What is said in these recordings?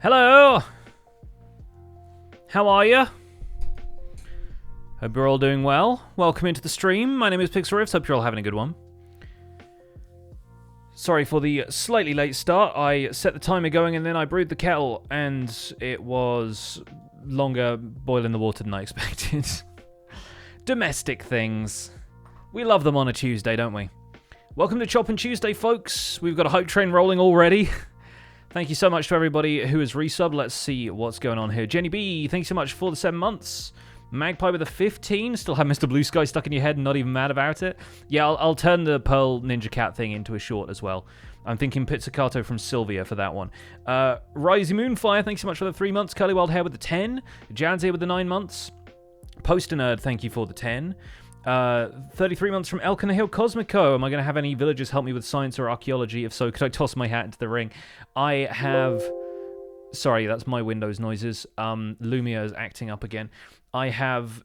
Hello! How are you? Hope you're all doing well. Welcome into the stream. My name is Pixelriffs. Hope you're all having a good one. Sorry for the slightly late start. I set the timer going and then I brewed the kettle and it was longer boiling the water than I expected. Domestic things. We love them on a Tuesday, don't we? Welcome to Choppin' Tuesday, folks. We've got a hype train rolling already. Thank you so much to everybody who has resubbed. Let's see what's going on here. Jenny B, thank you so much for the 7 months. Magpie with a 15. Still have Mr. Blue Sky stuck in your head and not even mad about it. Yeah, I'll turn the Pearl Ninja Cat thing into a short as well. I'm thinking Pizzicato from Sylvia for that one. Rising Moonfire, thanks so much for the 3 months. Curly Wild Hair with the 10. Jad's here with the 9 months. Poster Nerd, thank you for the 10. 33 months from Elkina Hill Cosmico. Am I going to have any villagers help me with science or archaeology? If so, could I toss my hat into the ring? I have... Sorry, that's my Windows noises. Lumia is acting up again. I have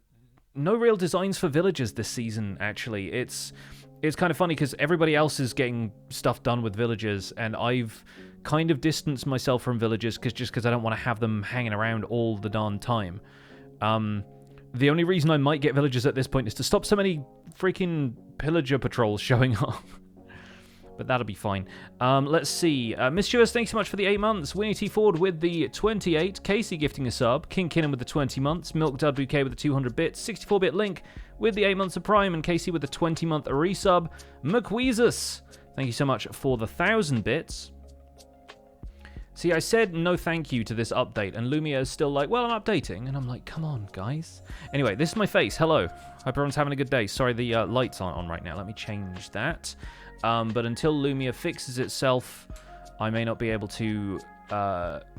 no real designs for villagers this season, actually. It's kind of funny because everybody else is getting stuff done with villagers, and I've kind of distanced myself from villagers just because I don't want to have them hanging around all the darn time. The only reason I might get villagers at this point is to stop so many freaking pillager patrols showing up. But that'll be fine. Let's see. Mischievous, thanks so much for the 8 months. Winnie T. Ford with the 28. Casey gifting a sub. King Kinnan with the 20 months. Milk Dud Bouquet with the 200 bits. 64-bit Link with the 8 months of Prime. And Casey with the 20-month resub. McWeezus, thank you so much for the 1,000 bits. See, I said no thank you to this update, and Lumia is still like, well, I'm updating. And I'm like, come on, guys. Anyway, this is my face. Hello. Hope everyone's having a good day. Sorry, the lights aren't on right now. Let me change that. But until Lumia fixes itself, I may not be able to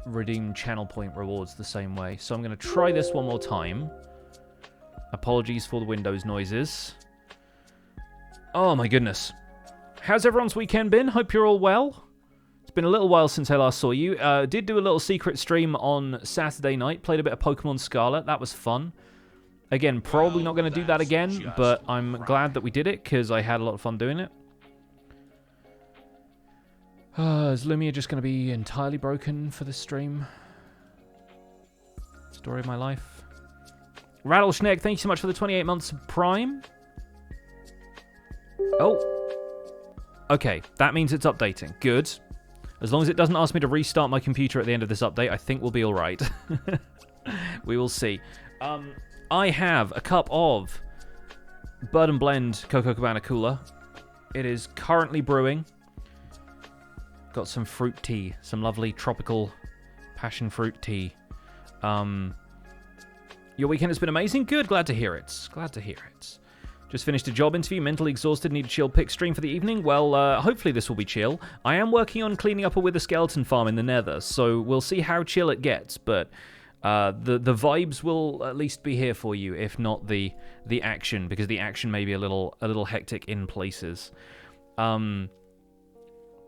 redeem channel point rewards the same way. So I'm going to try this one more time. Apologies for the Windows noises. Oh my goodness. How's everyone's weekend been? Hope you're all well. It's been a little while since I last saw you. Did do a little secret stream on Saturday night. Played a bit of Pokemon Scarlet. That was fun. Again, probably not going to do that again, but I'm glad that we did it because I had a lot of fun doing it. Is Lumia just going to be entirely broken for this stream? Story of my life. Rattlesnake, thank you so much for the 28 months of Prime. Oh. Okay, that means it's updating. Good. As long as it doesn't ask me to restart my computer at the end of this update, I think we'll be all right. We will see. I have a cup of Bird and Blend Cocoa Cabana Cooler. It is currently brewing. Got some fruit tea, some lovely tropical passion fruit tea. Your weekend has been amazing? Good, glad to hear it. Glad to hear it. Just finished a job interview, mentally exhausted, need a chill pick stream for the evening. Well, hopefully this will be chill. I am working on cleaning up a wither skeleton farm in the Nether, so we'll see how chill it gets, but the vibes will at least be here for you, if not the action, because the action may be a little hectic in places.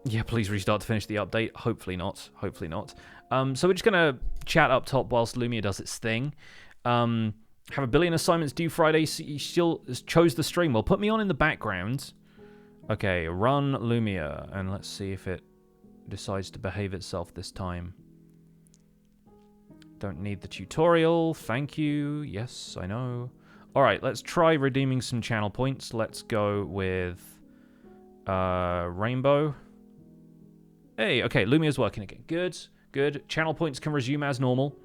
Yeah, please restart to finish the update. Hopefully not. Hopefully not. So we're just going to chat up top whilst Lumia does its thing. Have a billion assignments due Friday. So you still chose the stream. Well, put me on in the background. Okay, run Lumia. And let's see if it decides to behave itself this time. Don't need the tutorial. Thank you. Yes, I know. Alright, let's try redeeming some channel points. Let's go with Rainbow. Hey, okay, Lumia's working again. Good, good. Channel points can resume as normal.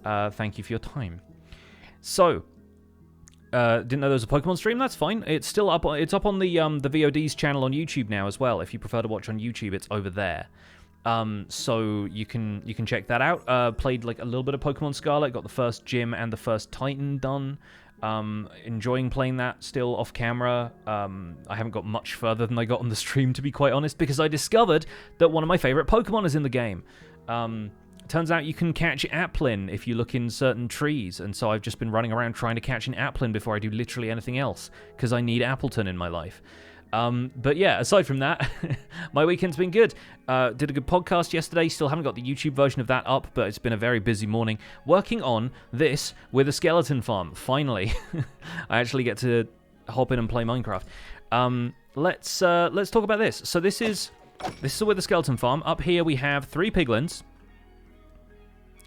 Thank you for your time. So, didn't know there was a Pokemon stream? That's fine. It's still up. It's up on the VOD's channel on YouTube now as well. If you prefer to watch on YouTube, it's over there. So you can check that out. Played like a little bit of Pokemon Scarlet. Got the first gym and the first Titan done. Enjoying playing that still off camera. I haven't got much further than I got on the stream, to be quite honest, because I discovered that one of my favorite Pokemon is in the game. Turns out you can catch Applin if you look in certain trees, and so I've just been running around trying to catch an Applin before I do literally anything else, because I need Appleton in my life. But yeah, aside from that, my weekend's been good. Did a good podcast yesterday. Still haven't got the YouTube version of that up, but it's been a very busy morning. Working on this with a skeleton farm. Finally, I actually get to hop in and play Minecraft. Let's talk about this. So this is with a skeleton farm. Up here we have 3 piglins,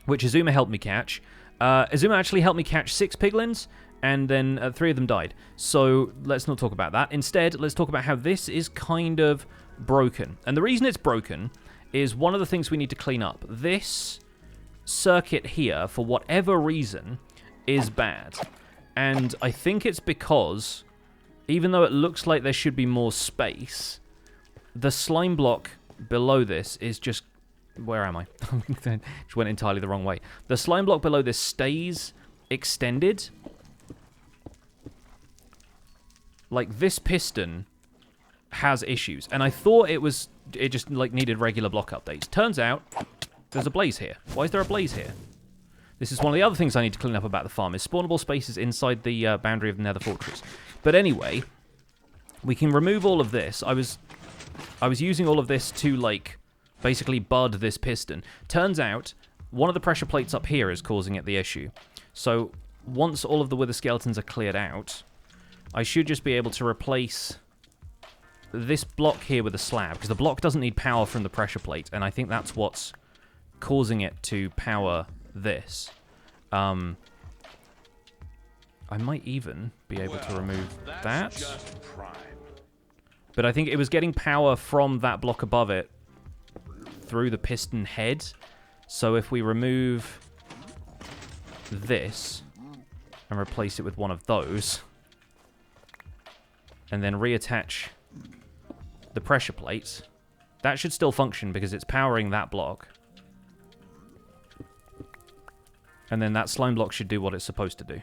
which Azuma helped me catch. Azuma actually helped me catch 6 piglins. And then 3 of them died. So let's not talk about that. Instead, let's talk about how this is kind of broken. And the reason it's broken is one of the things we need to clean up. This circuit here, for whatever reason, is bad. And I think it's because, even though it looks like there should be more space, the slime block below this is just... Where am I? Just went entirely the wrong way. The slime block below this stays extended. Like, this piston has issues. And I thought it just, like, needed regular block updates. Turns out, there's a blaze here. Why is there a blaze here? This is one of the other things I need to clean up about the farm, is spawnable spaces inside the boundary of the Nether Fortress. But anyway, we can remove all of this. I was using all of this to, like, basically bud this piston. Turns out, one of the pressure plates up here is causing it the issue. So, once all of the wither skeletons are cleared out, I should just be able to replace this block here with a slab, because the block doesn't need power from the pressure plate, and I think that's what's causing it to power this. I might even be able to remove that. But I think it was getting power from that block above it through the piston head. So if we remove this and replace it with one of those, and then reattach the pressure plates, that should still function because it's powering that block. And then that slime block should do what it's supposed to do.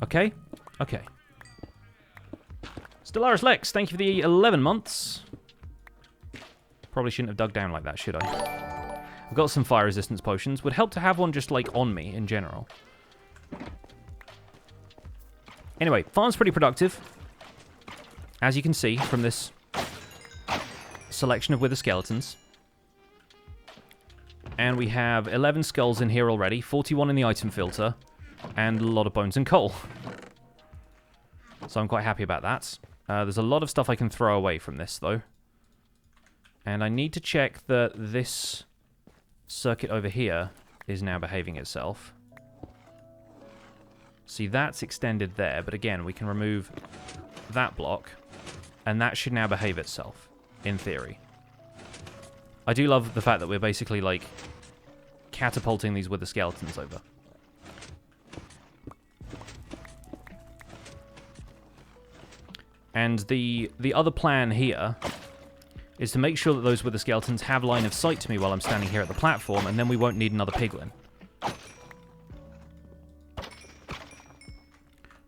Okay? Okay. Stellaris Lex, thank you for the 11 months. Probably shouldn't have dug down like that, should I? I've got some fire resistance potions. Would help to have one just, like, on me in general. Anyway, farm's pretty productive. As you can see from this selection of wither skeletons. And we have 11 skulls in here already, 41 in the item filter, and a lot of bones and coal. So I'm quite happy about that. There's a lot of stuff I can throw away from this, though. And I need to check that this circuit over here is now behaving itself. See, that's extended there, but again, we can remove that block, and that should now behave itself, in theory. I do love the fact that we're basically, like, catapulting these wither skeletons over. And the other plan here is to make sure that those wither skeletons have line of sight to me while I'm standing here at the platform, and then we won't need another piglin.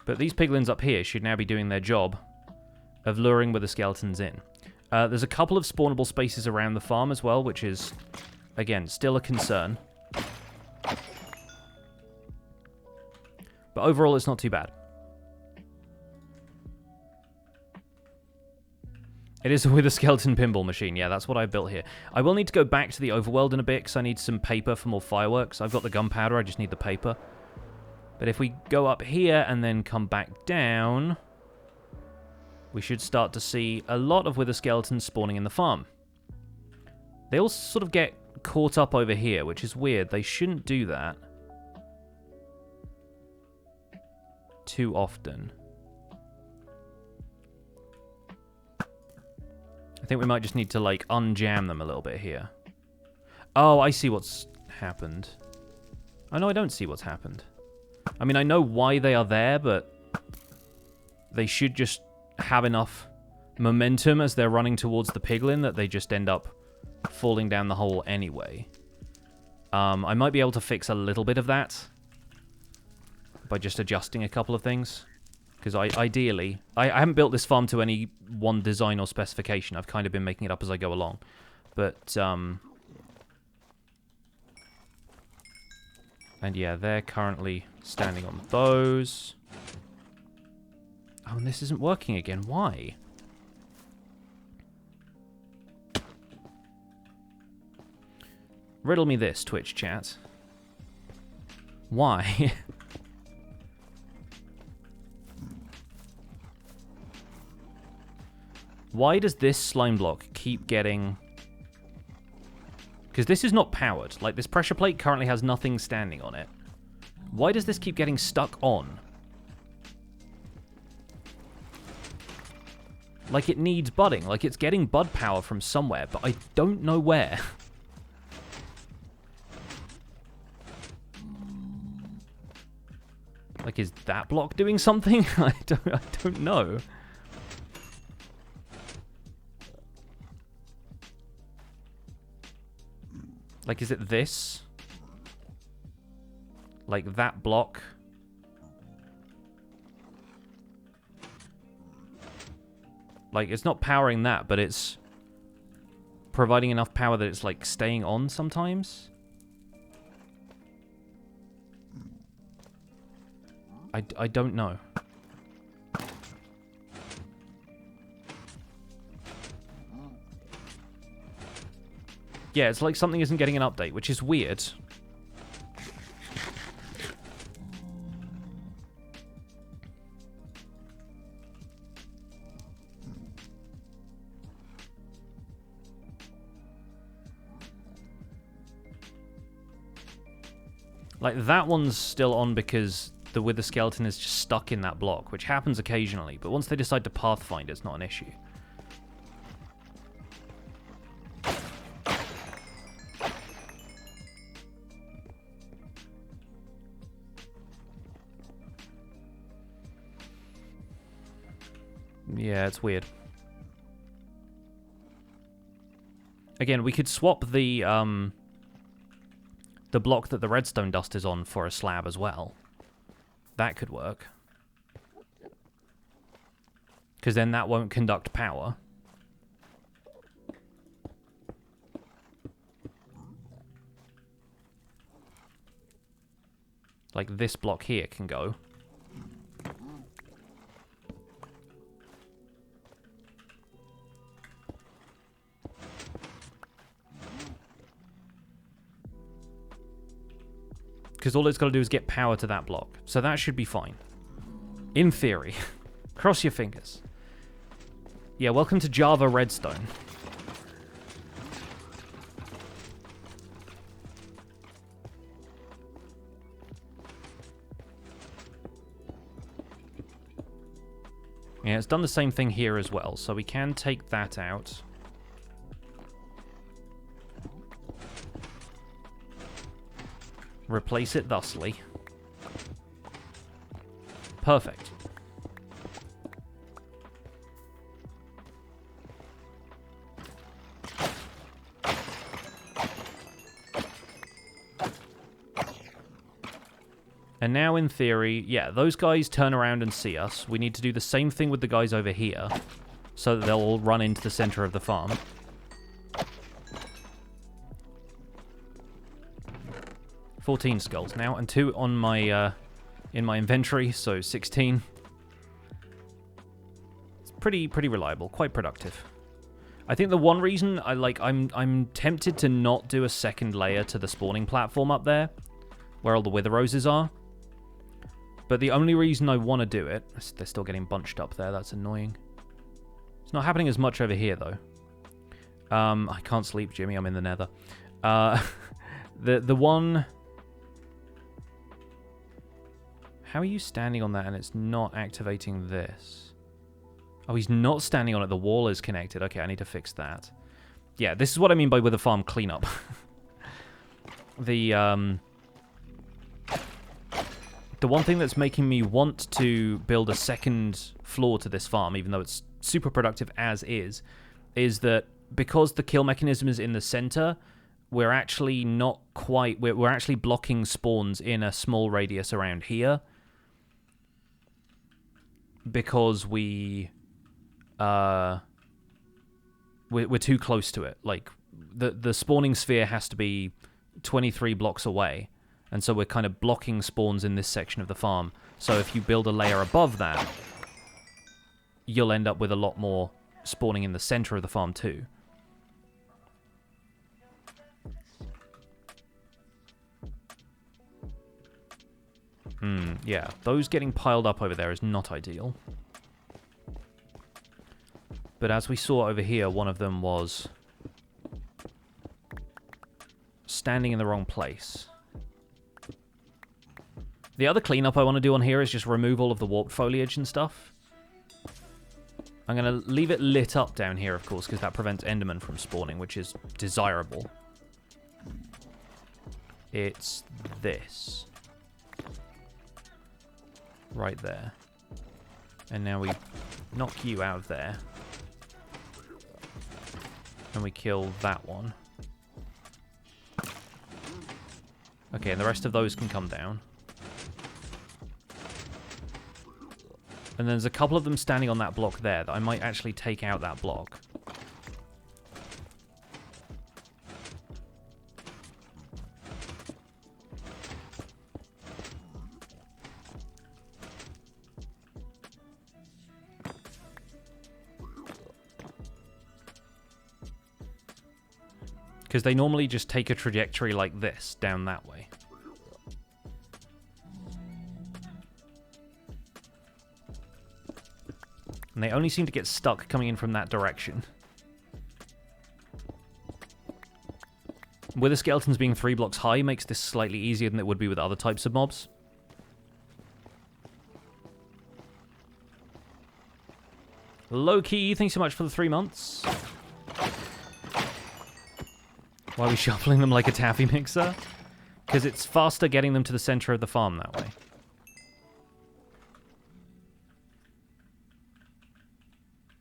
But these piglins up here should now be doing their job of luring wither skeletons in. There's a couple of spawnable spaces around the farm as well, which is, again, still a concern. But overall, it's not too bad. It is a wither skeleton pinball machine. Yeah, that's what I built here. I will need to go back to the overworld in a bit, because I need some paper for more fireworks. I've got the gunpowder, I just need the paper. But if we go up here and then come back down, we should start to see a lot of wither skeletons spawning in the farm. They all sort of get caught up over here, which is weird. They shouldn't do that too often. I think we might just need to, like, unjam them a little bit here. Oh, I see what's happened. Oh, no, I don't see what's happened. I mean, I know why they are there, but they should just have enough momentum as they're running towards the piglin that they just end up falling down the hole anyway. I might be able to fix a little bit of that by just adjusting a couple of things. Because ideally, I haven't built this farm to any one design or specification. I've kind of been making it up as I go along. But, and yeah, they're currently standing on those. Oh, and this isn't working again. Why? Riddle me this, Twitch chat. Why? Why does this slime block keep getting... Because this is not powered. Like, this pressure plate currently has nothing standing on it. Why does this keep getting stuck on? Like, it needs budding. Like, it's getting bud power from somewhere, but I don't know where. Like, is that block doing something? I don't know. Like, is it this? Like, that block? Like, it's not powering that, but it's providing enough power that it's, like, staying on sometimes? I don't know. Yeah, it's like something isn't getting an update, which is weird. Like, that one's still on because the wither skeleton is just stuck in that block, which happens occasionally, but once they decide to pathfind, it's not an issue. Yeah, it's weird. Again, we could swap the block that the redstone dust is on for a slab as well. That could work. Because then that won't conduct power. like this block here can go. Because all it's got to do is get power to that block. So that should be fine. In theory. Cross your fingers. Yeah, welcome to Java Redstone. Yeah, it's done the same thing here as well, so we can take that out. Replace it thusly. Perfect. And now, in theory, yeah, those guys turn around and see us. We need to do the same thing with the guys over here, so that they'll all run into the center of the farm. $14 skulls now, and 2 on my in my inventory, so 16. It's pretty reliable, quite productive. I think the one reason I'm tempted to not do a second layer to the spawning platform up there, where all the wither roses are. But the only reason I want to do it... They're still getting bunched up there. That's annoying. It's not happening as much over here, though. I can't sleep, Jimmy. I'm in the nether. The one... How are you standing on that and it's not activating this? Oh, he's not standing on it. The wall is connected. Okay, I need to fix that. Yeah, this is what I mean by with a farm cleanup. The one thing that's making me want to build a second floor to this farm, even though it's super productive as is that because the kill mechanism is in the center, we're actually not quite... We're actually blocking spawns in a small radius around here. Because we're too close to it. Like, the spawning sphere has to be 23 blocks away. And so we're kind of blocking spawns in this section of the farm. So if you build a layer above that, you'll end up with a lot more spawning in the center of the farm too. Yeah, those getting piled up over there is not ideal. But as we saw over here, one of them was standing in the wrong place. The other cleanup I want to do on here is just remove all of the warped foliage and stuff. I'm going to leave it lit up down here, of course, because that prevents Endermen from spawning, which is desirable. It's this. Right there. And now we knock you out of there. And we kill that one. Okay, and the rest of those can come down. And there's a couple of them standing on that block there that I might actually take out that block. Because they normally just take a trajectory like this, down that way. And they only seem to get stuck coming in from that direction. With the skeletons being 3 blocks high makes this slightly easier than it would be with other types of mobs. Low-key, thanks so much for the 3 months. Why are we shuffling them like a taffy mixer? Because it's faster getting them to the center of the farm that way.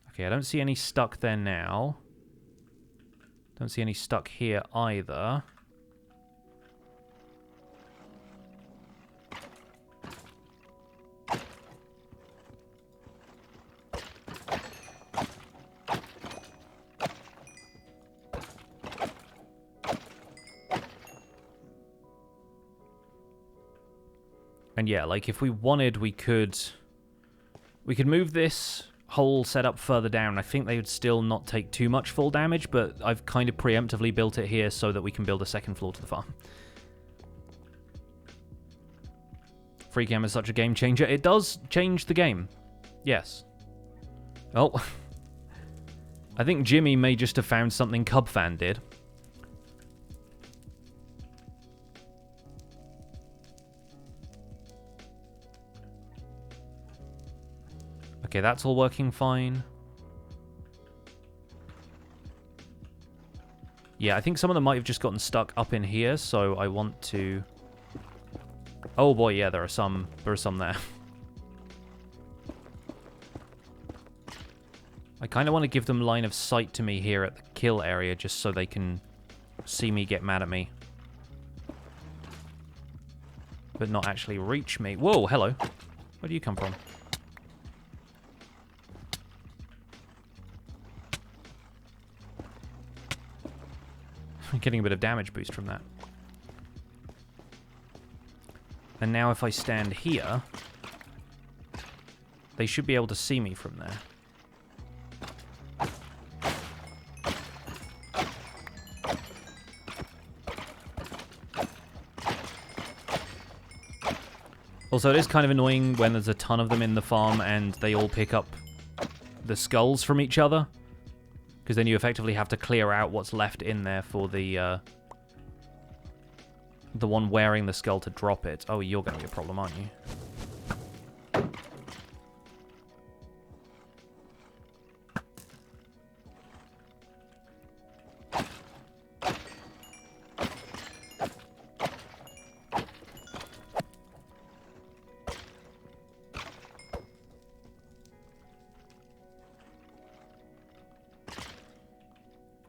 Okay, I don't see any stuck there now. Don't see any stuck here either. And yeah, like, if we wanted, we could move this whole setup further down. I think they would still not take too much full damage, but I've kind of preemptively built it here so that we can build a second floor to the farm. Free cam is such a game changer. It does change the game. Yes. Oh. I think Jimmy may just have found something Cubfan did. Okay, that's all working fine. Yeah, I think some of them might have just gotten stuck up in here, so I want to... Oh boy, yeah, there are some there. I kind of want to give them line of sight to me here at the kill area, just so they can see me get mad at me. But not actually reach me. Whoa, hello. Where do you come from? I'm getting a bit of damage boost from that. And now if I stand here, they should be able to see me from there. Also, it is kind of annoying when there's a ton of them in the farm and they all pick up the skulls from each other. Because then you effectively have to clear out what's left in there for the one wearing the skull to drop it. Oh, you're going to be a problem, aren't you?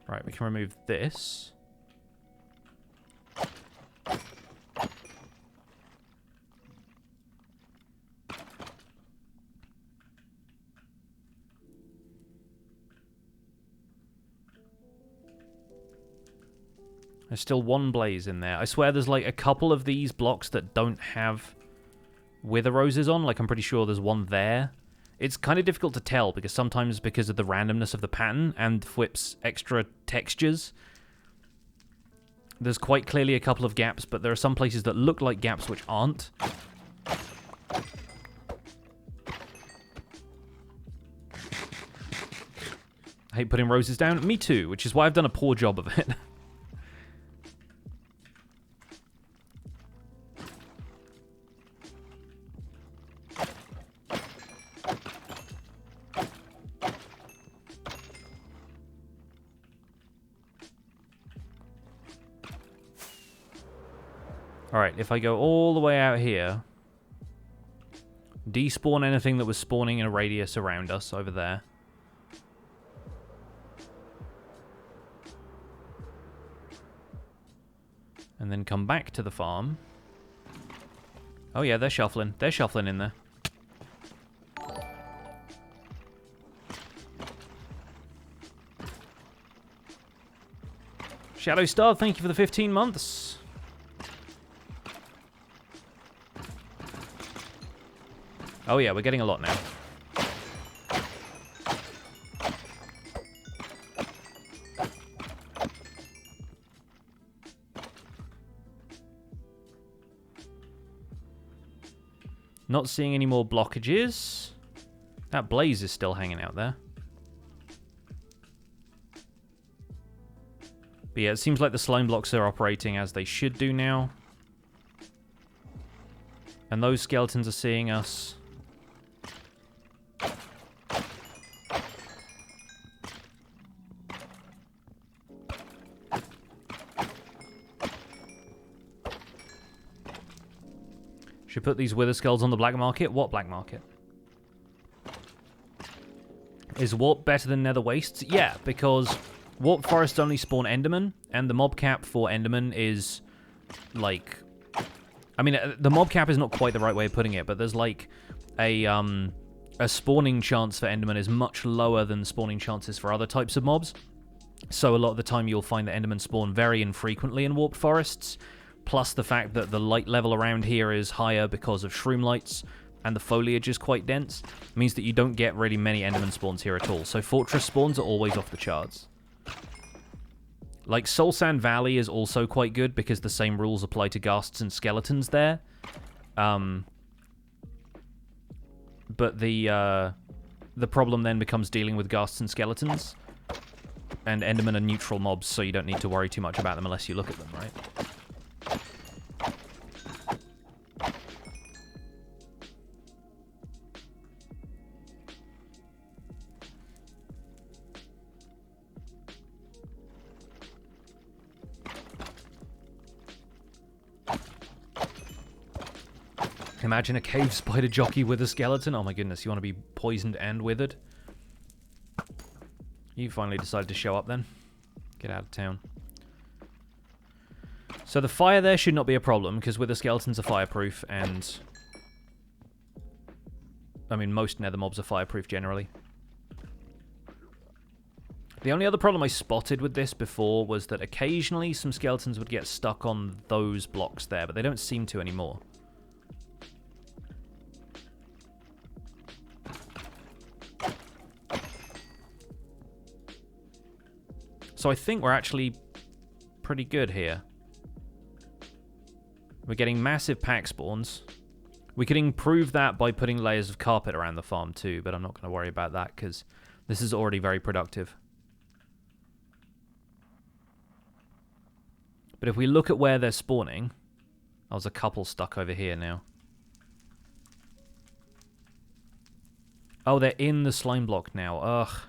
Right, we can remove this. There's still one blaze in there. I swear there's like a couple of these blocks that don't have wither roses on. Like, I'm pretty sure there's one there. It's kind of difficult to tell because sometimes because of the randomness of the pattern and Fwip's extra textures, there's quite clearly a couple of gaps, but there are some places that look like gaps which aren't. I hate putting roses down. Me too, which is why I've done a poor job of it. Alright, if I go all the way out here, despawn anything that was spawning in a radius around us over there. And then come back to the farm. Oh yeah, they're shuffling. They're shuffling in there. Shadow Star, thank you for the 15 months. Oh yeah, we're getting a lot now. Not seeing any more blockages. That blaze is still hanging out there. But yeah, it seems like the slime blocks are operating as they should do now. And those skeletons are seeing us. Should put these wither skulls on the black market. What black market? Is warp better than nether wastes? Yeah, because warp forests only spawn endermen, and the mob cap for endermen is like, I mean, the mob cap is not quite the right way of putting it, but there's like a spawning chance for endermen is much lower than spawning chances for other types of mobs. So a lot of the time you'll find that endermen spawn very infrequently in warp forests. plus the fact that the light level around here is higher because of shroom lights, and the foliage is quite dense, means that you don't get really many enderman spawns here at all. So fortress spawns are always off the charts. Like, Soul Sand Valley is also quite good because the same rules apply to ghasts and skeletons there. But the problem then becomes dealing with ghasts and skeletons. And endermen are neutral mobs, so you don't need to worry too much about them unless you look at them, right? Imagine a cave spider jockey with a skeleton. Oh my goodness, you want to be poisoned and withered? You finally decided to show up then. Get out of town. So the fire there should not be a problem, because wither skeletons are fireproof, and... I mean, most nether mobs are fireproof generally. The only other problem I spotted with this before was that occasionally some skeletons would get stuck on those blocks there, but they don't seem to anymore. So I think we're actually pretty good here. We're getting massive pack spawns. We could improve that by putting layers of carpet around the farm too, but I'm not going to worry about that because this is already very productive. But if we look at where they're spawning... Oh, there's a couple stuck over here now. Oh, they're in the slime block now. Ugh.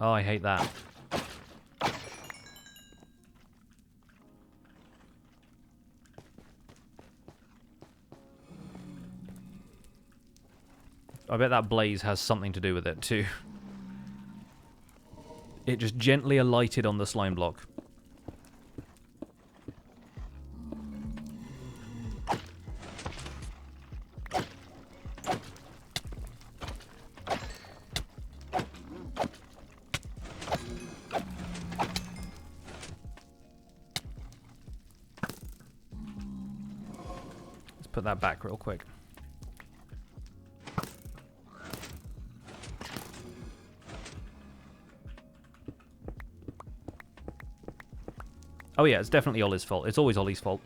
Oh, I hate that. I bet that blaze has something to do with it, too. It just gently alighted on the slime block. Let's put that back real quick. Oh yeah, it's definitely Ollie's fault. It's always Ollie's fault.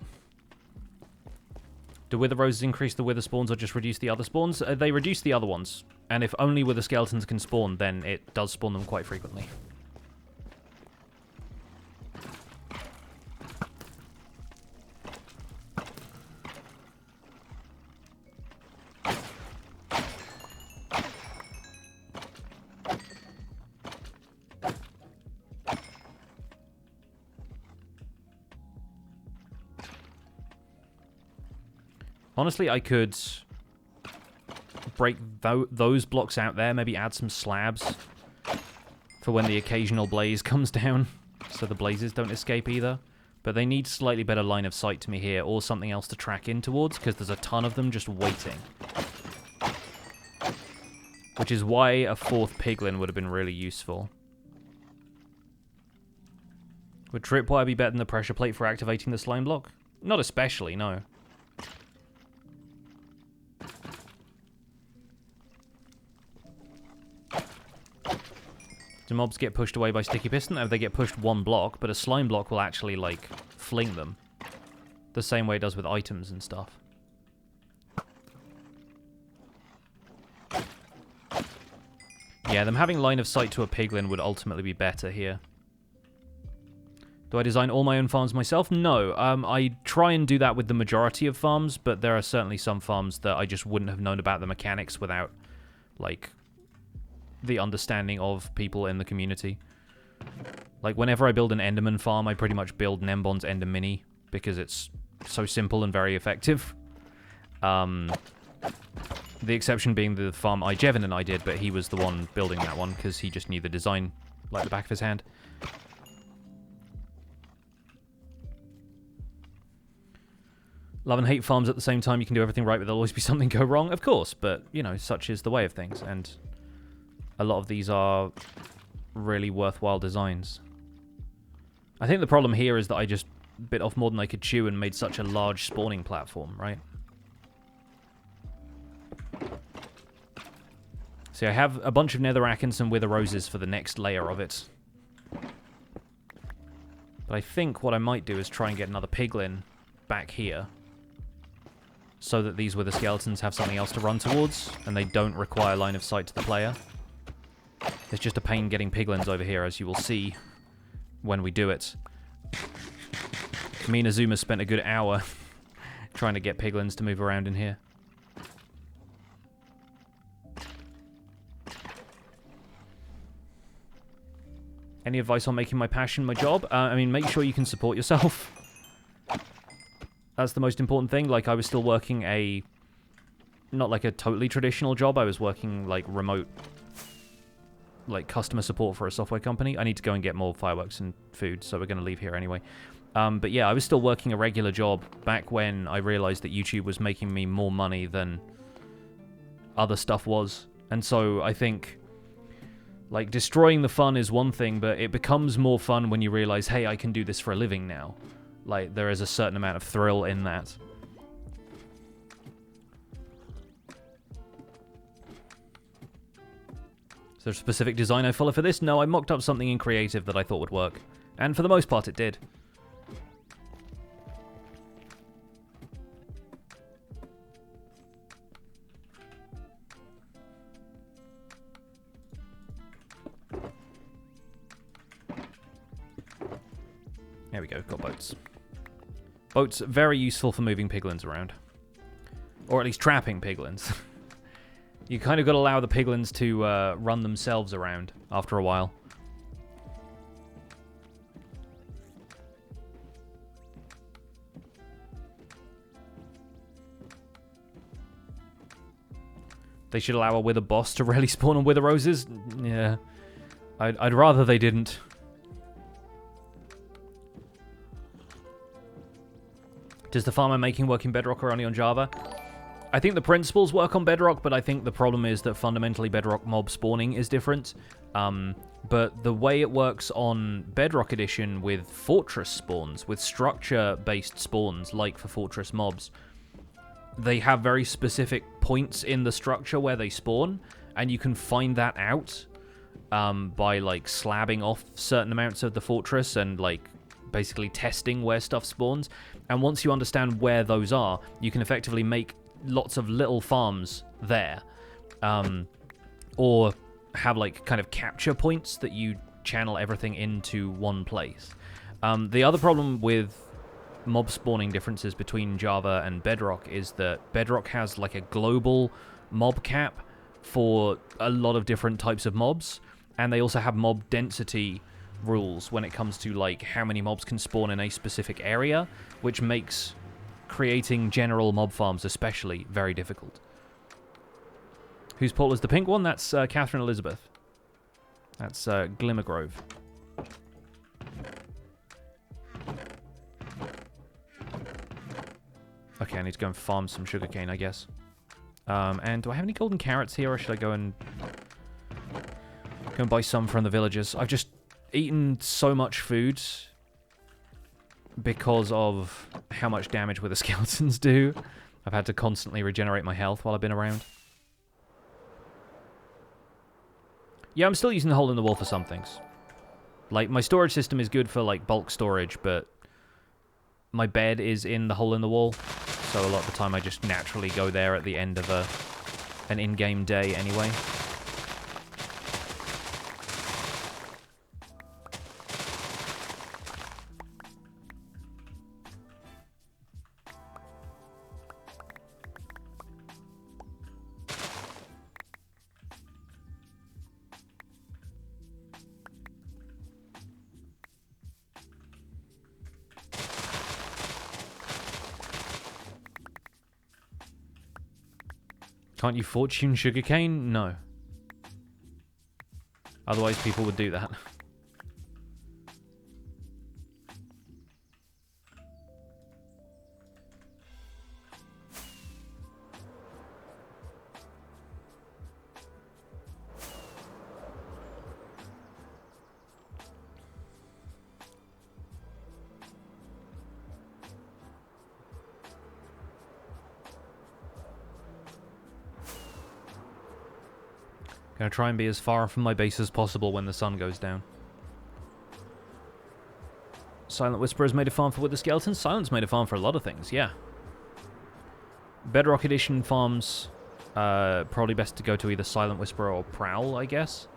Do wither roses increase the wither spawns or just reduce the other spawns? They reduce the other ones. And if only wither skeletons can spawn, then it does spawn them quite frequently. Honestly, I could break those blocks out there, maybe add some slabs for when the occasional blaze comes down, so the blazes don't escape either. But they need slightly better line of sight to me here, or something else to track in towards, because there's a ton of them just waiting. Which is why a fourth piglin would have been really useful. Would tripwire be better than the pressure plate for activating the slime block? Not especially, no. Do mobs get pushed away by sticky piston? Or they get pushed one block, but a slime block will actually, like, fling them. The same way it does with items and stuff. Yeah, them having line of sight to a piglin would ultimately be better here. Do I design all my own farms myself? No. I try and do that with the majority of farms, but there are certainly some farms that I just wouldn't have known about the mechanics without, like, the understanding of people in the community. Like, whenever I build an Enderman farm, I pretty much build Nembon's Ender Mini, because it's so simple and very effective. The exception being the farm Jevin and I did, but he was the one building that one, because he just knew the design like the back of his hand. Love and hate farms at the same time. You can do everything right, but there'll always be something go wrong. Of course, but, you know, such is the way of things, and a lot of these are really worthwhile designs. I think the problem here is that I just bit off more than I could chew and made such a large spawning platform, right? See, I have a bunch of netherrack and some wither roses for the next layer of it. But I think what I might do is try and get another piglin back here, so that these wither skeletons have something else to run towards, and they don't require line of sight to the player. It's just a pain getting piglins over here, as you will see when we do it. Me and Azuma spent a good hour trying to get piglins to move around in here. Any advice on making my passion my job? I mean, make sure you can support yourself. That's the most important thing. Like, I was still working not like a totally traditional job. I was working, like, remote, like, customer support for a software company. I need to go and get more fireworks and food, so we're going to leave here anyway. But yeah, I was still working a regular job back when I realized that YouTube was making me more money than other stuff was. And so I think, like, destroying the fun is one thing, but it becomes more fun when you realize, hey, I can do this for a living now. Like, there is a certain amount of thrill in that. Is there a specific design I follow for this? No, I mocked up something in creative that I thought would work. And for the most part, it did. There we go, got boats. Boats, very useful for moving piglins around. Or at least trapping piglins. You kind of got to allow the piglins to run themselves around after a while. They should allow a wither boss to rarely spawn on wither roses? Yeah. I'd rather they didn't. Does the farm I'm making work in Bedrock or only on Java? I think the principles work on Bedrock, but I think the problem is that fundamentally Bedrock mob spawning is different. But the way it works on Bedrock Edition with Fortress spawns, with structure-based spawns, like for Fortress mobs, they have very specific points in the structure where they spawn, and you can find that out by, like, slabbing off certain amounts of the fortress and, like, basically testing where stuff spawns. And once you understand where those are, you can effectively make lots of little farms there. Or have, like, kind of capture points that you channel everything into one place. The other problem with mob spawning differences between Java and Bedrock is that Bedrock has, like, a global mob cap for a lot of different types of mobs, and they also have mob density rules when it comes to, like, how many mobs can spawn in a specific area, which makes creating general mob farms especially very difficult. Whose portal is the pink one? That's Catherine Elizabeth. That's Glimmergrove. Okay, I need to go and farm some sugarcane, I guess. And do I have any golden carrots here, or should I go and buy some from the villagers? I've just eaten so much food because of how much damage wither skeletons do. I've had to constantly regenerate my health while I've been around. Yeah, I'm still using the hole in the wall for some things. Like, my storage system is good for, like, bulk storage, but my bed is in the hole in the wall, so a lot of the time I just naturally go there at the end of an in-game day anyway. Can't you fortune sugarcane? No. Otherwise people would do that. Gonna try and be as far from my base as possible when the sun goes down. Silent Whisperer's made a farm for Wither Skeletons. Silent's made a farm for a lot of things, yeah. Bedrock Edition farms, probably best to go to either Silent Whisperer or Prowl, I guess.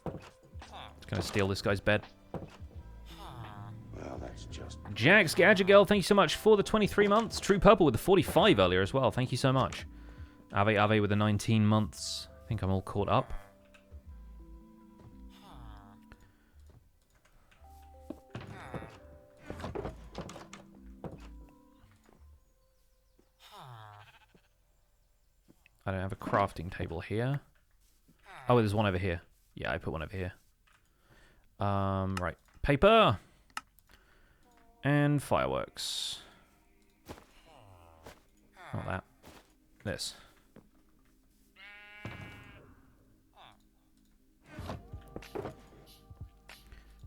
Just gonna steal this guy's bed. Well, that's just... Jax Gadget Girl, thank you so much for the 23 months. True Purple with the 45 earlier as well. Thank you so much. Ave Ave with the 19 months. I think I'm all caught up. I don't have a crafting table here. Oh, there's one over here. Yeah, I put one over here. Right. Paper. And fireworks. Not that. This.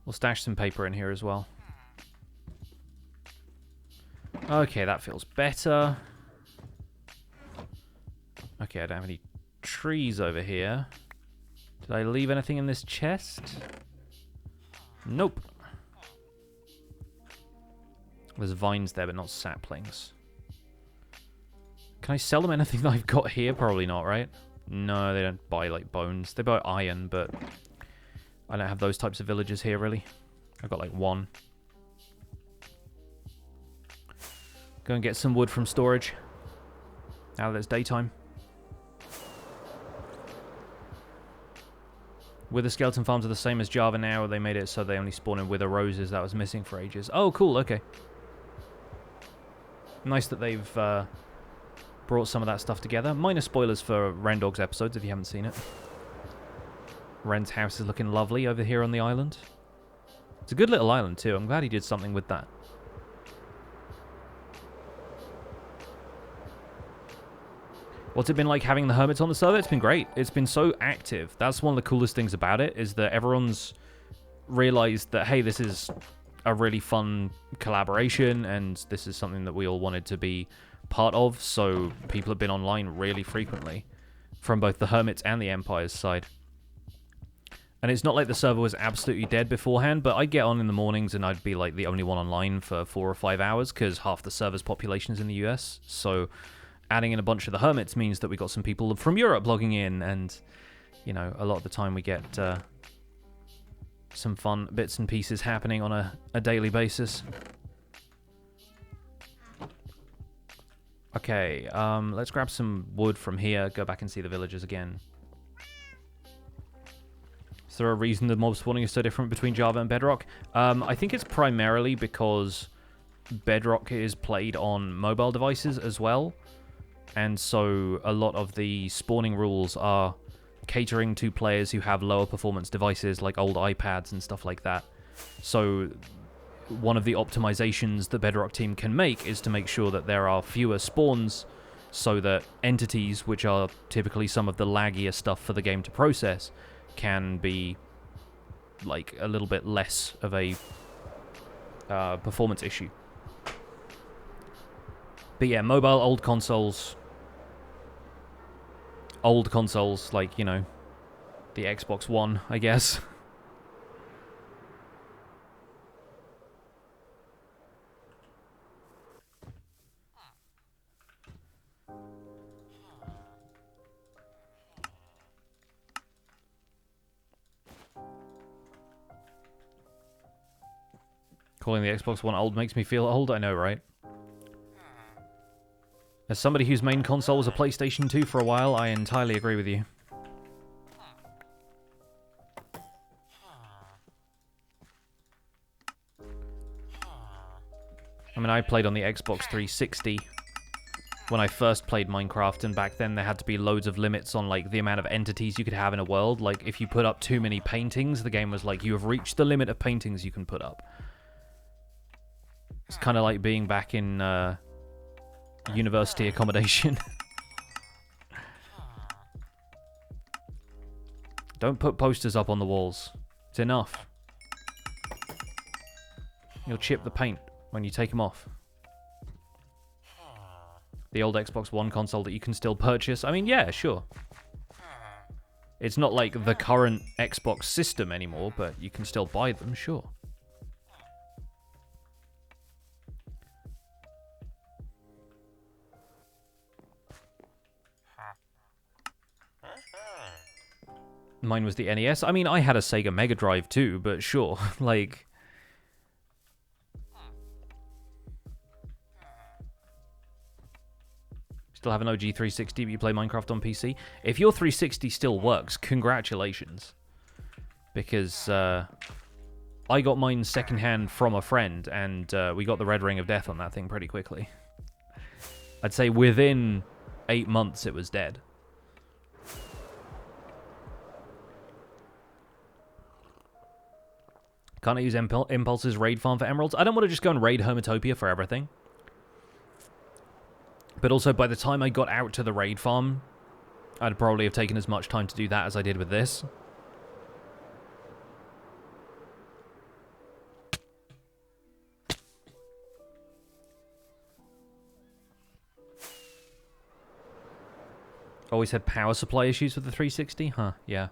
We'll stash some paper in here as well. Okay, that feels better. Okay, I don't have any trees over here. Did I leave anything in this chest? Nope. There's vines there, but not saplings. Can I sell them anything that I've got here? Probably not, right? No, they don't buy, like, bones. They buy iron, but I don't have those types of villagers here, really. I've got, like, one. Go and get some wood from storage. Now that it's daytime. Wither skeleton farms are the same as Java now. They made it so they only spawn in wither roses. That was missing for ages. Oh, cool. Okay. Nice that they've brought some of that stuff together. Minor spoilers for Rendog's episodes if you haven't seen it. Ren's house is looking lovely over here on the island. It's a good little island too. I'm glad he did something with that. What's it been like having the hermits on the server? It's been great. It's been so active. That's one of the coolest things about it, is that everyone's realized that, hey, this is a really fun collaboration, and this is something that we all wanted to be part of, so people have been online really frequently from both the hermits and the Empire's side. And it's not like the server was absolutely dead beforehand, but I'd get on in the mornings and I'd be like the only one online for 4 or 5 hours, because half the server's population is in the US, so adding in a bunch of the hermits means that we got some people from Europe logging in, and, you know, a lot of the time we get some fun bits and pieces happening on a daily basis. Okay, let's grab some wood from here, go back and see the villagers again. Is there a reason the mob spawning is so different between Java and Bedrock? I think it's primarily because Bedrock is played on mobile devices as well. And so a lot of the spawning rules are catering to players who have lower performance devices like old iPads and stuff like that. So one of the optimizations the Bedrock team can make is to make sure that there are fewer spawns, so that entities, which are typically some of the laggier stuff for the game to process, can be like a little bit less of a performance issue. But yeah, mobile old consoles, like, you know, the Xbox One, I guess. Calling the Xbox One old makes me feel old, I know, right? As somebody whose main console was a PlayStation 2 for a while, I entirely agree with you. I mean, I played on the Xbox 360 when I first played Minecraft, and back then there had to be loads of limits on, like, the amount of entities you could have in a world. Like, if you put up too many paintings, the game was like, you have reached the limit of paintings you can put up. It's kind of like being back in university accommodation. Don't put posters up on the walls. It's enough. You'll chip the paint when you take them off. The old Xbox One console that you can still purchase. I mean, yeah, sure. It's not like the current Xbox system anymore, but you can still buy them, sure. Mine was the NES. I mean, I had a Sega Mega Drive too, but sure, like... Still have an OG 360, but you play Minecraft on PC. If your 360 still works, congratulations. Because I got mine secondhand from a friend, and we got the red ring of death on that thing pretty quickly. I'd say within 8 months it was dead. Can't I use Impulse's raid farm for emeralds? I don't want to just go and raid Hermitopia for everything. But also, by the time I got out to the raid farm, I'd probably have taken as much time to do that as I did with this. Always had power supply issues with the 360? Huh, yeah.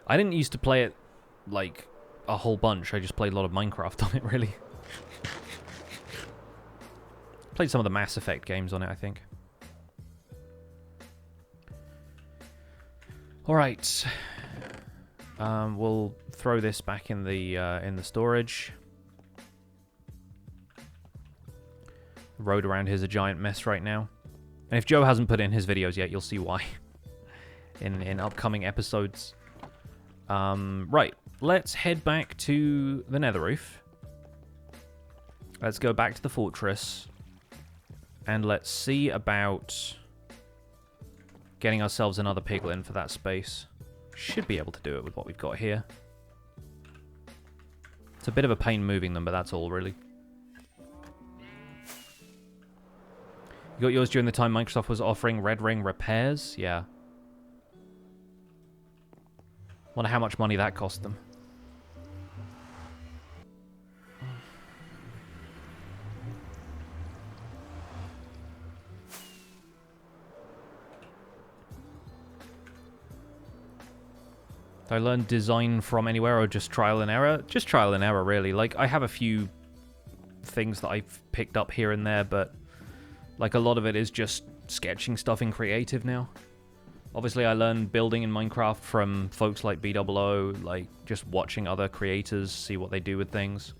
I didn't used to play it, like, a whole bunch. I just played a lot of Minecraft on it, really. Played some of the Mass Effect games on it, I think. Alright. We'll throw this back in the storage. The road around here is a giant mess right now. And if Joe hasn't put in his videos yet, you'll see why. in upcoming episodes. Right. Let's head back to the Nether roof. Let's go back to the fortress. And let's see about getting ourselves another piglin for that space. Should be able to do it with what we've got here. It's a bit of a pain moving them, but that's all, really. You got yours during the time Microsoft was offering Red Ring repairs? Yeah. Wonder how much money that cost them. Did I learn design from anywhere or just trial and error? Just trial and error, really. Like, I have a few things that I've picked up here and there, but like a lot of it is just sketching stuff in creative now. Obviously, I learned building in Minecraft from folks like BOO, like just watching other creators, see what they do with things.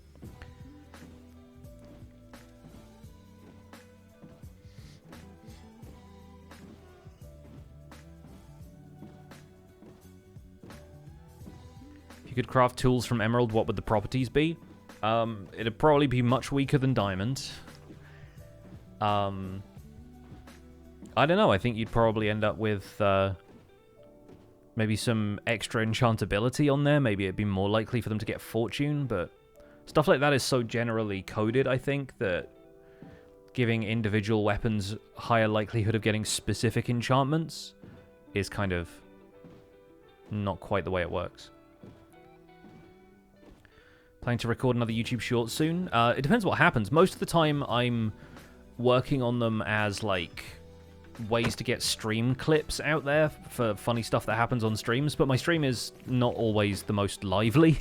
If you could craft tools from emerald, what would the properties be? It'd probably be much weaker than diamond. I don't know. I think you'd probably end up with maybe some extra enchantability on there. Maybe it'd be more likely for them to get fortune, but stuff like that is so generally coded, I think, that giving individual weapons higher likelihood of getting specific enchantments is kind of not quite the way it works. Planning to record another YouTube short soon? It depends what happens. Most of the time I'm working on them as, like, ways to get stream clips out there for funny stuff that happens on streams, but my stream is not always the most lively.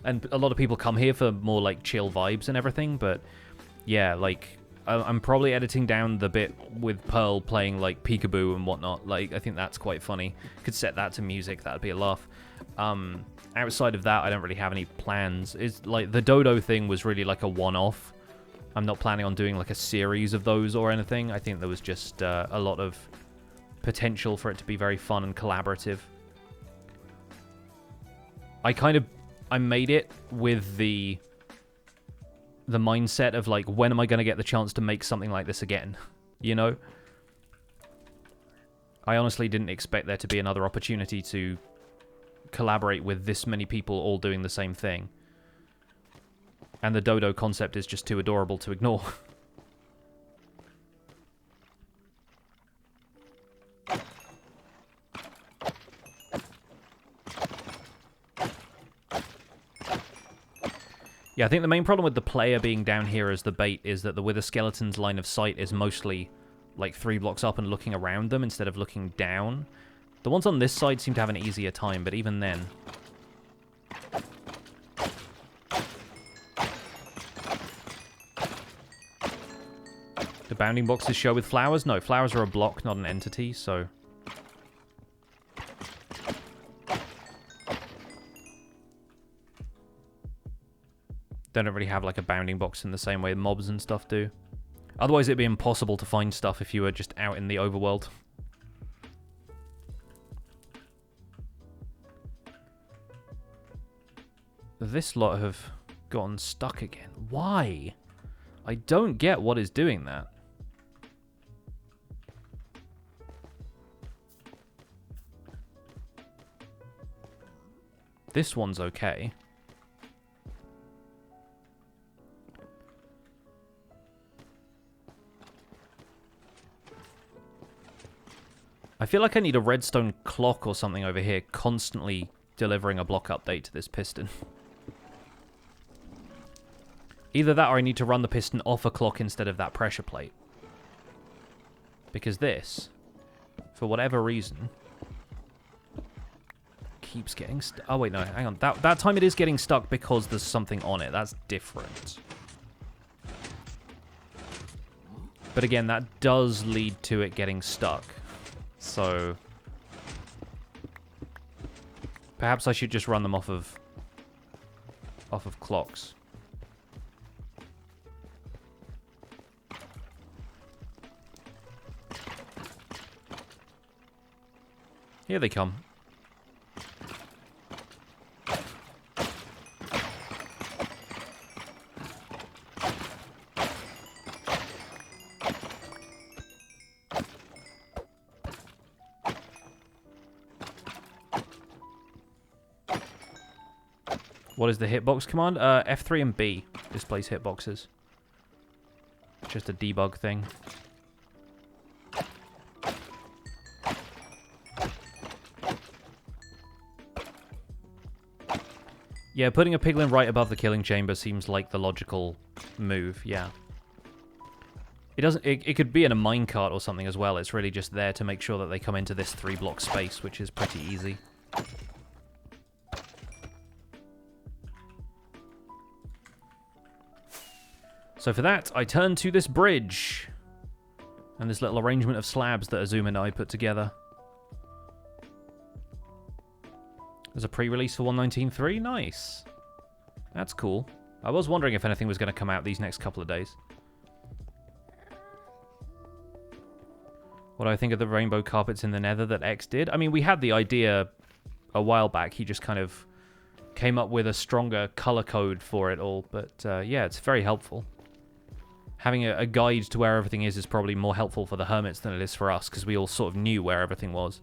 And a lot of people come here for more, like, chill vibes and everything, but yeah, like, I'm probably editing down the bit with Pearl playing, like, peekaboo and whatnot. Like, I think that's quite funny. Could set that to music, that'd be a laugh. Outside of that, I don't really have any plans. It's like, the Dodo thing was really like a one-off. I'm not planning on doing like a series of those or anything. I think there was just a lot of potential for it to be very fun and collaborative. I made it with the mindset of like, when am I going to get the chance to make something like this again? You know? I honestly didn't expect there to be another opportunity to collaborate with this many people all doing the same thing. And the Dodo concept is just too adorable to ignore. Yeah, I think the main problem with the player being down here as the bait is that the Wither Skeleton's line of sight is mostly like 3 blocks up and looking around them instead of looking down. The ones on this side seem to have an easier time, but even then... The bounding boxes show with flowers? No, flowers are a block, not an entity, so... They don't really have like a bounding box in the same way mobs and stuff do. Otherwise it'd be impossible to find stuff if you were just out in the overworld. This lot have gotten stuck again. Why? I don't get what is doing that. This one's okay. I feel like I need a redstone clock or something over here constantly delivering a block update to this piston. Either that or I need to run the piston off a clock instead of that pressure plate. Because this, for whatever reason, keeps getting stuck. Oh, wait, no, hang on. That time it is getting stuck because there's something on it. That's different. But again, that does lead to it getting stuck. So perhaps I should just run them off of clocks. Here they come. What is the hitbox command? F3 and B displays hitboxes. Just a debug thing. Yeah, putting a piglin right above the killing chamber seems like the logical move, yeah. It doesn't. It could be in a minecart or something as well. It's really just there to make sure that they come into this 3-block space, which is pretty easy. So for that, I turn to this bridge. And this little arrangement of slabs that Azuma and I put together. There's a pre-release for 1.19.3? Nice. That's cool. I was wondering if anything was going to come out these next couple of days. What do I think of the rainbow carpets in the Nether that X did? I mean, we had the idea a while back. He just kind of came up with a stronger color code for it all. But yeah, it's very helpful. Having a guide to where everything is probably more helpful for the hermits than it is for us, because we all sort of knew where everything was.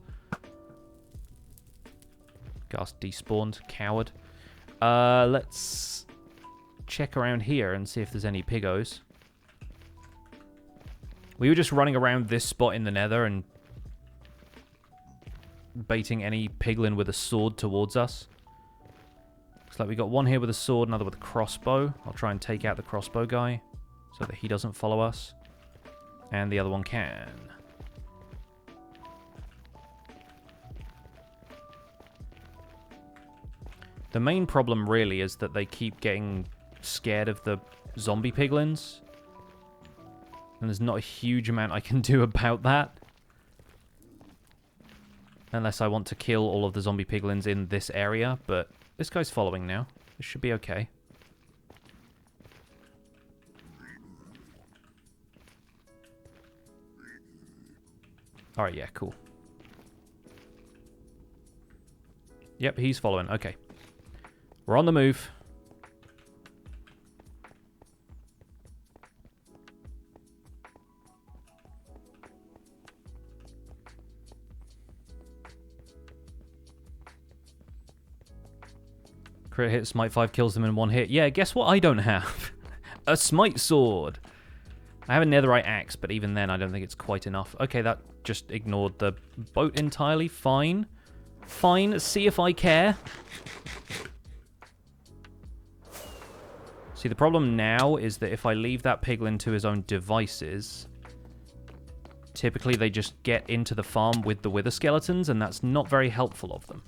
Ghast despawned. Coward. Let's check around here and see if there's any piggos. We were just running around this spot in the Nether and baiting any piglin with a sword towards us. Looks like we got one here with a sword, another with a crossbow. I'll try and take out the crossbow guy so that he doesn't follow us. And the other one can. The main problem really is that they keep getting scared of the zombie piglins. And there's not a huge amount I can do about that. Unless I want to kill all of the zombie piglins in this area. But this guy's following now. This should be okay. Alright, yeah, cool. Yep, he's following. Okay. We're on the move. Crit hit, smite 5 kills them in one hit. Yeah, guess what I don't have? A smite sword. I have a netherite axe, but even then I don't think it's quite enough. Okay, that just ignored the boat entirely. Fine. Fine, see if I care. See, the problem now is that if I leave that piglin to his own devices, typically they just get into the farm with the wither skeletons, and that's not very helpful of them.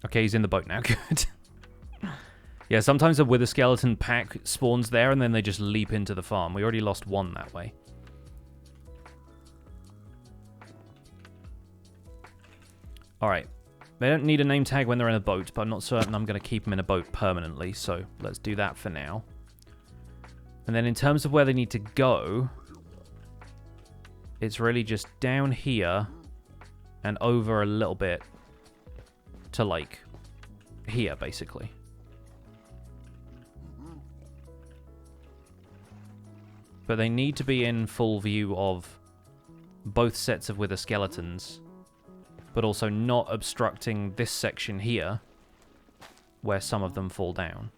Okay, he's in the boat now. Good. Yeah, sometimes a wither skeleton pack spawns there, and then they just leap into the farm. We already lost one that way. Alright. They don't need a name tag when they're in a boat, but I'm not certain I'm going to keep them in a boat permanently, so let's do that for now. And then in terms of where they need to go, it's really just down here and over a little bit to, like, here, basically. But they need to be in full view of both sets of wither skeletons, but also not obstructing this section here, where some of them fall down.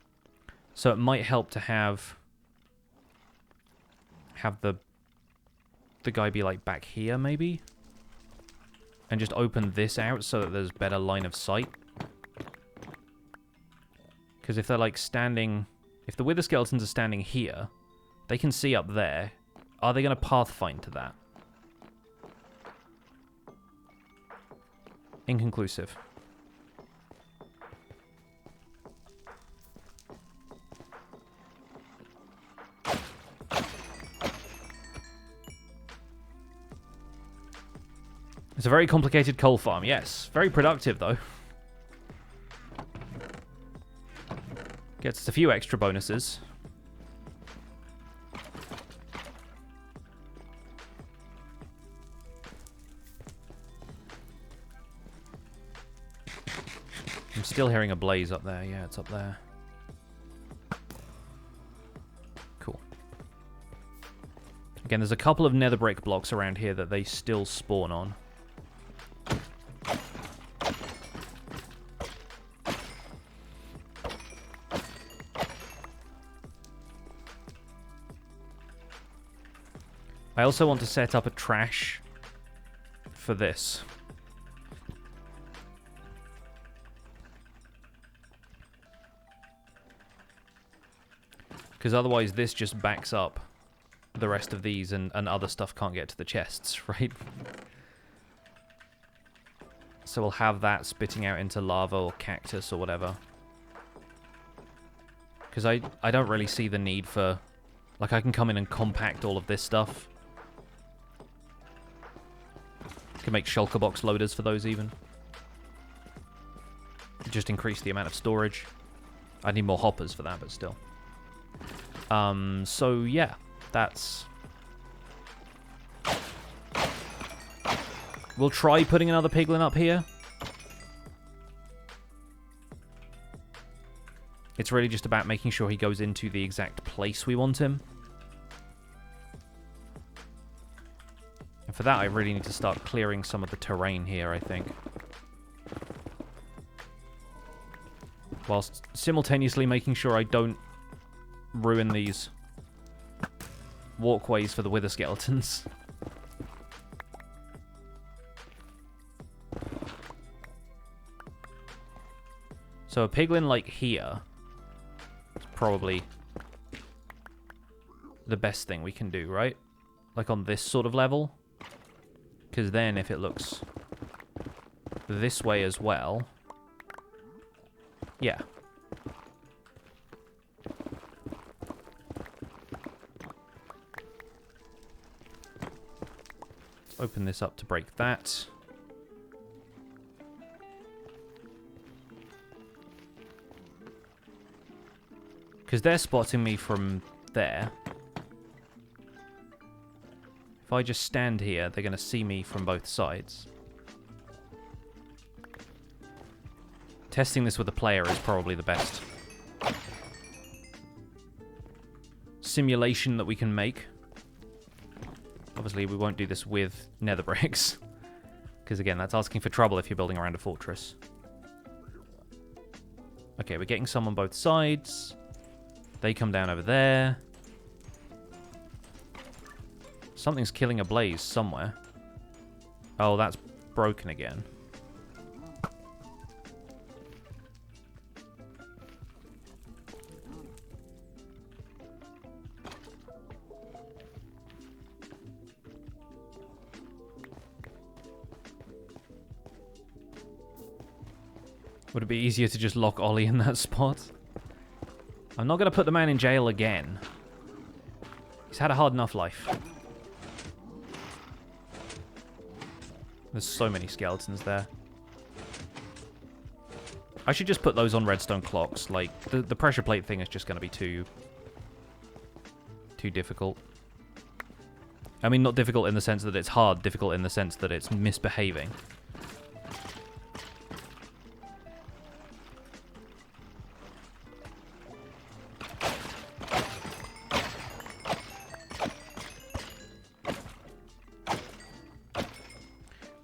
So it might help to have the guy be, like, back here, maybe? And just open this out so that there's better line of sight. Because if they're, like, standing... If the wither skeletons are standing here, they can see up there. Are they going to pathfind to that? Inconclusive. It's a very complicated coal farm, yes. Very productive, though. Gets us a few extra bonuses. I'm still hearing a blaze up there. Yeah, it's up there. Cool. Again, there's a couple of nether brick blocks around here that they still spawn on. I also want to set up a trash for this. Because otherwise this just backs up the rest of these and other stuff can't get to the chests, right? So we'll have that spitting out into lava or cactus or whatever. Because I don't really see the need for... Like, I can come in and compact all of this stuff. Can make shulker box loaders for those even. Just increase the amount of storage. I need more hoppers for that, but still. So yeah, that's... We'll try putting another piglin up here. It's really just about making sure he goes into the exact place we want him. And for that, I really need to start clearing some of the terrain here, I think. Whilst simultaneously making sure I don't ruin these walkways for the wither skeletons. So a piglin like here is probably the best thing we can do, right? Like on this sort of level. Because then if it looks this way as well... Yeah. Let's open this up to break that. Because they're spotting me from there. If I just stand here, they're going to see me from both sides. Testing this with a player is probably the best simulation that we can make. Obviously, we won't do this with nether bricks. Because, again, that's asking for trouble if you're building around a fortress. Okay, we're getting some on both sides. They come down over there. Something's killing a blaze somewhere. Oh, that's broken again. Would it be easier to just lock Ollie in that spot? I'm not going to put the man in jail again. He's had a hard enough life. There's so many skeletons there. I should just put those on redstone clocks. Like, the pressure plate thing is just going to be too difficult. I mean, not difficult in the sense that it's hard, difficult in the sense that it's misbehaving.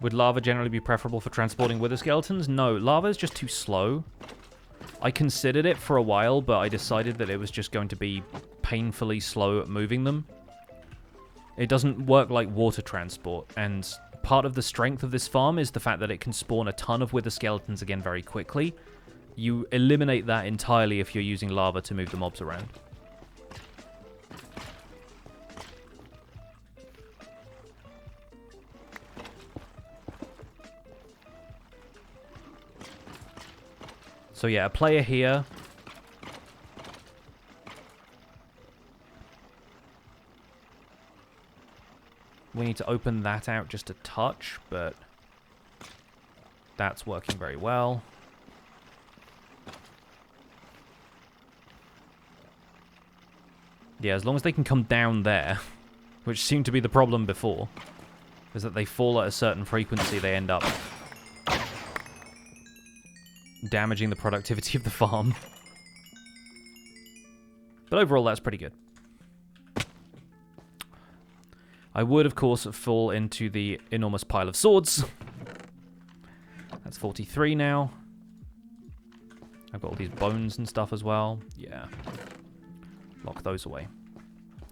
Would lava generally be preferable for transporting wither skeletons? No, lava is just too slow. I considered it for a while, but I decided that it was just going to be painfully slow at moving them. It doesn't work like water transport, and part of the strength of this farm is the fact that it can spawn a ton of wither skeletons again very quickly. You eliminate that entirely if you're using lava to move the mobs around. So yeah, a player here. We need to open that out just a touch, but that's working very well. Yeah, as long as they can come down there, which seemed to be the problem before, is that they fall at a certain frequency, they end up damaging the productivity of the farm. But overall, that's pretty good. I would, of course, fall into the enormous pile of swords. That's 43 now. I've got all these bones and stuff as well. Yeah. Lock those away.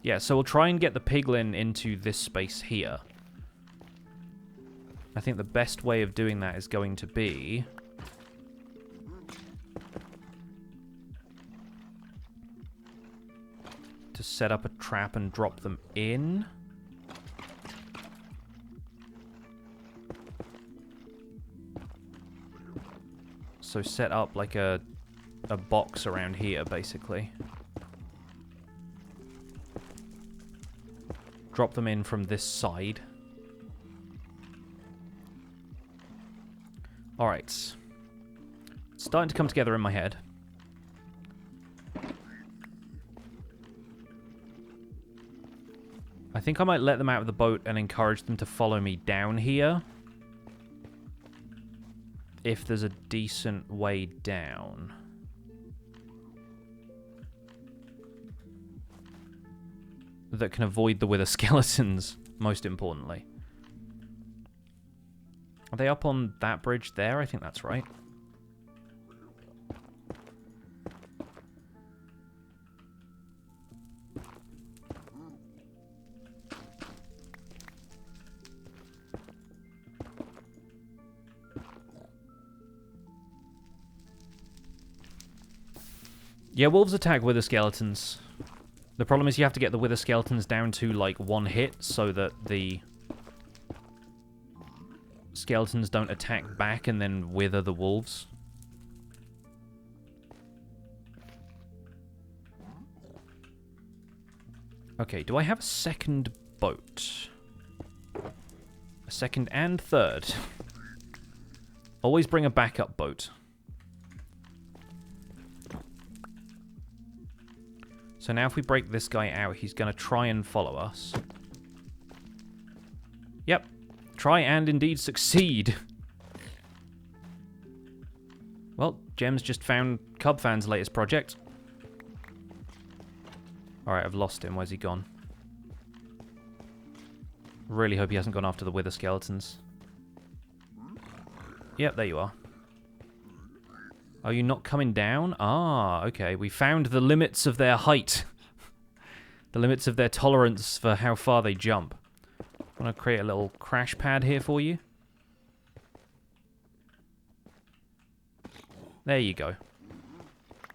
Yeah, so we'll try and get the piglin into this space here. I think the best way of doing that is going to be to set up a trap and drop them in. So set up like a box around here, basically. Drop them in from this side. Alright. It's starting to come together in my head. I think I might let them out of the boat and encourage them to follow me down here. If there's a decent way down. That can avoid the wither skeletons, most importantly. Are they up on that bridge there? I think that's right. Yeah, wolves attack wither skeletons. The problem is you have to get the wither skeletons down to, like, one hit so that the skeletons don't attack back and then wither the wolves. Okay, do I have a second boat? A second and third. Always bring a backup boat. So now if we break this guy out, he's going to try and follow us. Yep. Try and indeed succeed. Well, Gem's just found Cubfan's latest project. Alright, I've lost him. Where's he gone? Really hope he hasn't gone after the wither skeletons. Yep, there you are. Are you not coming down? Ah, okay. We found the limits of their height. The limits of their tolerance for how far they jump. Want to create a little crash pad here for you? There you go.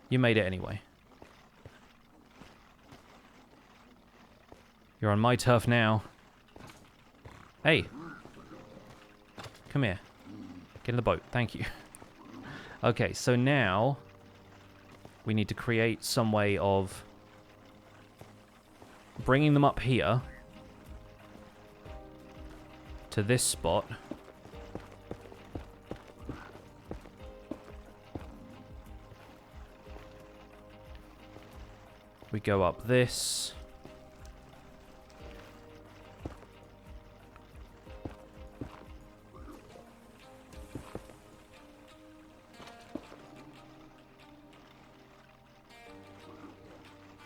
You made it anyway. You're on my turf now. Hey. Come here. Get in the boat. Thank you. Okay, so now we need to create some way of bringing them up here to this spot. We go up this.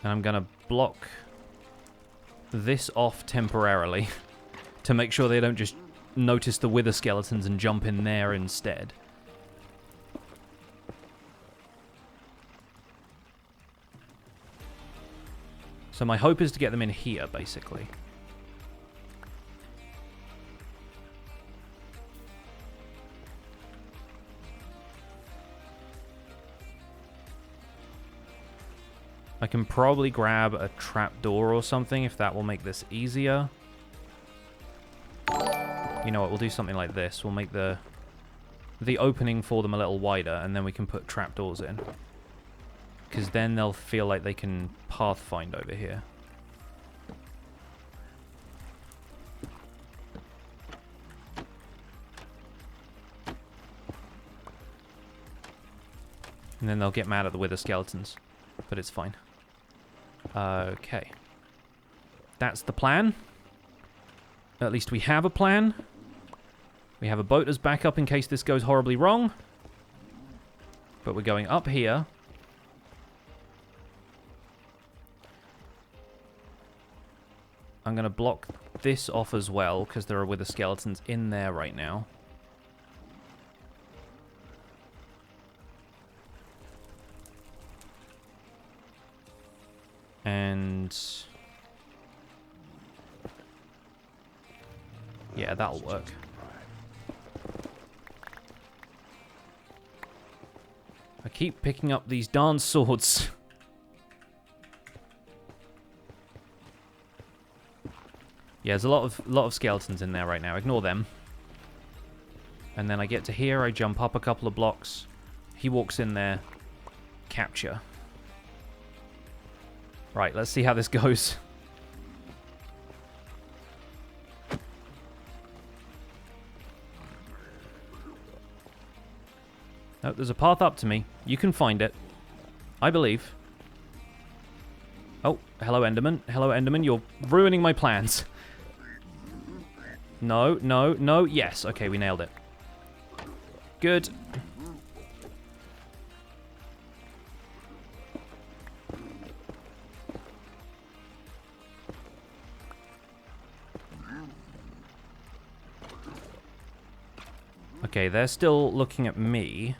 And I'm going to block this off temporarily to make sure they don't just notice the wither skeletons and jump in there instead. So my hope is to get them in here, basically. I can probably grab a trapdoor or something if that will make this easier. You know what, we'll do something like this. We'll make the opening for them a little wider, and then we can put trapdoors in. Because then they'll feel like they can pathfind over here. And then they'll get mad at the wither skeletons. But it's fine. Okay. That's the plan. At least we have a plan. We have a boat as backup in case this goes horribly wrong. But we're going up here. I'm going to block this off as well, because there are wither skeletons in there right now. And yeah, that'll work. I keep picking up these darn swords. Yeah, there's a lot of skeletons in there right now. Ignore them. And then I get to here, I jump up a couple of blocks. He walks in there. Capture. Right, let's see how this goes. Oh, there's a path up to me. You can find it. I believe. Oh, hello Enderman. Hello Enderman, you're ruining my plans. No, no, no. Yes, okay, we nailed it. Good. Okay, they're still looking at me.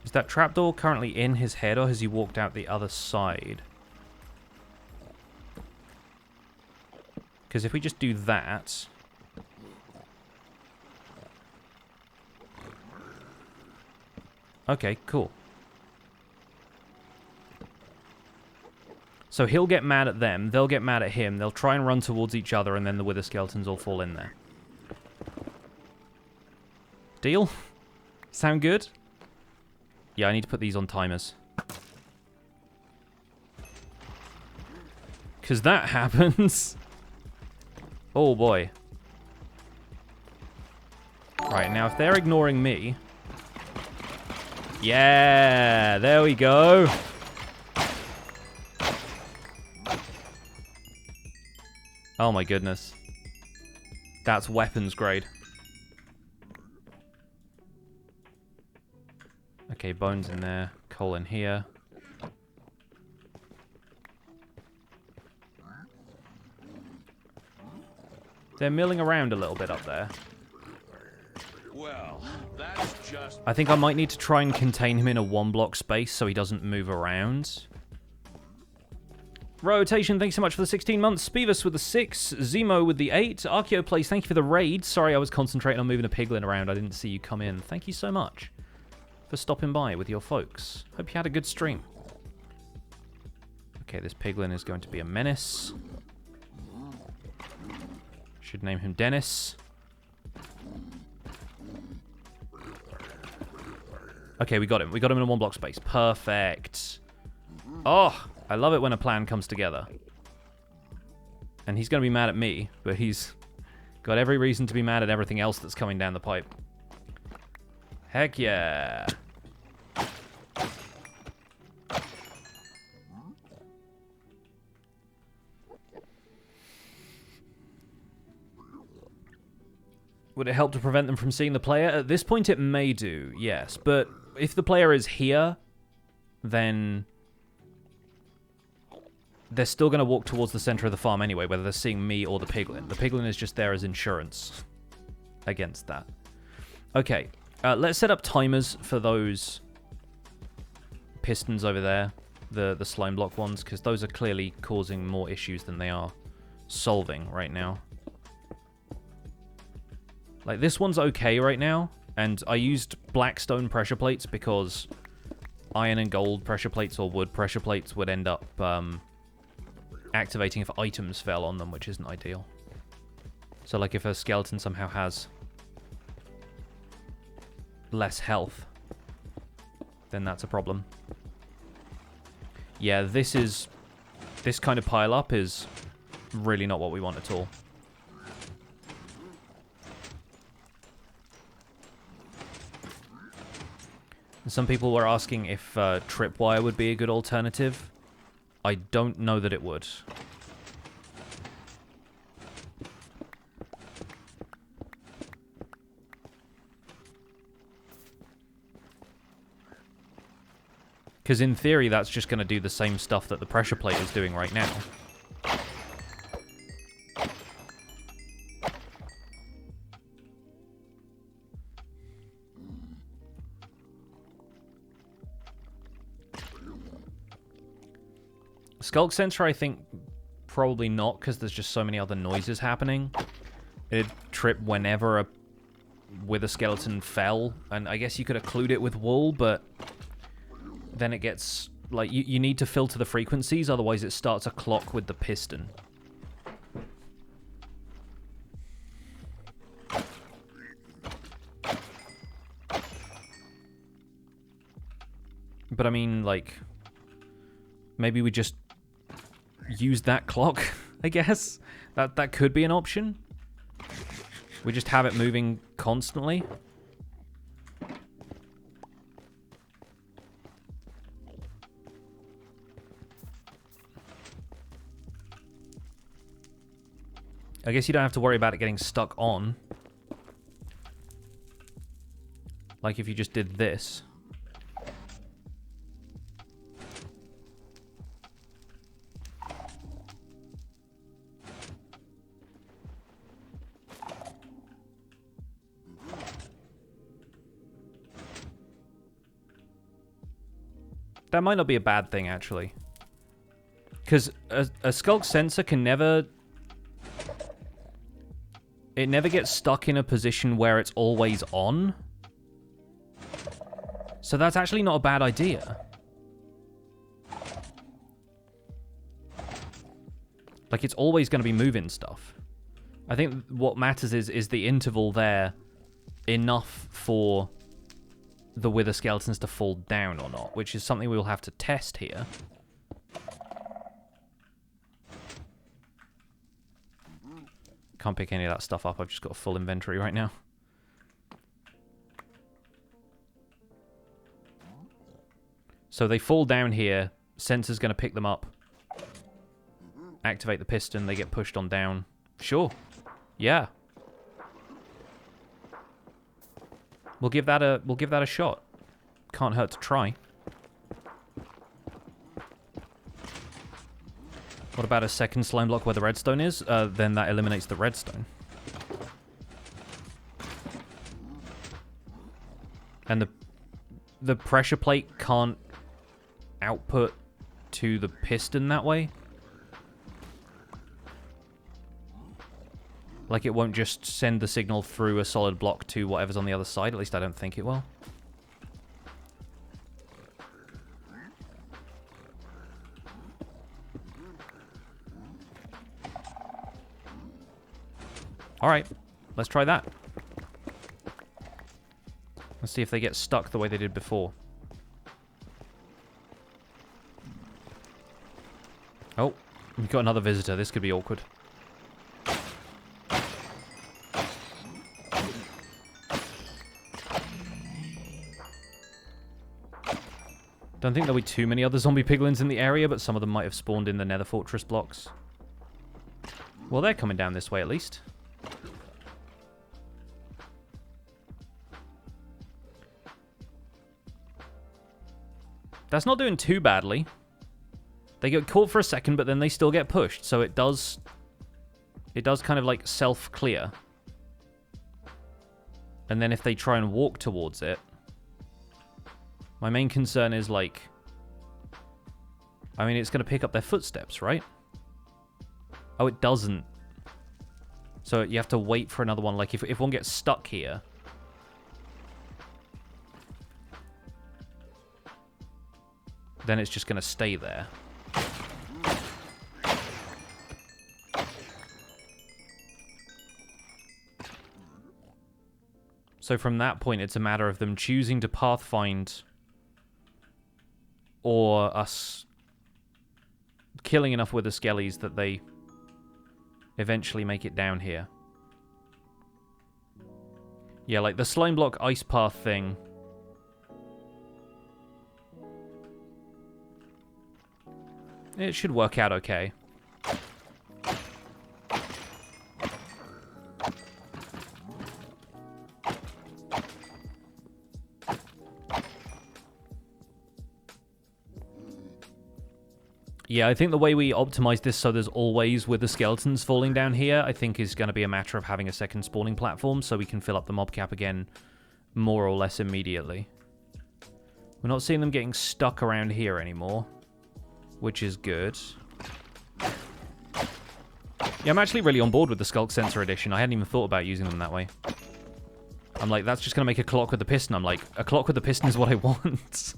Is that trapdoor currently in his head, or has he walked out the other side? Because if we just do that... Okay, cool. So he'll get mad at them, they'll get mad at him, they'll try and run towards each other, and then the wither skeletons will fall in there. Deal? Sound good? Yeah, I need to put these on timers. Because that happens. Oh boy. Right, now if they're ignoring me... Yeah, there we go. Oh my goodness. That's weapons grade. Okay, bones in there, coal in here. They're milling around a little bit up there. Well, I think I might need to try and contain him in a 1-block space so he doesn't move around. Rotation, thanks so much for the 16 months. Beavis with the 6. Zemo with the 8. Archeo Plays, thank you for the raid. Sorry, I was concentrating on moving a piglin around. I didn't see you come in. Thank you so much for stopping by with your folks. Hope you had a good stream. Okay, this piglin is going to be a menace. Should name him Dennis. Okay, we got him. We got him in a 1-block space. Perfect. Oh, I love it when a plan comes together. And he's going to be mad at me, but he's got every reason to be mad at everything else that's coming down the pipe. Heck yeah. Would it help to prevent them from seeing the player? At this point, it may do, yes. But if the player is here, then they're still going to walk towards the center of the farm anyway, whether they're seeing me or the piglin. The piglin is just there as insurance against that. Okay, let's set up timers for those pistons over there, the slime block ones, because those are clearly causing more issues than they are solving right now. Like, this one's okay right now, and I used black stone pressure plates because iron and gold pressure plates or wood pressure plates would end up activating if items fell on them, which isn't ideal. So, like, if a skeleton somehow has less health, then that's a problem. Yeah, this kind of pile-up is really not what we want at all. Some people were asking if tripwire would be a good alternative. I don't know that it would. Because in theory, that's just going to do the same stuff that the pressure plate is doing right now. Skulk sensor, I think, probably not, because there's just so many other noises happening. It'd trip whenever a wither skeleton fell, and I guess you could occlude it with wool, but then it gets, like, you need to filter the frequencies, otherwise it starts a clock with the piston. But I mean, like, maybe we just use that clock, I guess. That could be an option. We just have it moving constantly. I guess you don't have to worry about it getting stuck on. Like if you just did this. That might not be a bad thing, actually. Because a skulk sensor can never... It never gets stuck in a position where it's always on. So that's actually not a bad idea. Like, it's always going to be moving stuff. I think what matters is the interval there enough for the wither skeletons to fall down or not, which is something we'll have to test here. Can't pick any of that stuff up, I've just got a full inventory right now. So they fall down here, sensor's going to pick them up, activate the piston, they get pushed on down. Sure. Yeah. We'll give that a shot. Can't hurt to try. What about a second slime block where the redstone is? Then that eliminates the redstone. And the pressure plate can't output to the piston that way. Like, it won't just send the signal through a solid block to whatever's on the other side. At least I don't think it will. Alright, let's try that. Let's see if they get stuck the way they did before. Oh, we've got another visitor. This could be awkward. Don't think there'll be too many other zombie piglins in the area, but some of them might have spawned in the Nether Fortress blocks. Well, they're coming down this way at least. That's not doing too badly. They get caught for a second, but then they still get pushed, so it does kind of like self-clear. And then if they try and walk towards it, my main concern is, like, I mean, it's going to pick up their footsteps, right? Oh, it doesn't. So you have to wait for another one. Like, if one gets stuck here, then it's just going to stay there. So from that point, it's a matter of them choosing to pathfind, or us killing enough with the skellies that they eventually make it down here. Yeah, like the slime block ice path thing. It should work out okay. Yeah, I think the way we optimize this so there's always with the skeletons falling down here, I think is going to be a matter of having a second spawning platform so we can fill up the mob cap again more or less immediately. We're not seeing them getting stuck around here anymore, which is good. Yeah, I'm actually really on board with the Skulk Sensor Edition. I hadn't even thought about using them that way. I'm like, that's just going to make a clock with the piston. I'm like, a clock with the piston is what I want.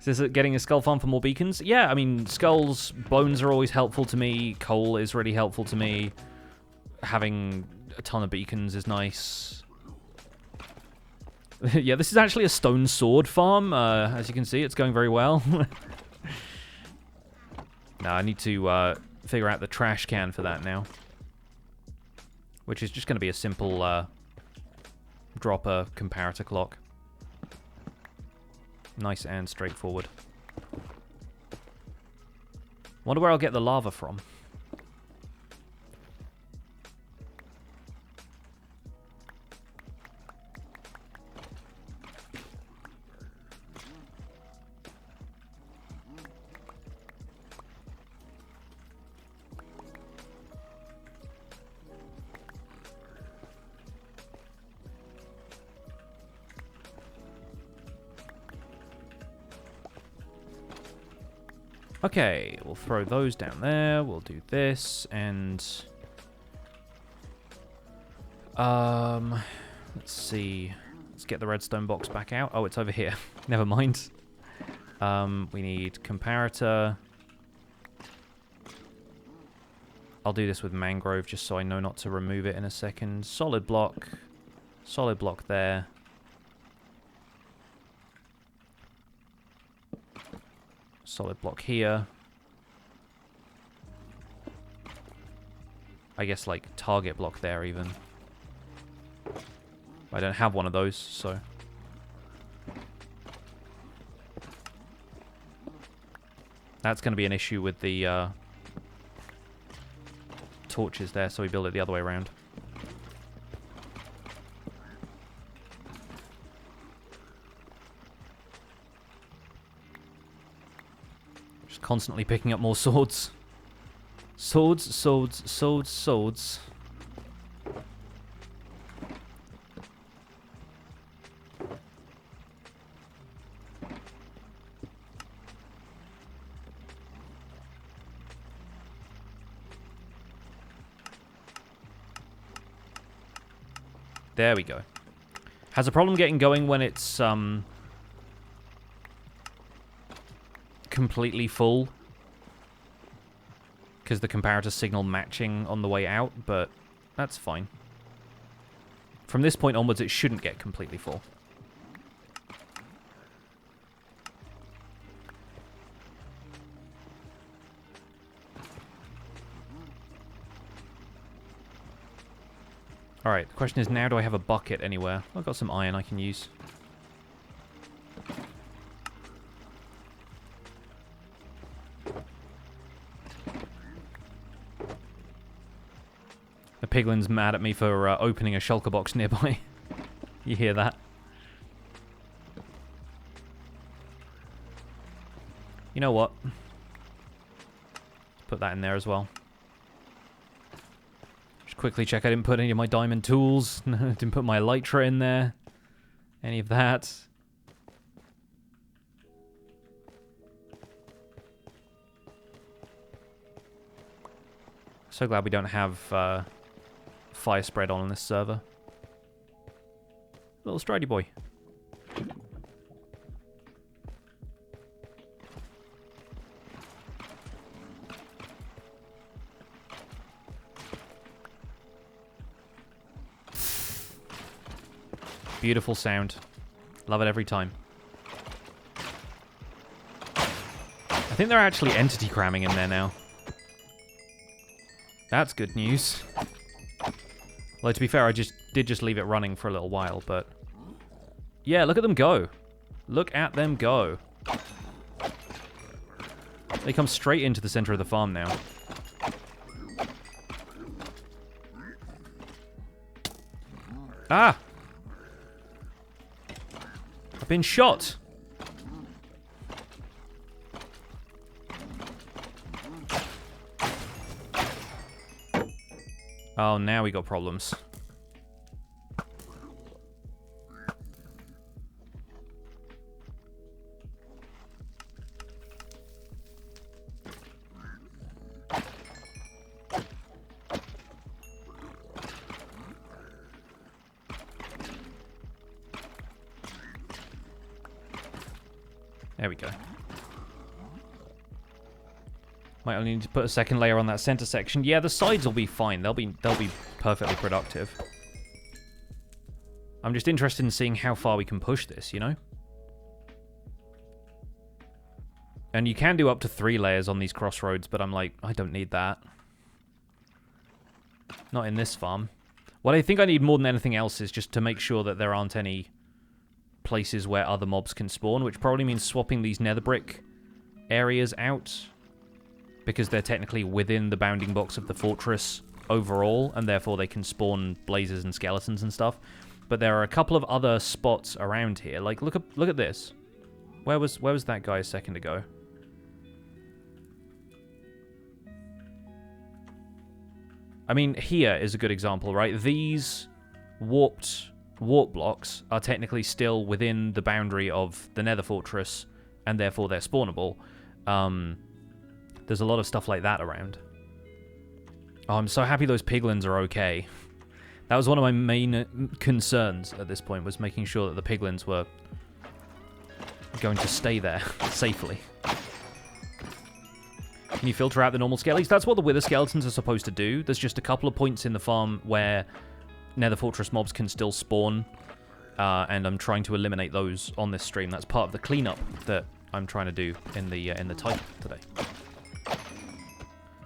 Is this getting a skull farm for more beacons? Yeah, I mean, skulls, bones are always helpful to me. Coal is really helpful to me. Having a ton of beacons is nice. Yeah, this is actually a stone sword farm. As you can see, it's going very well. Now, I need to figure out the trash can for that now. Which is just going to be a simple dropper comparator clock. Nice and straightforward. Wonder where I'll get the lava from. Okay, we'll throw those down there. We'll do this, and let's see. Let's get the redstone box back out. Oh, it's over here. Never mind. We need comparator. I'll do this with mangrove just so I know not to remove it in a second. Solid block there. Solid block here. I guess like target block there even. I don't have one of those, so. That's going to be an issue with the torches there, so we build it the other way around. Constantly picking up more swords. Swords, swords, swords, swords. There we go. Has a problem getting going when it's completely full, because the comparator signal matching on the way out, but that's fine. From this point onwards, it shouldn't get completely full. Alright, the question is now, do I have a bucket anywhere? I've got some iron I can use. The piglin's mad at me for opening a shulker box nearby. You hear that? You know what? Let's put that in there as well. Just quickly check I didn't put any of my diamond tools. Didn't put my elytra in there. Any of that. So glad we don't have fire spread on this server. Little stridey boy. Beautiful sound. Love it every time. I think they're actually entity cramming in there now. That's good news. Although, to be fair, I did just leave it running for a little while, but... Yeah, look at them go. Look at them go. They come straight into the center of the farm now. Ah! I've been shot! Oh, now we got problems. There we go. Might only need to put a second layer on that center section. Yeah, the sides will be fine. They'll be perfectly productive. I'm just interested in seeing how far we can push this, you know? And you can do up to 3 layers on these crossroads, but I'm like, I don't need that. Not in this farm. What I think I need more than anything else is just to make sure that there aren't any places where other mobs can spawn, which probably means swapping these nether brick areas out, because they're technically within the bounding box of the fortress overall, and therefore they can spawn blazes and skeletons and stuff. But there are a couple of other spots around here. Like, look at this. Where was that guy a second ago? I mean, here is a good example, right? These warp blocks are technically still within the boundary of the nether fortress, and therefore they're spawnable. There's a lot of stuff like that around. Oh, I'm so happy those piglins are okay. That was one of my main concerns at this point, was making sure that the piglins were going to stay there safely. Can you filter out the normal skellies? That's what the wither skeletons are supposed to do. There's just a couple of points in the farm where nether fortress mobs can still spawn, and I'm trying to eliminate those on this stream. That's part of the cleanup that I'm trying to do in the title today.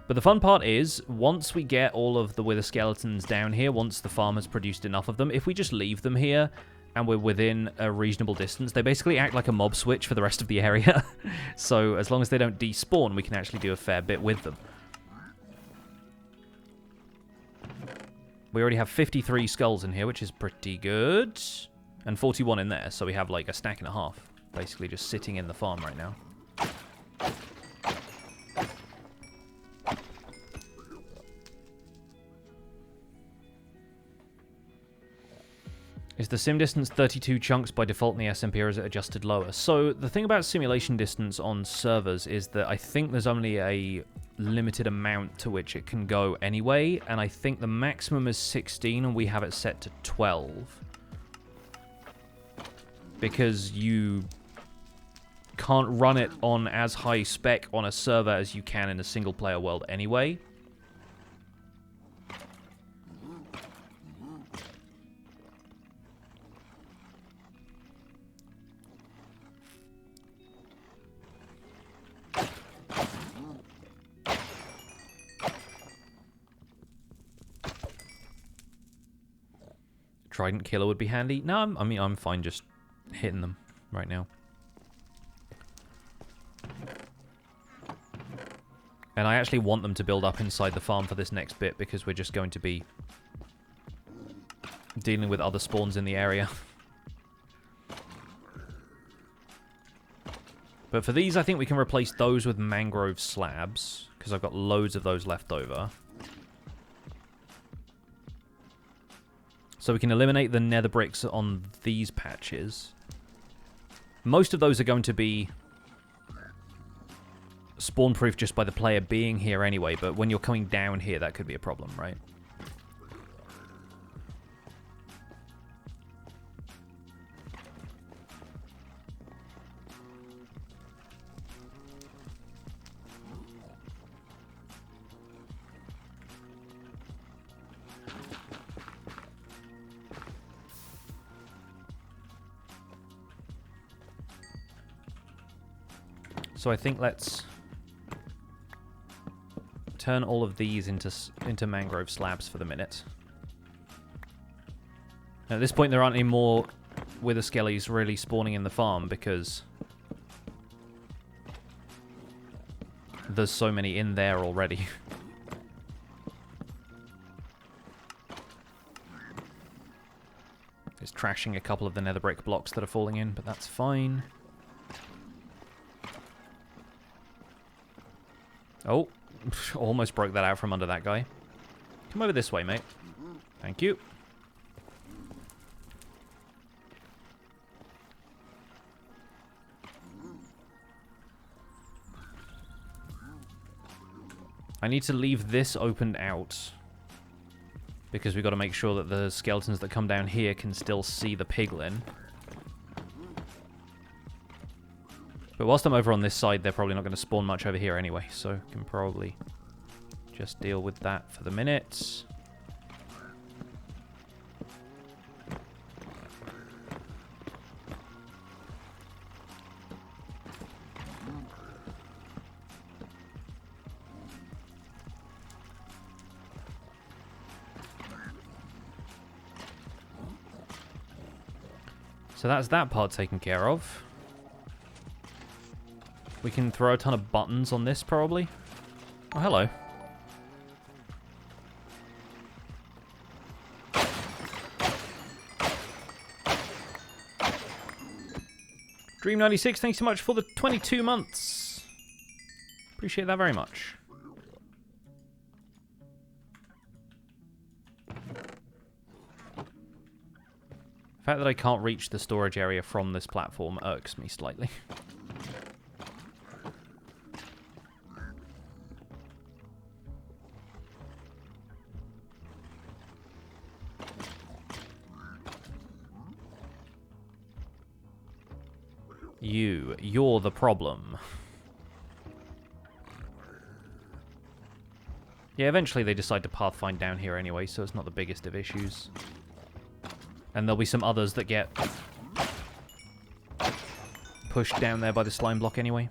But the fun part is, once we get all of the wither skeletons down here, once the farm has produced enough of them, if we just leave them here and we're within a reasonable distance, they basically act like a mob switch for the rest of the area. So as long as they don't despawn, we can actually do a fair bit with them. We already have 53 skulls in here, which is pretty good. And 41 in there, so we have like a stack and a half, basically just sitting in the farm right now. Is the sim distance 32 chunks by default in the SMP, or is it adjusted lower? So the thing about simulation distance on servers is that I think there's only a limited amount to which it can go anyway, and I think the maximum is 16 and we have it set to 12. Because you can't run it on as high spec on a server as you can in a single player world anyway. Trident killer would be handy. No, I'm fine just hitting them right now. And I actually want them to build up inside the farm for this next bit because we're just going to be dealing with other spawns in the area. But for these, I think we can replace those with mangrove slabs because I've got loads of those left over. So we can eliminate the nether bricks on these patches. Most of those are going to be spawn-proof just by the player being here anyway, but when you're coming down here, that could be a problem, right? So I think let's turn all of these into mangrove slabs for the minute. At this point, there aren't any more wither skellies really spawning in the farm because there's so many in there already. It's trashing a couple of the nether brick blocks that are falling in, but that's fine. Oh, almost broke that out from under that guy. Come over this way, mate. Thank you. I need to leave this opened out because we've got to make sure that the skeletons that come down here can still see the piglin. But whilst I'm over on this side, they're probably not going to spawn much over here anyway, so can probably just deal with that for the minute. So that's that part taken care of. We can throw a ton of buttons on this, probably. Oh, hello. Dream96, thanks so much for the 22 months. Appreciate that very much. The fact that I can't reach the storage area from this platform irks me slightly. You're the problem. Yeah, eventually they decide to pathfind down here anyway, so it's not the biggest of issues. And there'll be some others that get pushed down there by the slime block anyway.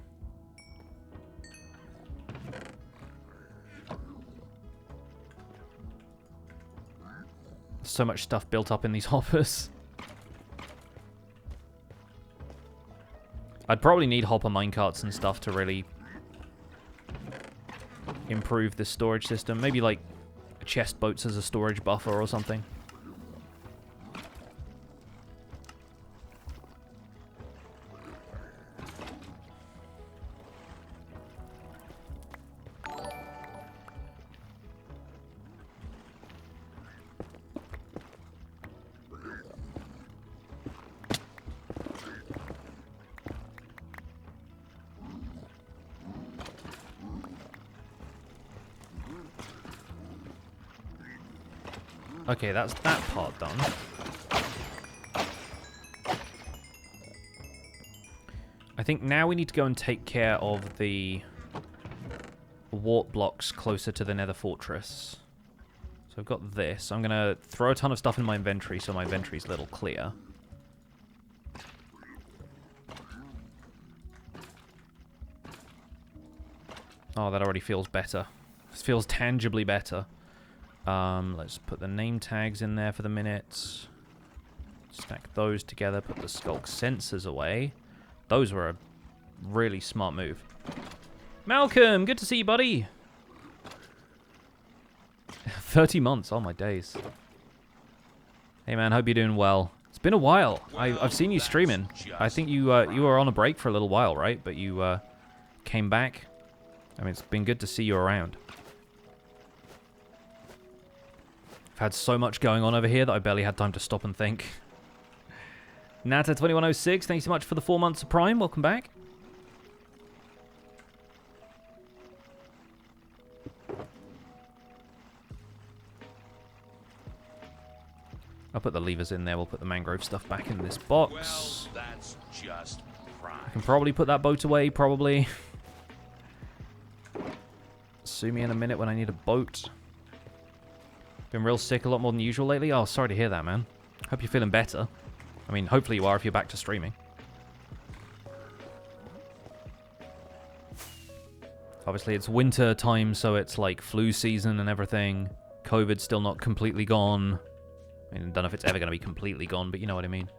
So much stuff built up in these hoppers. I'd probably need hopper minecarts and stuff to really improve the storage system. Maybe like chest boats as a storage buffer or something. Okay, that's that part done. I think now we need to go and take care of the warp blocks closer to the Nether fortress. So I've got this. I'm going to throw a ton of stuff in my inventory so my inventory's a little clear. Oh, that already feels better. This feels tangibly better. Let's put the name tags in there for the minute. Stack those together. Put the skulk sensors away. Those were a really smart move. Malcolm, good to see you, buddy. 30 months. Oh, my days. Hey, man, hope you're doing well. It's been a while. I've seen you streaming. I think you were on a break for a little while, right? But you came back. I mean, it's been good to see you around. I've had so much going on over here that I barely had time to stop and think. Nata2106, thanks so much for the 4 months of Prime. Welcome back. I'll put the levers in there. We'll put the mangrove stuff back in this box. Well, that's just prime. I can probably put that boat away, probably. Sue me in a minute when I need a boat. Been real sick a lot more than usual lately. Oh, sorry to hear that, man. Hope you're feeling better. I mean, hopefully you are if you're back to streaming. Obviously, it's winter time, so it's like flu season and everything. COVID's still not completely gone. I mean, I don't know if it's ever going to be completely gone, but you know what I mean.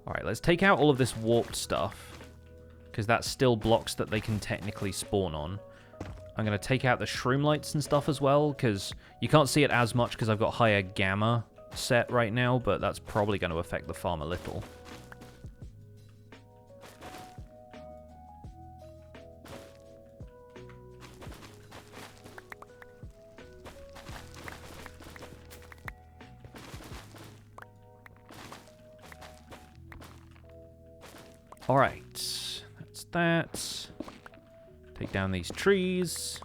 Alright, let's take out all of this warped stuff, because that still blocks that they can technically spawn on. I'm going to take out the shroom lights and stuff as well, because you can't see it as much because I've got higher gamma set right now, but that's probably going to affect the farm a little. Alright, that's that. Take down these trees.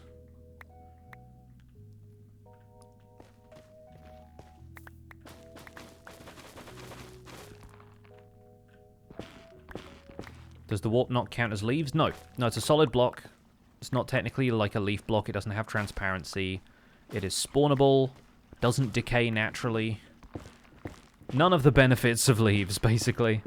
Does the warp not count as leaves? No. No, it's a solid block. It's not technically like a leaf block. It doesn't have transparency. It is spawnable. Doesn't decay naturally. None of the benefits of leaves, basically.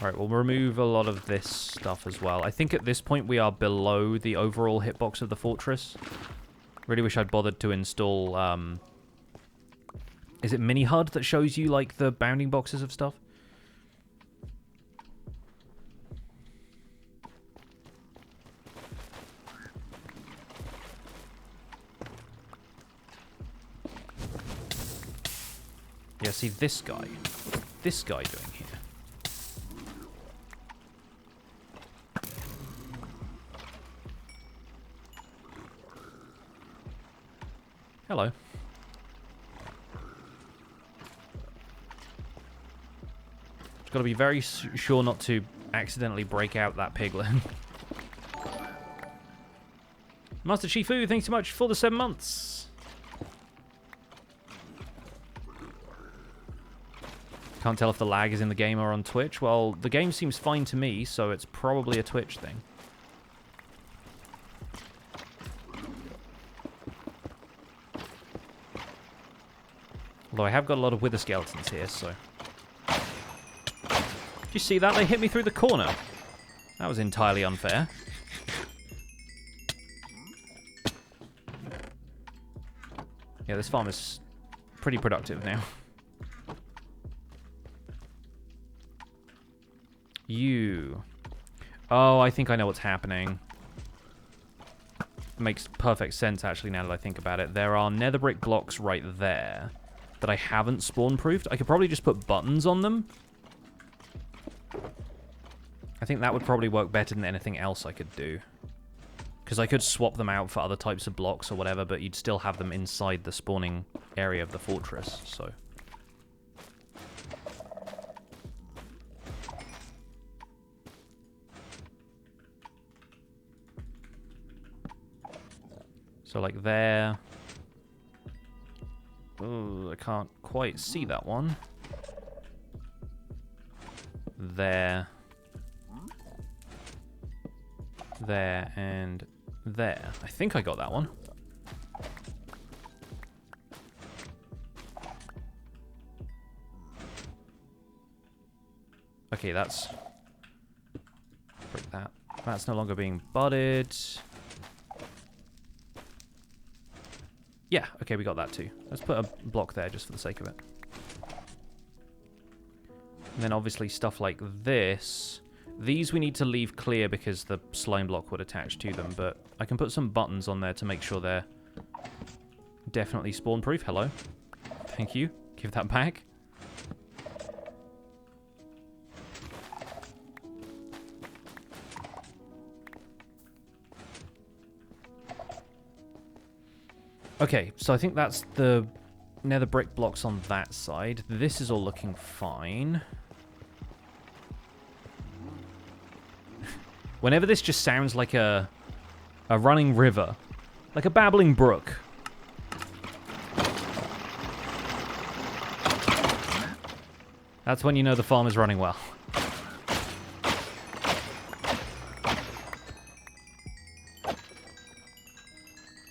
Alright, we'll remove a lot of this stuff as well. I think at this point we are below the overall hitbox of the fortress. Really wish I'd bothered to install, is it Mini HUD that shows you, like, the bounding boxes of stuff? Yeah, see, this guy. What's this guy doing here? Hello. Just got to be very sure not to accidentally break out that piglin. Master Shifu, thanks so much for the 7 months. Can't tell if the lag is in the game or on Twitch. Well, the game seems fine to me, so it's probably a Twitch thing. Although I have got a lot of wither skeletons here, so... Did you see that? They hit me through the corner. That was entirely unfair. Yeah, this farm is pretty productive now. You. Oh, I think I know what's happening. Makes perfect sense, actually, now that I think about it. There are nether brick blocks right there that I haven't spawn-proofed. I could probably just put buttons on them. I think that would probably work better than anything else I could do. Because I could swap them out for other types of blocks or whatever, but you'd still have them inside the spawning area of the fortress, so... So, like, there... Oh, I can't quite see that one. There. There, and there. I think I got that one. Okay, that's... Break that. That's no longer being budded. Yeah, okay, we got that too. Let's put a block there just for the sake of it. And then obviously stuff like this. These we need to leave clear because the slime block would attach to them, but I can put some buttons on there to make sure they're definitely spawn-proof. Hello. Thank you. Give that back. Okay, so I think that's the nether brick blocks on that side. This is all looking fine. Whenever this just sounds like a running river, like a babbling brook. That's when you know the farm is running well.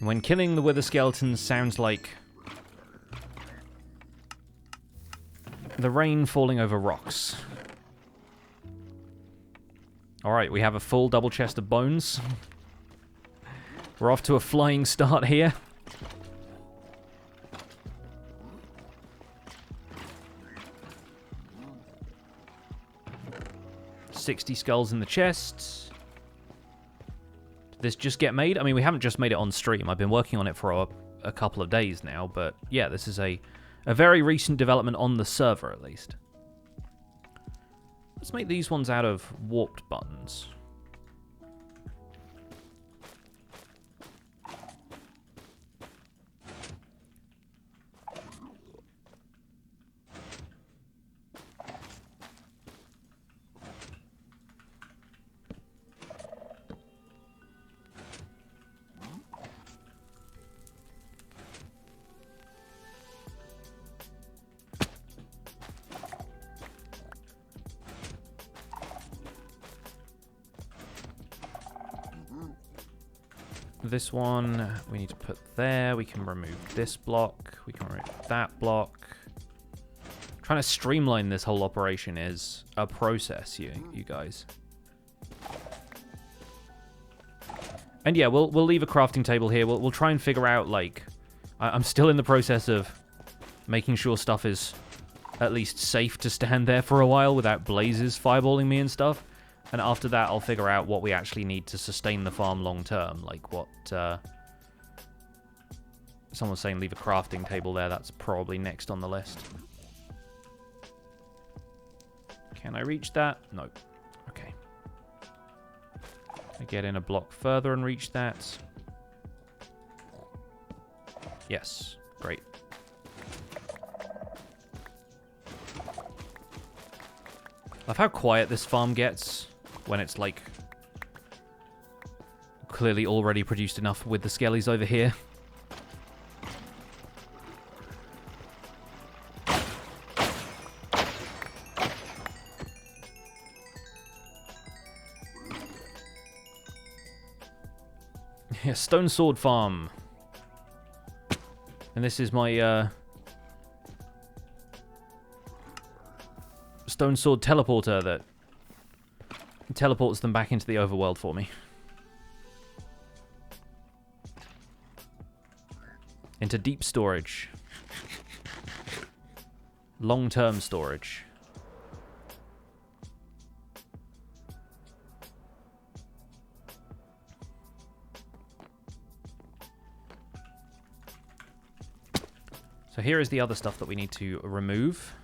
When killing the wither skeletons sounds like the rain falling over rocks. Alright, we have a full double chest of bones. We're off to a flying start here. $60 skulls in the chests. Did this just get made? I mean, we haven't just made it on stream. I've been working on it for a couple of days now, but yeah, this is a very recent development on the server, at least. Let's make these ones out of warped buttons. This one we need to put there. We can remove this block. We can remove that block. Trying to streamline this whole operation is a process, you guys. And yeah, we'll leave a crafting table here. We'll try and figure out, like... I'm still in the process of making sure stuff is at least safe to stand there for a while without blazes fireballing me and stuff. And after that, I'll figure out what we actually need to sustain the farm long term. Like what... Someone's saying leave a crafting table there. That's probably next on the list. Can I reach that? No. Okay. I get in a block further and reach that. Yes. Great. I love how quiet this farm gets when it's, like, clearly already produced enough with the skellies over here. Yeah, stone sword farm. And this is my, stone sword teleporter that teleports them back into the overworld for me. Into deep storage. Long-term storage. So here is the other stuff that we need to remove.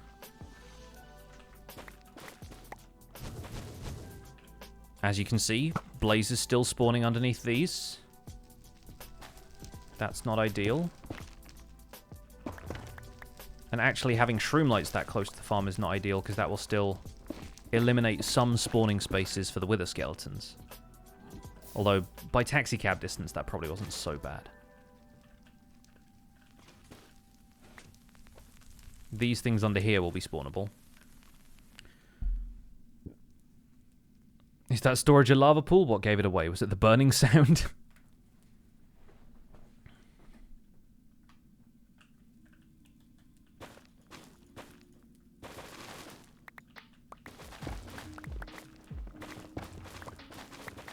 As you can see, blazes still spawning underneath these. That's not ideal. And actually having shroom lights that close to the farm is not ideal, because that will still eliminate some spawning spaces for the wither skeletons. Although, by taxicab distance, that probably wasn't so bad. These things under here will be spawnable. Is that storage a lava pool? What gave it away? Was it the burning sound?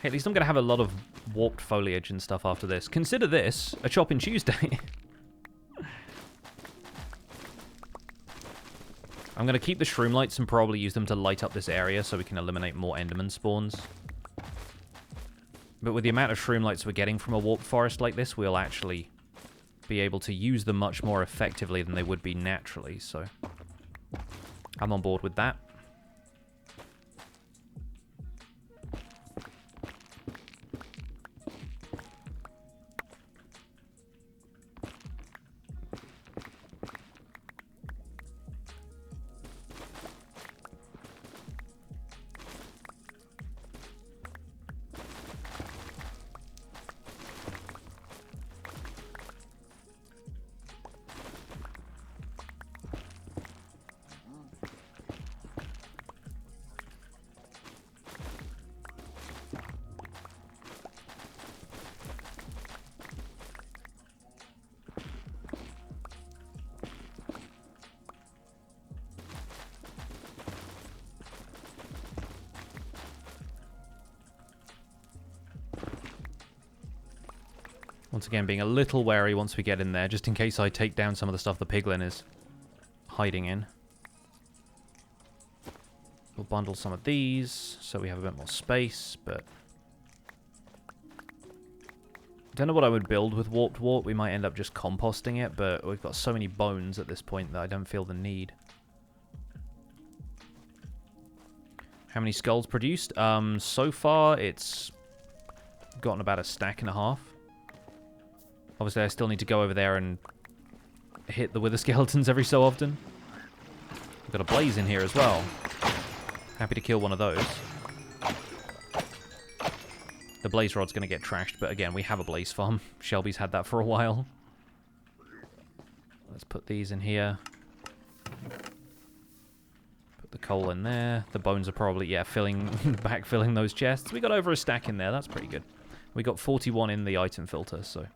Hey, at least I'm going to have a lot of warped foliage and stuff after this. Consider this a Chopping Tuesday. I'm going to keep the shroom lights and probably use them to light up this area so we can eliminate more Enderman spawns. But with the amount of shroom lights we're getting from a warped forest like this, we'll actually be able to use them much more effectively than they would be naturally, so I'm on board with that. Once again, being a little wary once we get in there, just in case I take down some of the stuff the Piglin is hiding in. We'll bundle some of these, so we have a bit more space, but don't know what I would build with warped warp. We might end up just composting it, but we've got so many bones at this point that I don't feel the need. How many skulls produced? So far, it's gotten about a stack and a half. Obviously, I still need to go over there and hit the wither skeletons every so often. We've got a blaze in here as well. Happy to kill one of those. The blaze rod's going to get trashed, but again, we have a blaze farm. Shelby's had that for a while. Let's put these in here. Put the coal in there. The bones are probably, yeah, backfilling those chests. We got over a stack in there. That's pretty good. We got 41 in the item filter, so...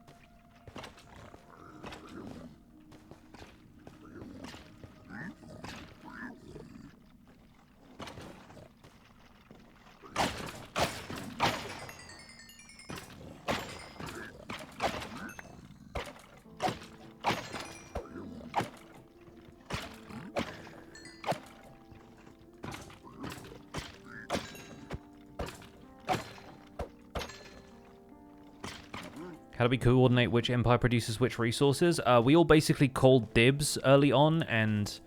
How do we coordinate which empire produces which resources? We all basically called dibs early on, and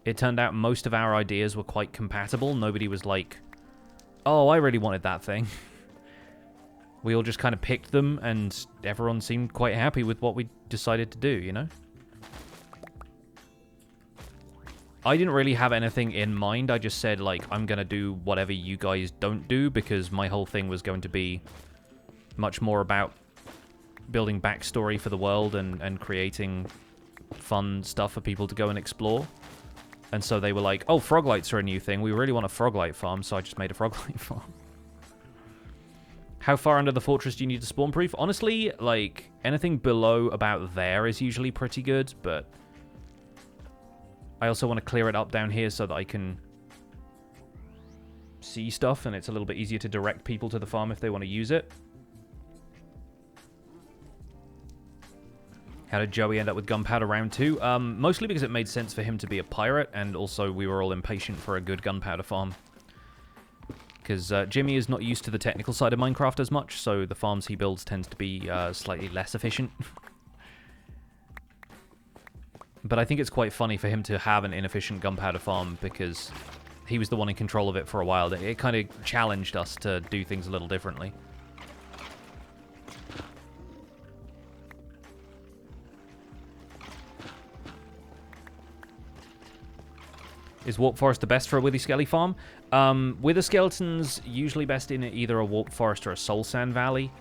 it turned out most of our ideas were quite compatible. Nobody was like, oh, I really wanted that thing. We all just kind of picked them, and everyone seemed quite happy with what we decided to do, you know? I didn't really have anything in mind. I just said, like, I'm going to do whatever you guys don't do, because my whole thing was going to be much more about building backstory for the world and creating fun stuff for people to go and explore. And so they were like, oh, frog lights are a new thing. We really want a frog light farm, so I just made a frog light farm. How far under the fortress do you need to spawn proof? Honestly, like, anything below about there is usually pretty good, but I also want to clear it up down here so that I can see stuff, and it's a little bit easier to direct people to the farm if they want to use it. How did Joey end up with gunpowder round 2? Mostly because it made sense for him to be a pirate, and also we were all impatient for a good gunpowder farm. Because Jimmy is not used to the technical side of Minecraft as much, so the farms he builds tends to be slightly less efficient. But I think it's quite funny for him to have an inefficient gunpowder farm, because he was the one in control of it for a while. It kind of challenged us to do things a little differently. Is Warp Forest the best for a Withy Skelly farm? Wither Skeletons usually best in either a Warp Forest or a Soul Sand Valley.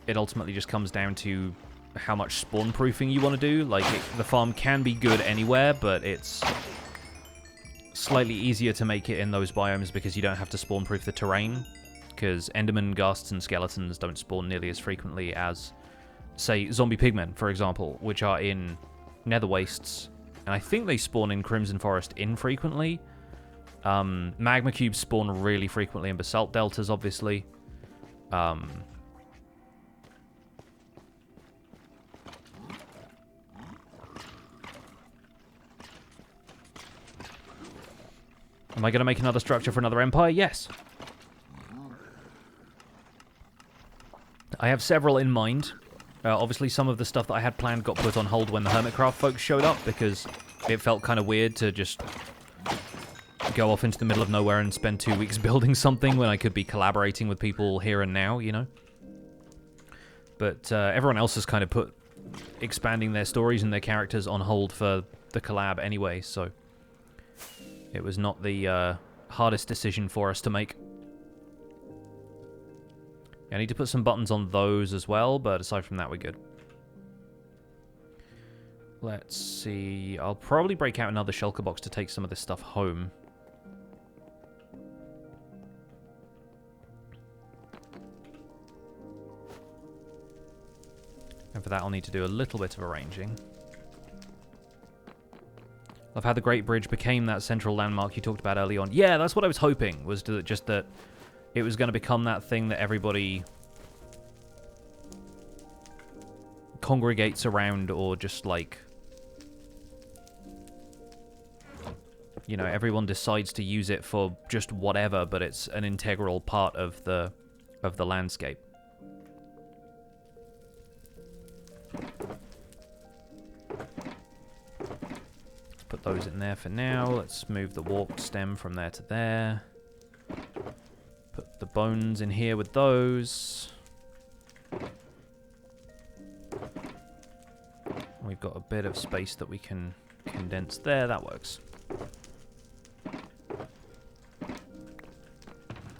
It ultimately just comes down to how much spawn proofing you want to do. Like, the farm can be good anywhere, but it's slightly easier to make it in those biomes because you don't have to spawn proof the terrain. Because Enderman, Ghasts, and Skeletons don't spawn nearly as frequently as, say, Zombie Pigmen, for example, which are in Nether Wastes. And I think they spawn in Crimson Forest infrequently. Magma Cubes spawn really frequently in Basalt Deltas, obviously. Am I going to make another structure for another empire? Yes. I have several in mind. Obviously, some of the stuff that I had planned got put on hold when the Hermitcraft folks showed up, because it felt kind of weird to just go off into the middle of nowhere and spend 2 weeks building something when I could be collaborating with people here and now, you know? But everyone else has kind of put expanding their stories and their characters on hold for the collab anyway, so it was not the hardest decision for us to make. I need to put some buttons on those as well, but aside from that, we're good. Let's see. I'll probably break out another shulker box to take some of this stuff home. And for that, I'll need to do a little bit of arranging. Love how the Great Bridge became that central landmark you talked about early on. Yeah, that's what I was hoping, was just that it was going to become that thing that everybody congregates around, or just like, you know, everyone decides to use it for just whatever, but it's an integral part of the landscape. Let's put those in there for now. Let's move the warp stem from there to there. Put the bones in here with those. We've got a bit of space that we can condense there. That works.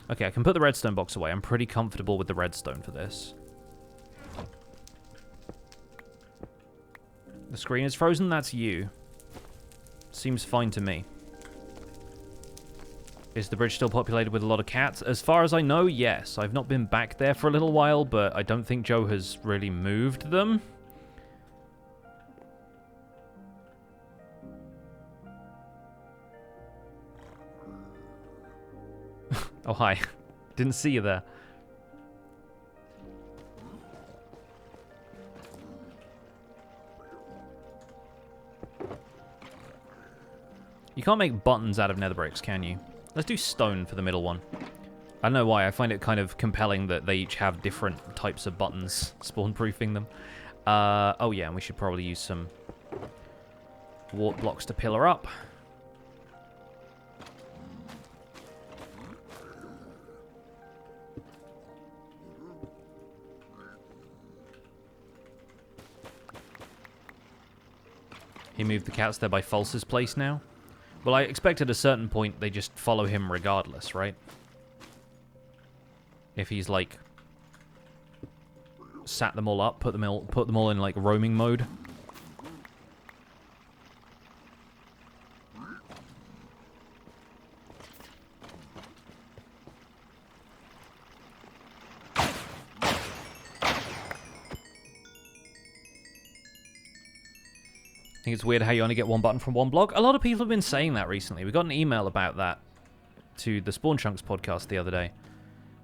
Okay, I can put the redstone box away. I'm pretty comfortable with the redstone for this. The screen is frozen. That's you. Seems fine to me. Is the bridge still populated with a lot of cats? As far as I know, yes. I've not been back there for a little while, but I don't think Joe has really moved them. Oh, hi. Didn't see you there. You can't make buttons out of nether bricks, can you? Let's do stone for the middle one. I don't know why. I find it kind of compelling that they each have different types of buttons spawn-proofing them. Oh, yeah, and we should probably use some warp blocks to pillar up. He moved the cats there by False's place now. Well, I expect at a certain point they just follow him regardless, right? If he's, like, sat them all up, put them all in, like, roaming mode. I think it's weird how you only get one button from one block. A lot of people have been saying that recently. We got an email about that to the Spawn Chunks podcast the other day.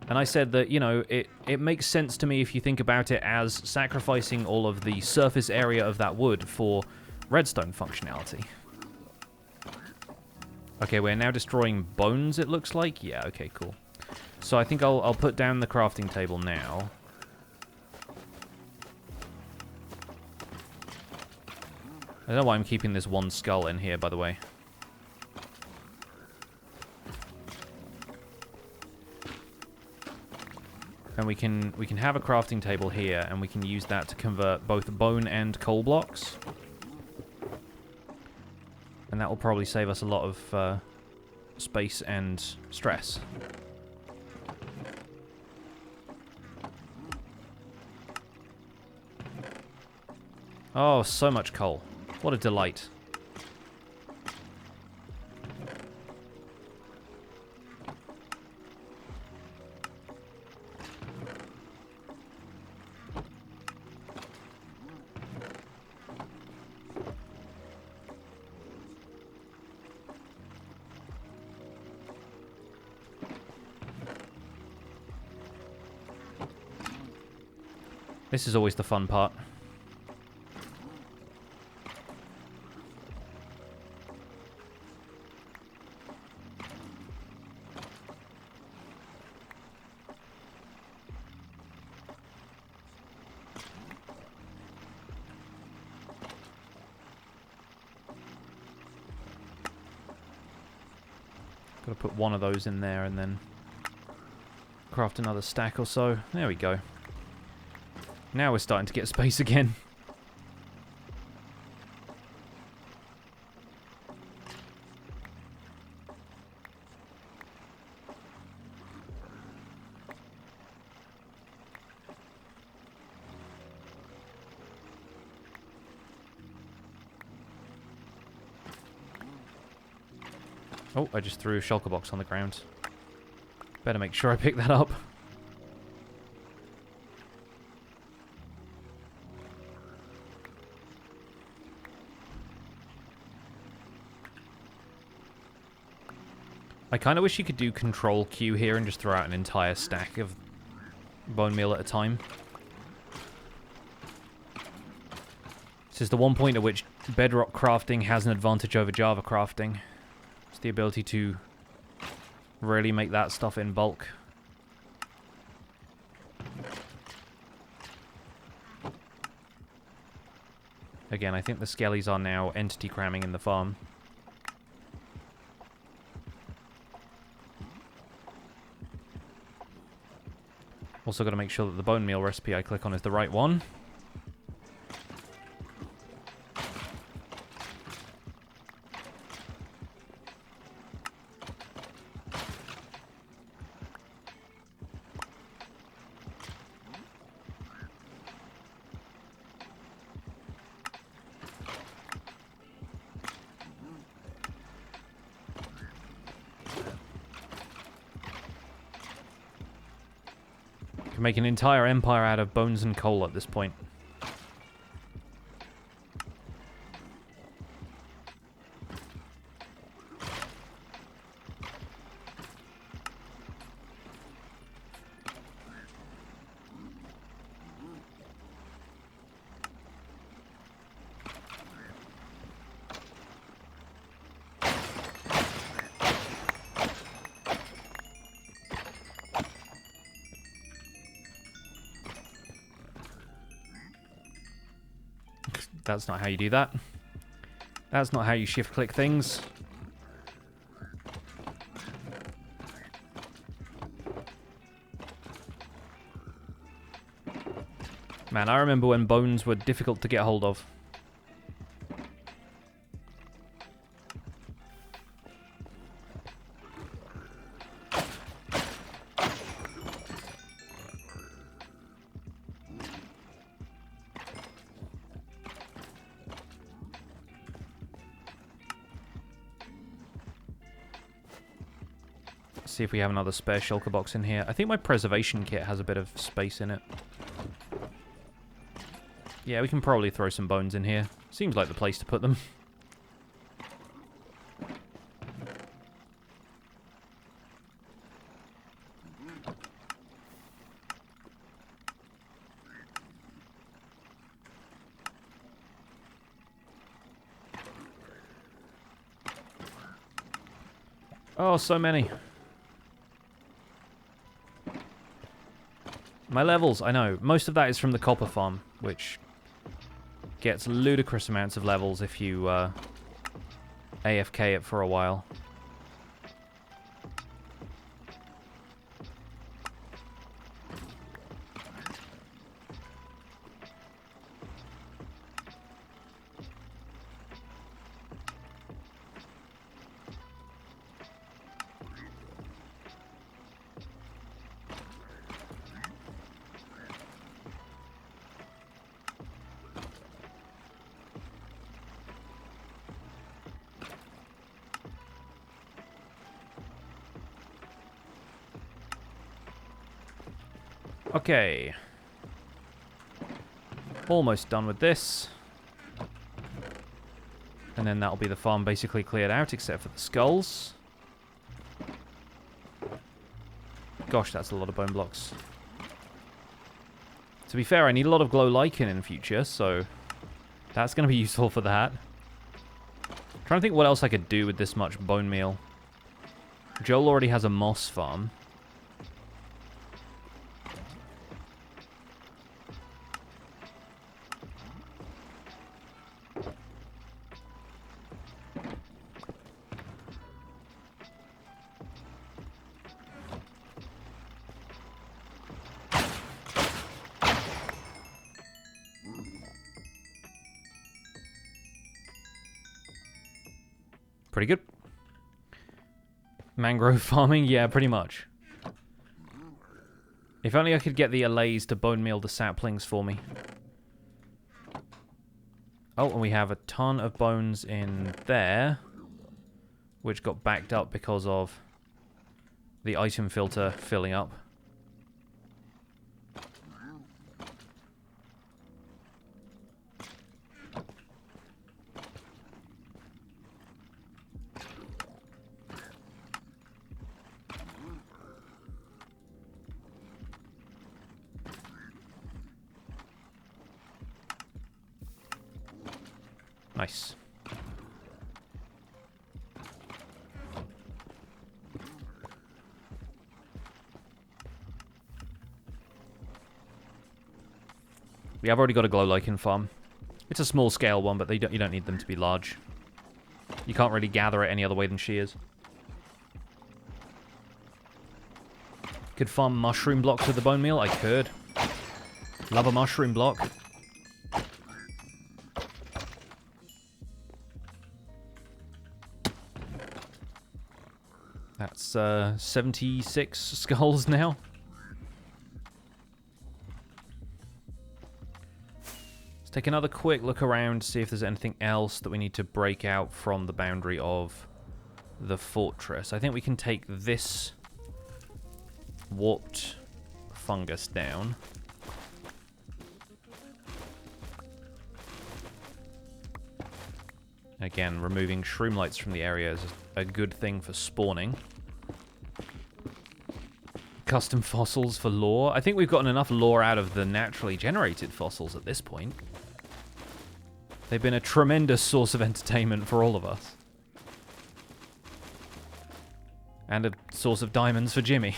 And I said that, you know, it makes sense to me if you think about it as sacrificing all of the surface area of that wood for redstone functionality. Okay, we're now destroying bones, it looks like. Yeah, okay, cool. So I think I'll put down the crafting table now. I don't know why I'm keeping this one skull in here, by the way. And we can have a crafting table here, and we can use that to convert both bone and coal blocks. And And that will probably save us a lot of space and stress. Oh, so much coal. What a delight. This is always the fun part. Gotta put one of those in there and then craft another stack or so. There we go. Now we're starting to get space again. Oh, I just threw a shulker box on the ground. Better make sure I pick that up. I kind of wish you could do Control Q here and just throw out an entire stack of bone meal at a time. This is the one point at which bedrock crafting has an advantage over Java crafting. It's the ability to really make that stuff in bulk. Again, I think the skellies are now entity cramming in the farm. Also got to make sure that the bone meal recipe I click on is the right one. Can make an entire empire out of bones and coal at this point. That's not how you do that. That's not how you shift-click things. Man, I remember when bones were difficult to get hold of. See if we have another spare shulker box in here. I think my preservation kit has a bit of space in it. Yeah, we can probably throw some bones in here. Seems like the place to put them. Oh, so many. My levels, I know. Most of that is from the copper farm, which gets ludicrous amounts of levels if you AFK it for a while. Okay. Almost done with this. And then that'll be the farm basically cleared out, except for the skulls. Gosh, that's a lot of bone blocks. To be fair, I need a lot of glow lichen in future, so that's going to be useful for that. Trying to think what else I could do with this much bone meal. Joel already has a moss farm. Pretty good. Mangrove farming? Yeah, pretty much. If only I could get the allays to bone meal the saplings for me. Oh, and we have a ton of bones in there, which got backed up because of the item filter filling up. Nice. Yeah, I've already got a glow lichen farm. It's a small scale one, but you don't need them to be large. You can't really gather it any other way than she is. Could farm mushroom blocks with the bone meal? I could. Love a mushroom block. That's 76 skulls now. Let's take another quick look around, see if there's anything else that we need to break out from the boundary of the fortress. I think we can take this warped fungus down. Again, removing shroom lights from the area is a good thing for spawning. Custom fossils for lore. I think we've gotten enough lore out of the naturally generated fossils at this point. They've been a tremendous source of entertainment for all of us. And a source of diamonds for Jimmy.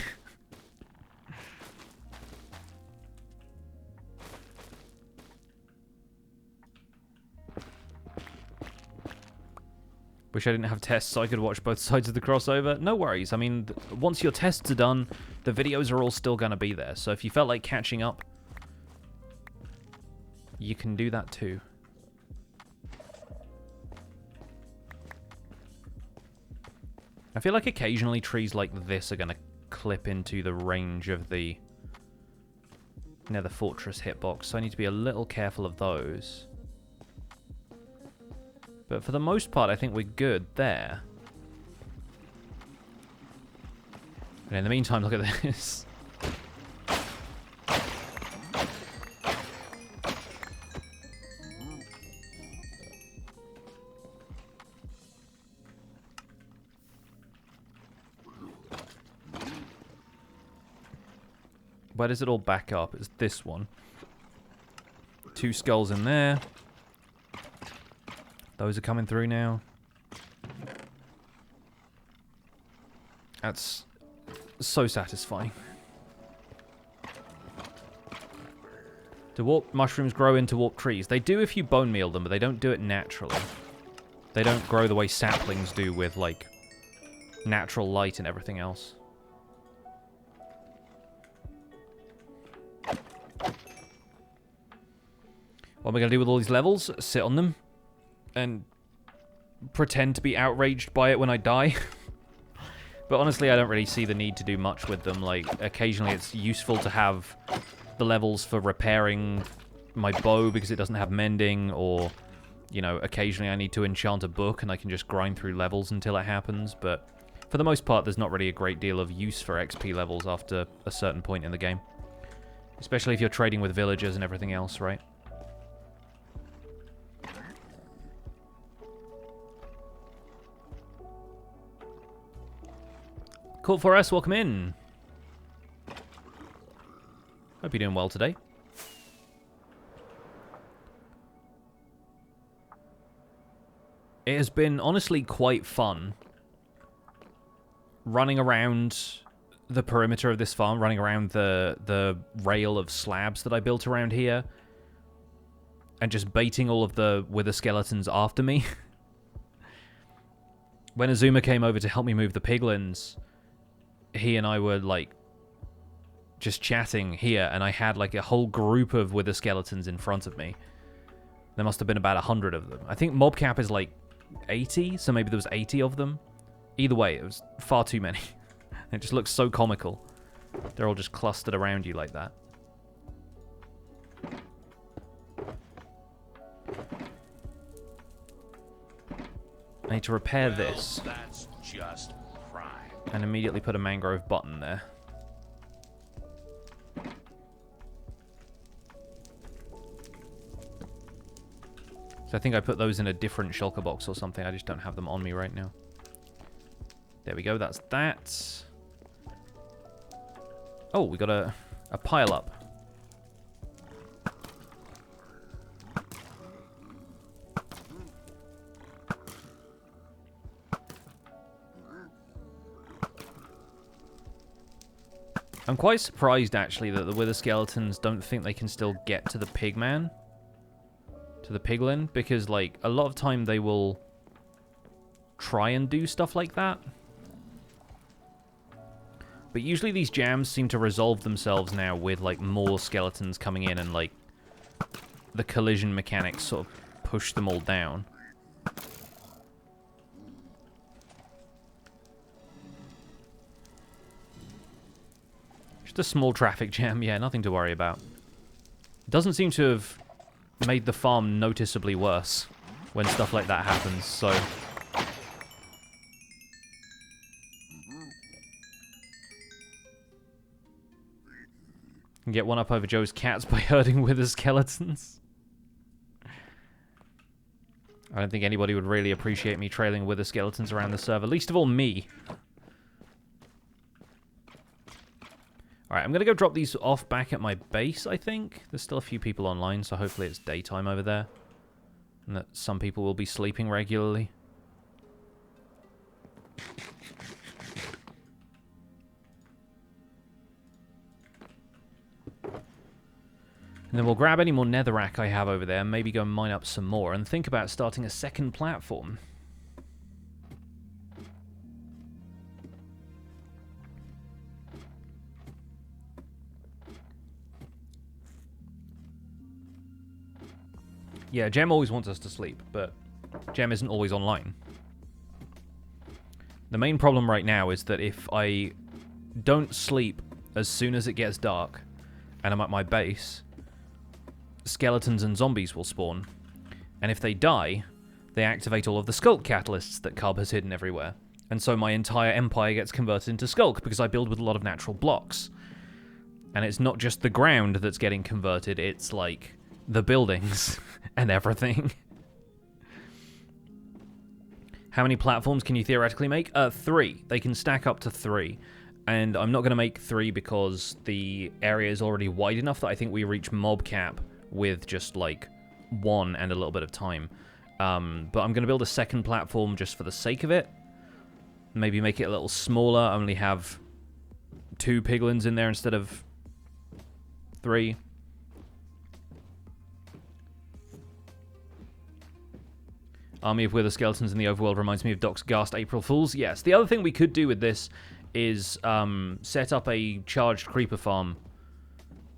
Wish I didn't have tests so I could watch both sides of the crossover. No worries. I mean, once your tests are done, the videos are all still going to be there. So if you felt like catching up, you can do that too. I feel like occasionally trees like this are going to clip into the range of the Nether Fortress hitbox, so I need to be a little careful of those. But for the most part, I think we're good there. And in the meantime, look at this. Where does it all back up? It's this one. 2 skulls in there. Those are coming through now. That's so satisfying. Do warp mushrooms grow into warp trees? They do if you bone meal them, but they don't do it naturally. They don't grow the way saplings do with, like, natural light and everything else. What am I going to do with all these levels? Sit on them and pretend to be outraged by it when I die. But honestly, I don't really see the need to do much with them. Like, occasionally it's useful to have the levels for repairing my bow because it doesn't have mending, or, you know, occasionally I need to enchant a book and I can just grind through levels until it happens. But for the most part, there's not really a great deal of use for XP levels after a certain point in the game. Especially if you're trading with villagers and everything else, right? Court 4S, welcome in. Hope you're doing well today. It has been honestly quite fun running around the perimeter of this farm, running around the rail of slabs that I built around here, and just baiting all of the wither skeletons after me. When Azuma came over to help me move the piglins, he and I were like just chatting here, and I had like a whole group of wither skeletons in front of me. There must have been about 100 of them. I think mob cap is like 80, so maybe there was 80 of them. Either way, it was far too many. It just looks so comical. They're all just clustered around you like that. I need to repair this. That's just crime. And immediately put a mangrove button there. So I think I put those in a different shulker box or something. I just don't have them on me right now. There we go, that's that. Oh, we got a pile up. I'm quite surprised, actually, that the wither skeletons don't think they can still get to the pigman. To the piglin, because, like, a lot of time they will try and do stuff like that. But usually these jams seem to resolve themselves now with, like, more skeletons coming in and, like, the collision mechanics sort of push them all down. Just a small traffic jam, yeah, nothing to worry about. It doesn't seem to have made the farm noticeably worse when stuff like that happens, so... Get one up over Joe's cats by herding with the skeletons. I don't think anybody would really appreciate me trailing with the skeletons around the server, least of all me. Alright, I'm going to go drop these off back at my base, I think. There's still a few people online, so hopefully it's daytime over there. And that some people will be sleeping regularly. And then we'll grab any more netherrack I have over there, maybe go mine up some more, and think about starting a second platform. Yeah, Gem always wants us to sleep, but Gem isn't always online. The main problem right now is that if I don't sleep as soon as it gets dark, and I'm at my base, skeletons and zombies will spawn. And if they die, they activate all of the skulk catalysts that Cub has hidden everywhere. And so my entire empire gets converted into skulk, because I build with a lot of natural blocks. And it's not just the ground that's getting converted, it's like the buildings and everything. How many platforms can you theoretically make? 3. They can stack up to 3. And I'm not going to make 3 because the area is already wide enough that I think we reach mob cap with just like 1 and a little bit of time. But I'm going to build a second platform just for the sake of it. Maybe make it a little smaller, only have 2 piglins in there instead of 3. Army of Wither Skeletons in the overworld reminds me of Doc's Ghast April Fools. Yes, the other thing we could do with this is set up a charged creeper farm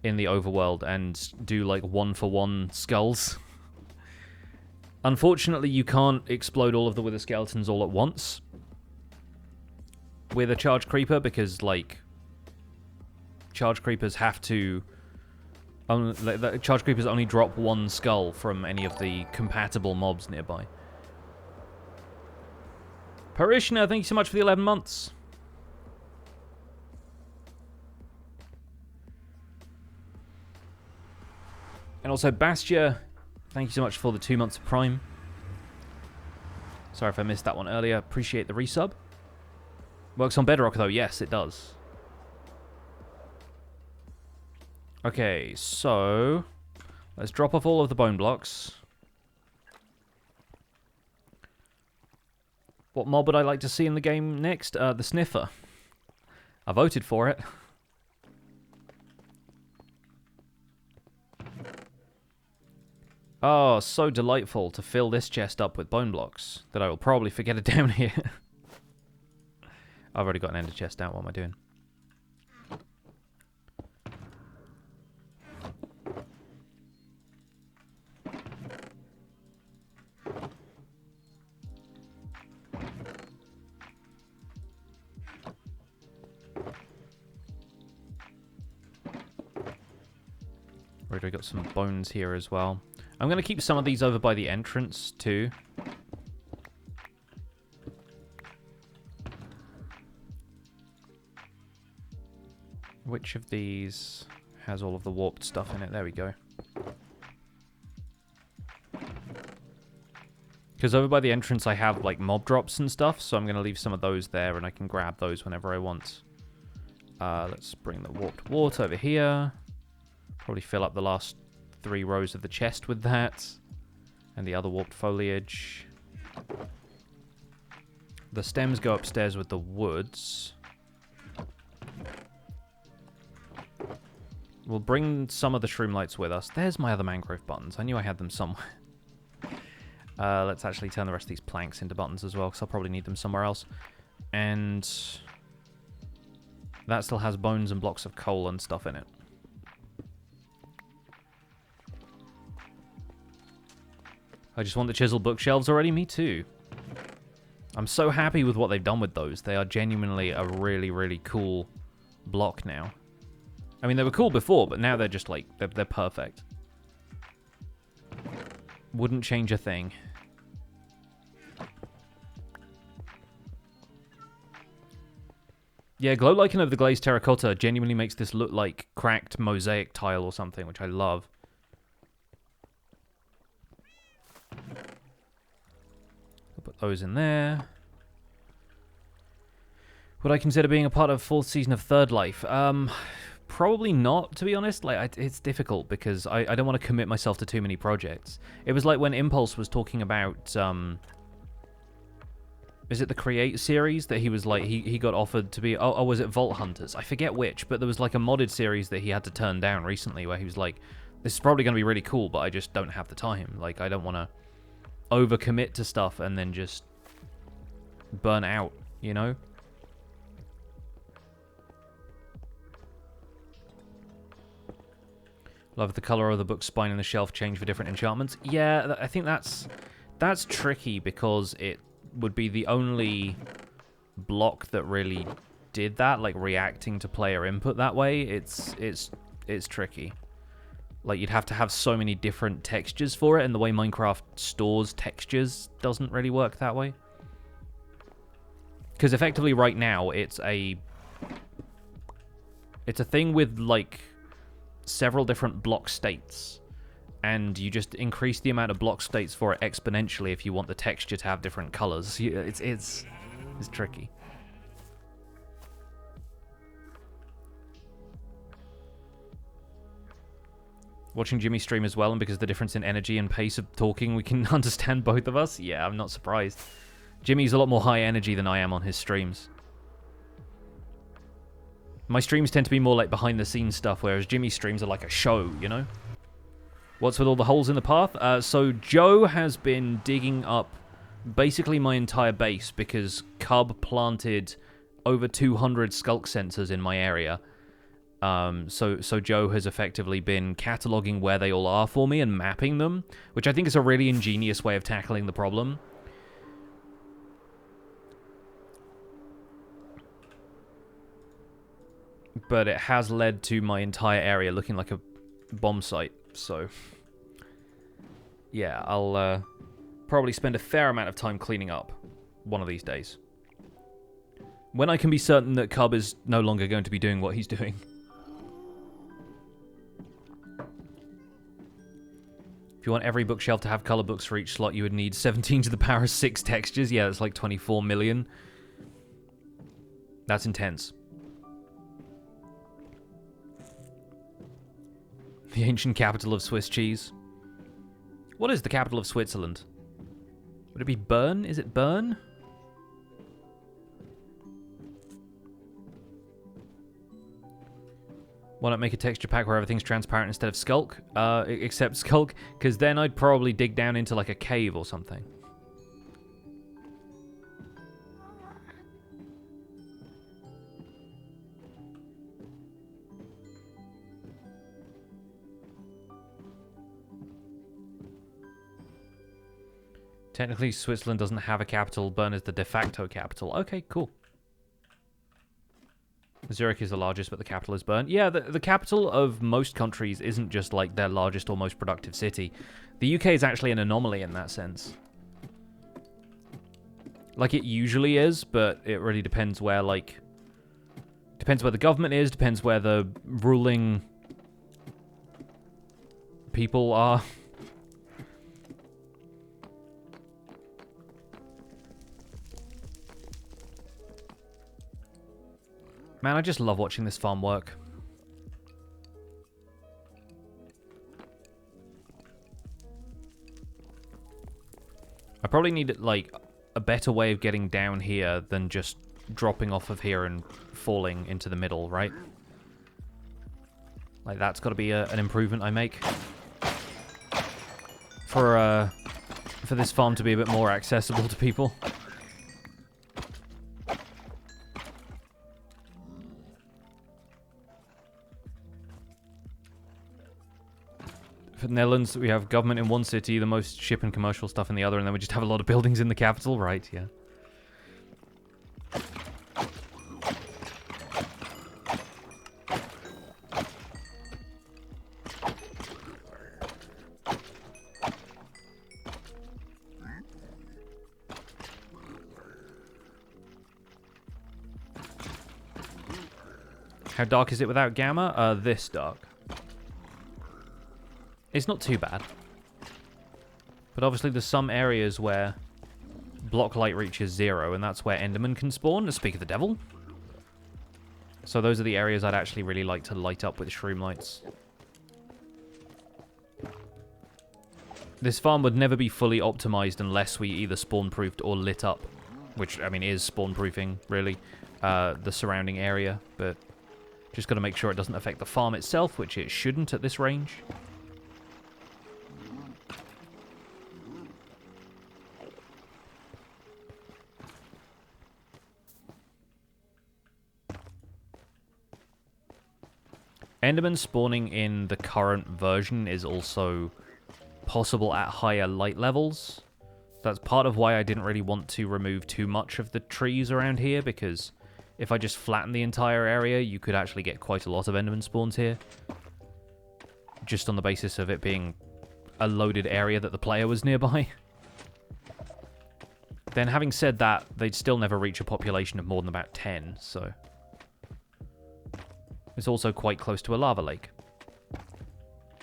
in the overworld and do like 1-for-1 skulls. Unfortunately, you can't explode all of the Wither Skeletons all at once with a charged creeper, because like charged creepers have to charged creepers only drop 1 skull from any of the compatible mobs nearby. Parishioner, thank you so much for the 11 months. And also, Bastia, thank you so much for the 2 months of Prime. Sorry if I missed that one earlier. Appreciate the resub. Works on Bedrock, though. Yes, it does. Okay, so let's drop off all of the bone blocks. What mob would I like to see in the game next? The Sniffer. I voted for it. Oh, so delightful to fill this chest up with bone blocks that I will probably forget it down here. I've already got an ender chest out. What am I doing? Already got some bones here as well. I'm going to keep some of these over by the entrance too. Which of these has all of the warped stuff in it? There we go. Because over by the entrance I have like mob drops and stuff, so I'm going to leave some of those there and I can grab those whenever I want. Let's bring the warped wart over here. Probably fill up the last 3 rows of the chest with that. And the other warped foliage. The stems go upstairs with the woods. We'll bring some of the shroom lights with us. There's my other mangrove buttons. I knew I had them somewhere. Let's actually turn the rest of these planks into buttons as well, because I'll probably need them somewhere else. And that still has bones and blocks of coal and stuff in it. I just want the chiseled bookshelves already. Me too. I'm so happy with what they've done with those. They are genuinely a really, really cool block now. I mean, they were cool before, but now they're just like, they're perfect. Wouldn't change a thing. Yeah, glow lichen of the glazed terracotta genuinely makes this look like cracked mosaic tile or something, which I love. I'll put those in there. Would I consider being a part of 4th season of Third Life? Probably not, to be honest. Like, it's difficult because I don't want to commit myself to too many projects. It was like when Impulse was talking about, is it the Create series that he was like, he got offered to be, oh, was it Vault Hunters? I forget which, but there was like a modded series that he had to turn down recently where he was like, this is probably going to be really cool, but I just don't have the time. Like, I don't want to overcommit to stuff and then just burn out, you know? Love the color of the book spine and the shelf change for different enchantments. Yeah, I think that's tricky because it would be the only block that really did that, like reacting to player input that way. It's tricky. Like, you'd have to have so many different textures for it, and the way Minecraft stores textures doesn't really work that way. Because effectively right now it's a thing with like several different block states, and you just increase the amount of block states for it exponentially if you want the texture to have different colors. It's tricky. Watching Jimmy stream as well, and because of the difference in energy and pace of talking, we can understand both of us. Yeah, I'm not surprised. Jimmy's a lot more high energy than I am on his streams. My streams tend to be more like behind the scenes stuff, whereas Jimmy's streams are like a show, you know? What's with all the holes in the path? So Joe has been digging up basically my entire base because Cub planted over 200 skulk sensors in my area. So Joe has effectively been cataloging where they all are for me and mapping them, which I think is a really ingenious way of tackling the problem. But it has led to my entire area looking like a bomb site, so yeah, I'll probably spend a fair amount of time cleaning up one of these days. When I can be certain that Cub is no longer going to be doing what he's doing. If you want every bookshelf to have color books for each slot, you would need 17 to the power of 6 textures. Yeah, that's like 24 million. That's intense. The ancient capital of Swiss cheese. What is the capital of Switzerland? Would it be Bern? Is it Bern? Why not make a texture pack where everything's transparent instead of Skulk? Except Skulk, because then I'd probably dig down into like a cave or something. Technically, Switzerland doesn't have a capital. Bern is the de facto capital. Okay, cool. Zurich is the largest, but the capital is Bern. Yeah, the capital of most countries isn't just like their largest or most productive city. The UK is actually an anomaly in that sense. Like, it usually is, but it really depends where, like... Depends where the government is, depends where the ruling people are. Man, I just love watching this farm work. I probably need, like, a better way of getting down here than just dropping off of here and falling into the middle, right? Like, that's got to be an improvement I make. For this farm to be a bit more accessible to people. For the Netherlands, we have government in one city, the most ship and commercial stuff in the other, and then we just have a lot of buildings in the capital, right? Yeah. How dark is it without gamma? This dark. It's not too bad. But obviously there's some areas where block light reaches 0, and that's where Enderman can spawn, to speak of the devil. So those are the areas I'd actually really like to light up with shroom lights. This farm would never be fully optimized unless we either spawn-proofed or lit up. Which, I mean, is spawn-proofing, really, the surrounding area. But just got to make sure it doesn't affect the farm itself, which it shouldn't at this range. Enderman spawning in the current version is also possible at higher light levels. That's part of why I didn't really want to remove too much of the trees around here, because if I just flatten the entire area, you could actually get quite a lot of Enderman spawns here. Just on the basis of it being a loaded area that the player was nearby. Then having said that, they'd still never reach a population of more than about 10, so... It's also quite close to a lava lake.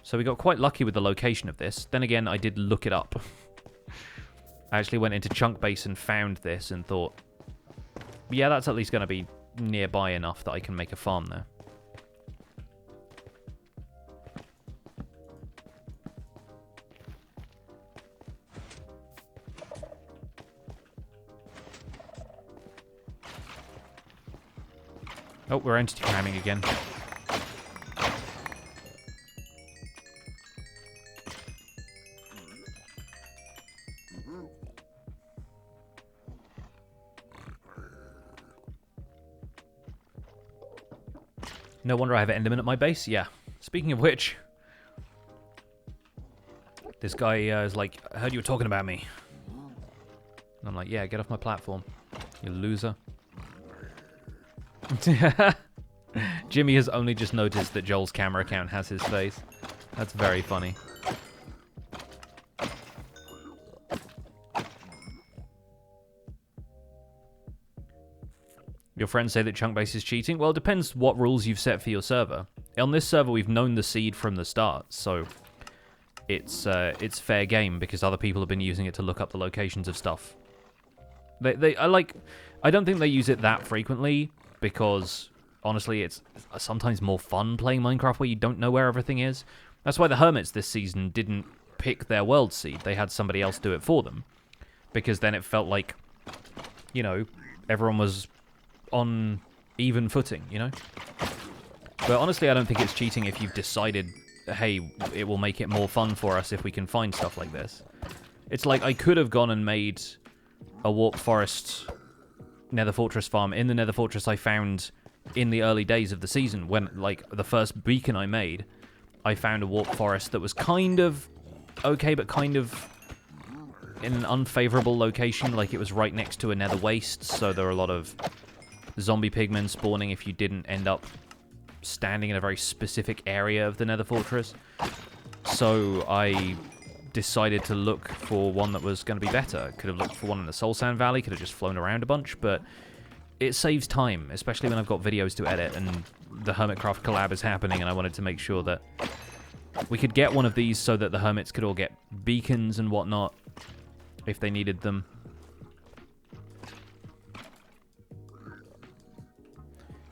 So we got quite lucky with the location of this. Then again, I did look it up. I actually went into Chunk Base and found this and thought, yeah, that's at least going to be nearby enough that I can make a farm there. Oh, we're entity cramming again. No wonder I have an Enderman at my base. Yeah. Speaking of which, this guy is like, I heard you were talking about me. And I'm like, yeah, get off my platform, you loser. Jimmy has only just noticed that Joel's camera account has his face. That's very funny. Your friends say that Chunkbase is cheating? Well, it depends what rules you've set for your server. On this server, we've known the seed from the start, so it's fair game because other people have been using it to look up the locations of stuff. I don't think they use it that frequently because honestly, it's sometimes more fun playing Minecraft where you don't know where everything is. That's why the Hermits this season didn't pick their world seed. They had somebody else do it for them because then it felt like, you know, everyone was on even footing, you know? But honestly, I don't think it's cheating if you've decided, hey, it will make it more fun for us if we can find stuff like this. It's like I could have gone and made a Warp Forest Nether Fortress farm in the Nether Fortress I found in the early days of the season when, like, the first beacon I made, I found a Warp Forest that was kind of okay, but kind of in an unfavorable location. Like, it was right next to a Nether Waste, so there were a lot of zombie pigmen spawning if you didn't end up standing in a very specific area of the Nether Fortress. So I decided to look for one that was going to be better. Could have looked for one in the Soul Sand Valley, could have just flown around a bunch, but it saves time, especially when I've got videos to edit and the Hermitcraft collab is happening, and I wanted to make sure that we could get one of these so that the Hermits could all get beacons and whatnot if they needed them.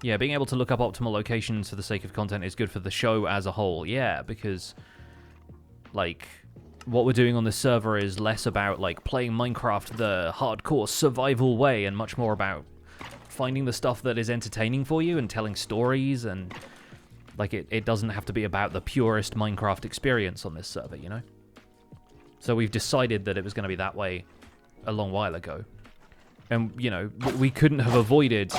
Yeah, being able to look up optimal locations for the sake of content is good for the show as a whole. Yeah, because, like, what we're doing on this server is less about, like, playing Minecraft the hardcore survival way and much more about finding the stuff that is entertaining for you and telling stories, and, like, it doesn't have to be about the purest Minecraft experience on this server, you know? So we've decided that it was going to be that way a long while ago. And, you know, we couldn't have avoided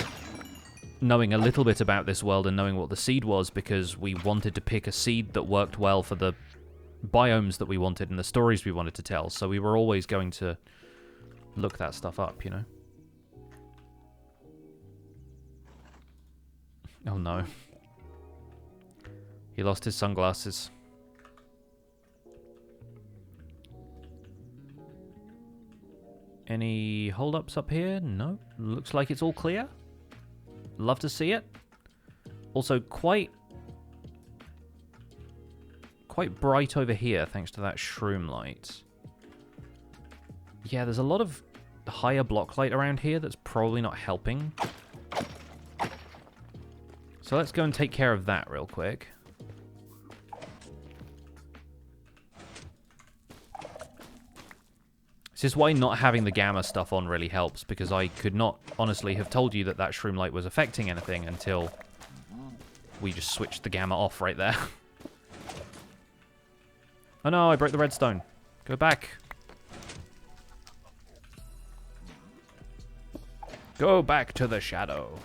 knowing a little bit about this world and knowing what the seed was because we wanted to pick a seed that worked well for the biomes that we wanted and the stories we wanted to tell. So we were always going to look that stuff up, you know? Oh no. He lost his sunglasses. Any holdups up here? No. Looks like it's all clear. Love to see it. Also, quite bright over here, thanks to that shroom light. Yeah, there's a lot of higher block light around here that's probably not helping. So let's go and take care of that real quick. This is why not having the gamma stuff on really helps, because I could not honestly have told you that that shroom light was affecting anything until we just switched the gamma off right there. Oh no, I broke the redstone. Go back. Go back to the shadow.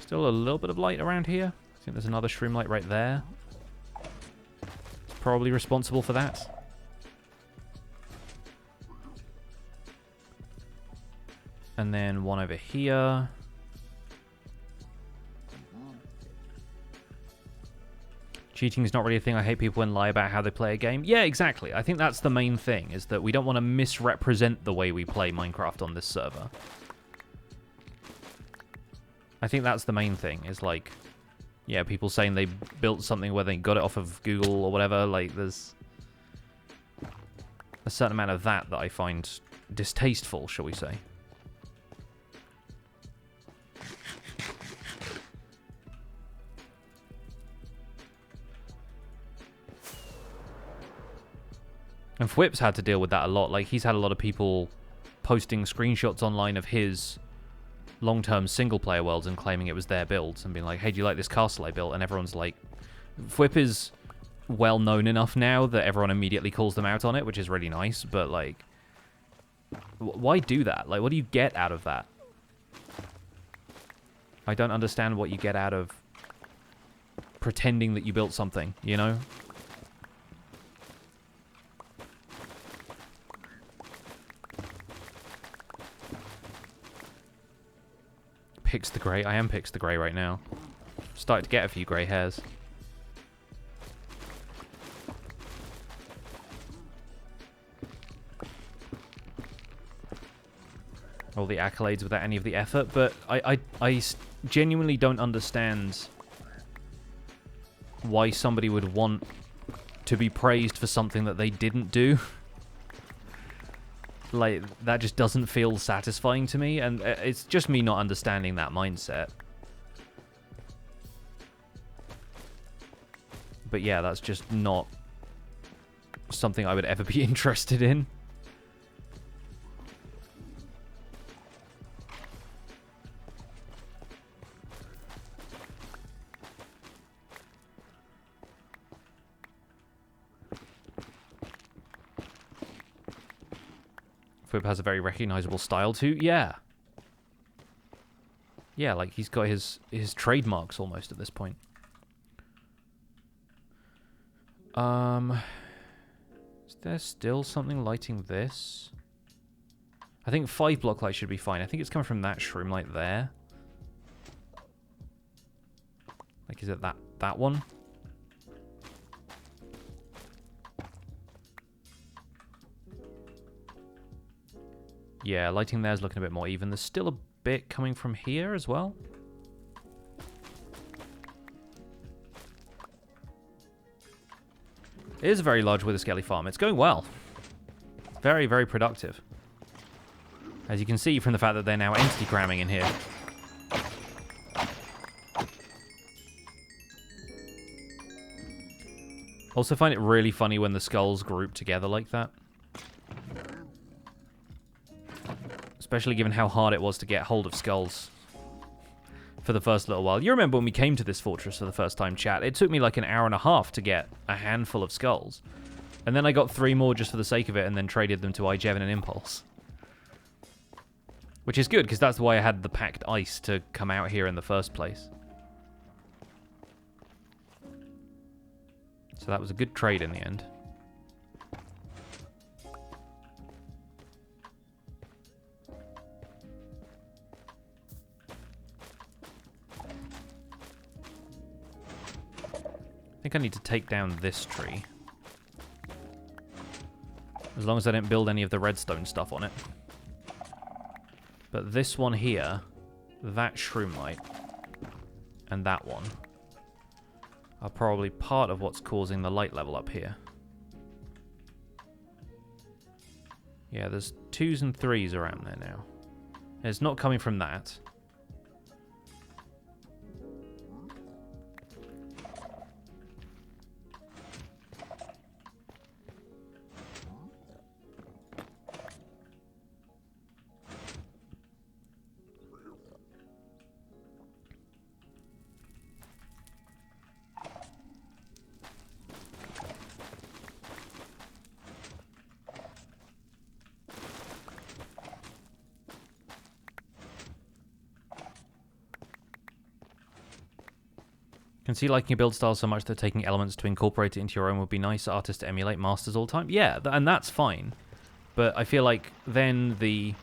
Still a little bit of light around here. I think there's another shroom light right there. It's probably responsible for that. And then one over here. Cheating is not really a thing. I hate people when lie about how they play a game. Yeah, exactly. I think that's the main thing, is that we don't want to misrepresent the way we play Minecraft on this server. I think that's the main thing, is like, yeah, people saying they built something where they got it off of Google or whatever. Like, there's a certain amount of that I find distasteful, shall we say. And Fwip's had to deal with that a lot. Like, he's had a lot of people posting screenshots online of his long-term single-player worlds and claiming it was their builds and being like, hey, do you like this castle I built? And everyone's like... Fwip is well-known enough now that everyone immediately calls them out on it, which is really nice, but, like... why do that? Like, what do you get out of that? I don't understand what you get out of pretending that you built something, you know? Pix the Grey. I am Pix the Grey right now. Starting to get a few grey hairs. all the accolades without any of the effort, but I genuinely don't understand why somebody would want to be praised for something that they didn't do. Like, that just doesn't feel satisfying to me, and it's just me not understanding that mindset. But yeah, that's just not something I would ever be interested in. Fwib has a very recognizable style too. Yeah. Yeah, like he's got his trademarks almost at this point. Is there still something lighting this? I think 5 block light should be fine. I think it's coming from that shroom light there. Like, is it that one? Yeah, lighting there is looking a bit more even. There's still a bit coming from here as well. It is a very large wither skelly farm. It's going well. Very, very productive. As you can see from the fact that they're now entity cramming in here. Also find it really funny when the skulls group together like that. Especially given how hard it was to get hold of skulls for the first little while. You remember when we came to this fortress for the first time, chat? It took me like an hour and a half to get a handful of skulls. And then I got 3 more just for the sake of it and then traded them to Ijevin and Impulse. Which is good, because that's why I had the packed ice to come out here in the first place. So that was a good trade in the end. I think I need to take down this tree. As long as I don't build any of the redstone stuff on it. But this one here, that shroom light, and that one are probably part of what's causing the light level up here. Yeah, there's 2s and 3s around there now. It's not coming from that. Can see liking your build style so much that taking elements to incorporate it into your own would be nice. Artists to emulate masters all the time. Yeah, and that's fine. But I feel like then the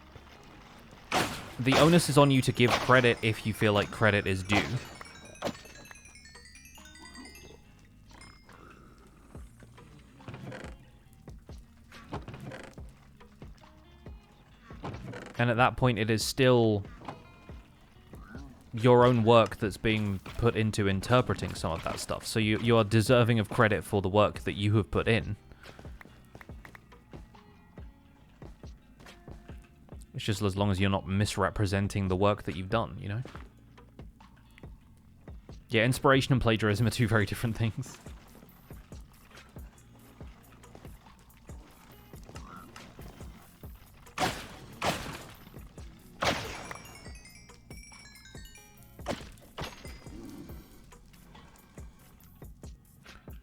onus is on you to give credit if you feel like credit is due. And at that point, it is still your own work that's being put into interpreting some of that stuff. So you are deserving of credit for the work that you have put in. It's just as long as you're not misrepresenting the work that you've done, you know? Yeah, inspiration and plagiarism are 2 very different things.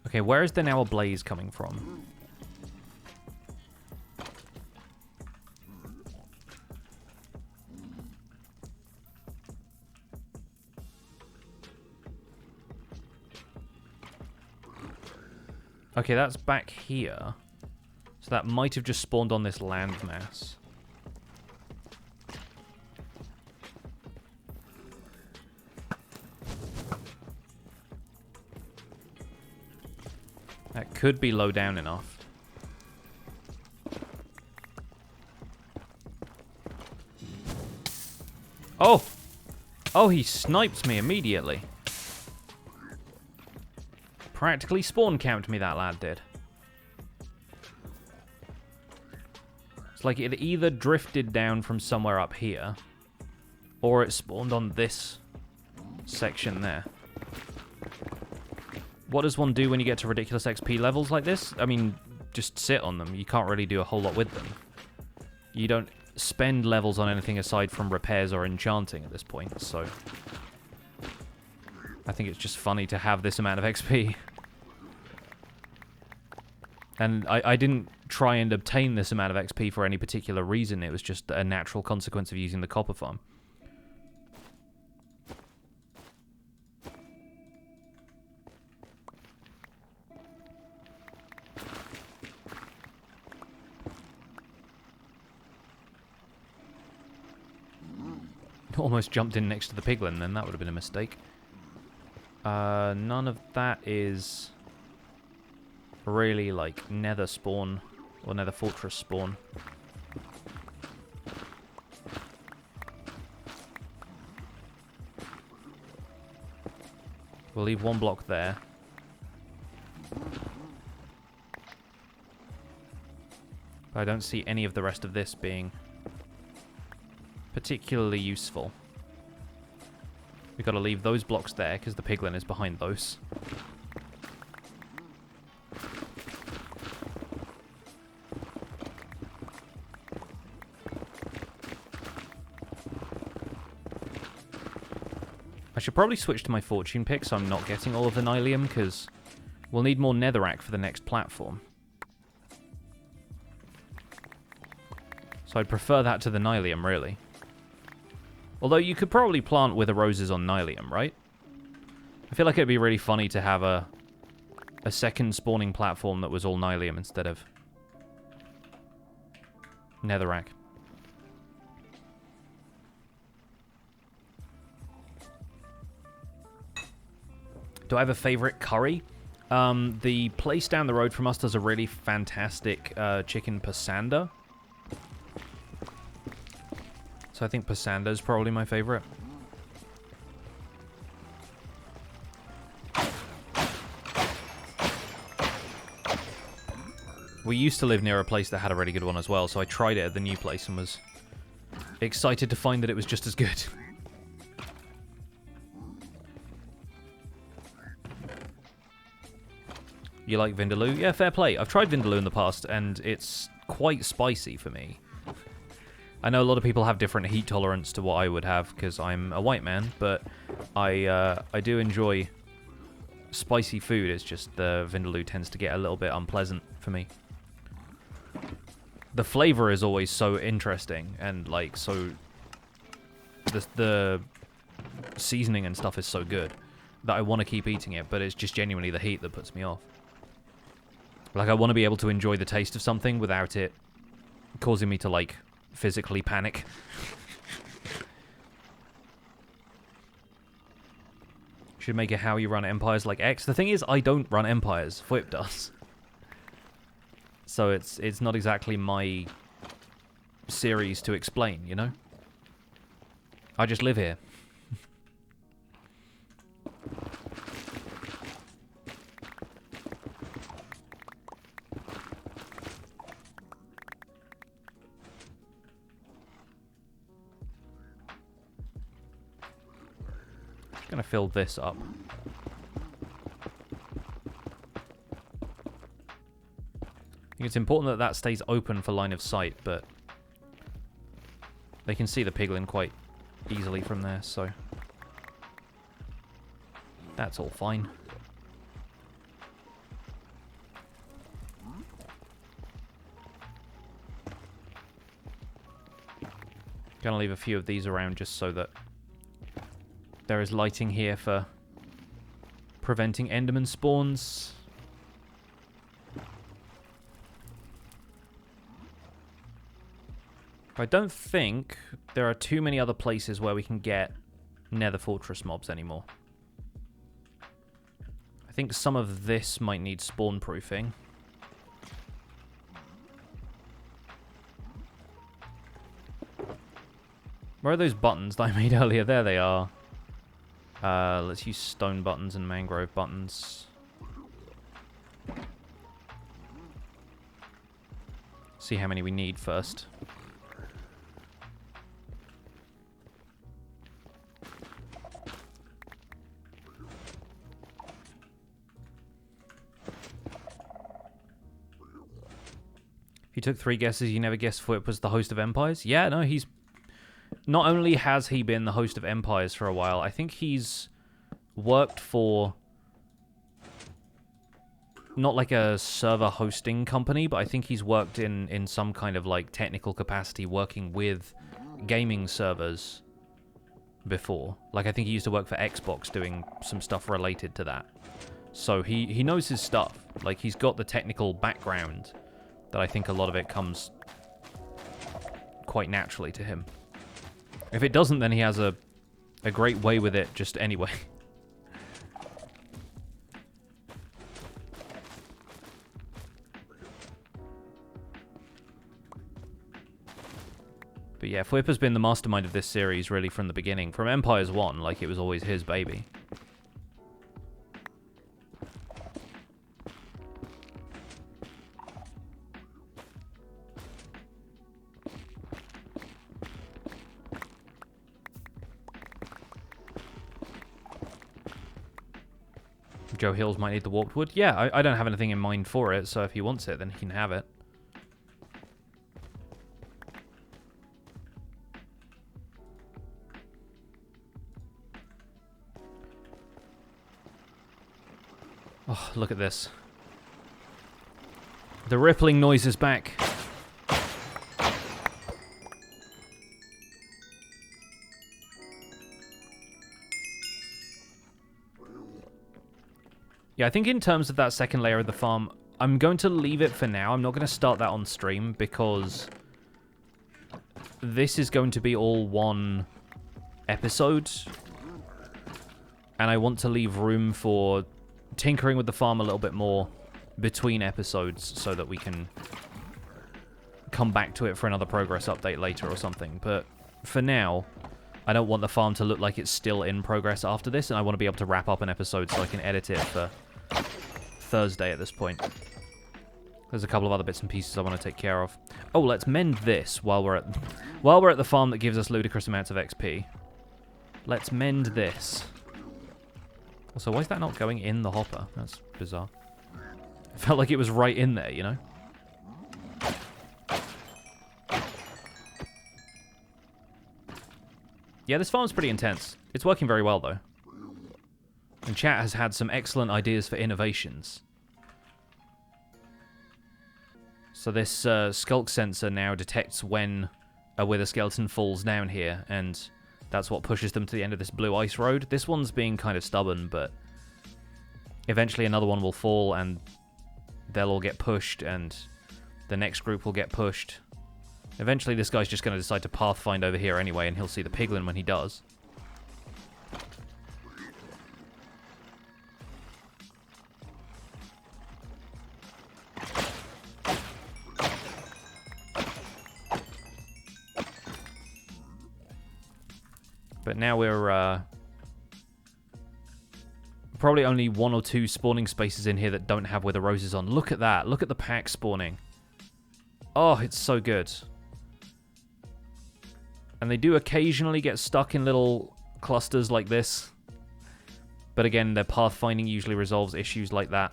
Okay, where is there now a blaze coming from? Okay, that's back here. So that might have just spawned on this landmass. That could be low down enough. Oh! Oh, he sniped me immediately. Practically spawn camped me, that lad did. It's like it either drifted down from somewhere up here, or it spawned on this section there. What does one do when you get to ridiculous XP levels like this? I mean, just sit on them. You can't really do a whole lot with them. You don't spend levels on anything aside from repairs or enchanting at this point, so I think it's just funny to have this amount of XP. And I didn't try and obtain this amount of XP for any particular reason. It was just a natural consequence of using the copper farm. Almost jumped in next to the piglin then. That would have been a mistake. None of that is really like nether spawn or nether fortress spawn. We'll leave one block there. But I don't see any of the rest of this being particularly useful. We've got to leave those blocks there because the piglin is behind those. I should probably switch to my fortune pick so I'm not getting all of the nylium, because we'll need more netherrack for the next platform. So I'd prefer that to the nylium, really. Although you could probably plant wither roses on nylium, right? I feel like it'd be really funny to have a second spawning platform that was all nylium instead of netherrack. Do I have a favorite curry? The place down the road from us does a really fantastic chicken pasanda. So I think pasanda is probably my favorite. We used to live near a place that had a really good one as well, so I tried it at the new place and was excited to find that it was just as good. You like vindaloo? Yeah, fair play. I've tried vindaloo in the past, and it's quite spicy for me. I know a lot of people have different heat tolerance to what I would have, because I'm a white man, but I do enjoy spicy food. It's just the vindaloo tends to get a little bit unpleasant for me. The flavor is always so interesting, and like so the seasoning and stuff is so good that I want to keep eating it, but it's just genuinely the heat that puts me off. Like, I want to be able to enjoy the taste of something without it causing me to, like, physically panic. Should make it how you run empires like X. The thing is, I don't run empires. Whip does. So it's not exactly my series to explain, you know? I just live here. Gonna fill this up. I think it's important that that stays open for line of sight, but they can see the piglin quite easily from there, so that's all fine. Gonna leave a few of these around just so that there is lighting here for preventing enderman spawns. I don't think there are too many other places where we can get nether fortress mobs anymore. I think some of this might need spawn proofing. Where are those buttons that I made earlier? There they are. Let's use stone buttons and mangrove buttons. See how many we need first. He took 3 guesses. You never guessed Flip was the host of Empires? Yeah, no, he's... Not only has he been the host of Empires for a while, I think he's worked for... Not like a server hosting company, but I think he's worked in some kind of like technical capacity working with gaming servers before. Like I think he used to work for Xbox doing some stuff related to that. So he knows his stuff. Like he's got the technical background that I think a lot of it comes quite naturally to him. If it doesn't, then he has a great way with it just anyway. But yeah, Flip has been the mastermind of this series really from the beginning. From Empires 1, like it was always his baby. Joe Hills might need the warped wood. Yeah, I don't have anything in mind for it, so if he wants it, then he can have it. Oh, look at this. The rippling noise is back. Yeah, I think in terms of that second layer of the farm, I'm going to leave it for now. I'm not going to start that on stream because this is going to be all one episode. And I want to leave room for tinkering with the farm a little bit more between episodes so that we can come back to it for another progress update later or something. But for now, I don't want the farm to look like it's still in progress after this, and I want to be able to wrap up an episode so I can edit it for Thursday at this point. There's a couple of other bits and pieces I want to take care of. Oh, let's mend this while we're at the farm that gives us ludicrous amounts of XP. Let's mend this. Also, why is that not going in the hopper? That's bizarre. It felt like it was right in there, you know? Yeah, this farm's pretty intense. It's working very well, though. And chat has had some excellent ideas for innovations. So this skulk sensor now detects when a wither skeleton falls down here, and that's what pushes them to the end of this blue ice road. This one's being kind of stubborn, but eventually another one will fall, and they'll all get pushed, and the next group will get pushed. Eventually this guy's just going to decide to pathfind over here anyway, and he'll see the piglin when he does. But now we're probably only 1 or 2 spawning spaces in here that don't have wither roses on. Look at that. Look at the pack spawning. Oh, it's so good. And they do occasionally get stuck in little clusters like this. But again, their pathfinding usually resolves issues like that.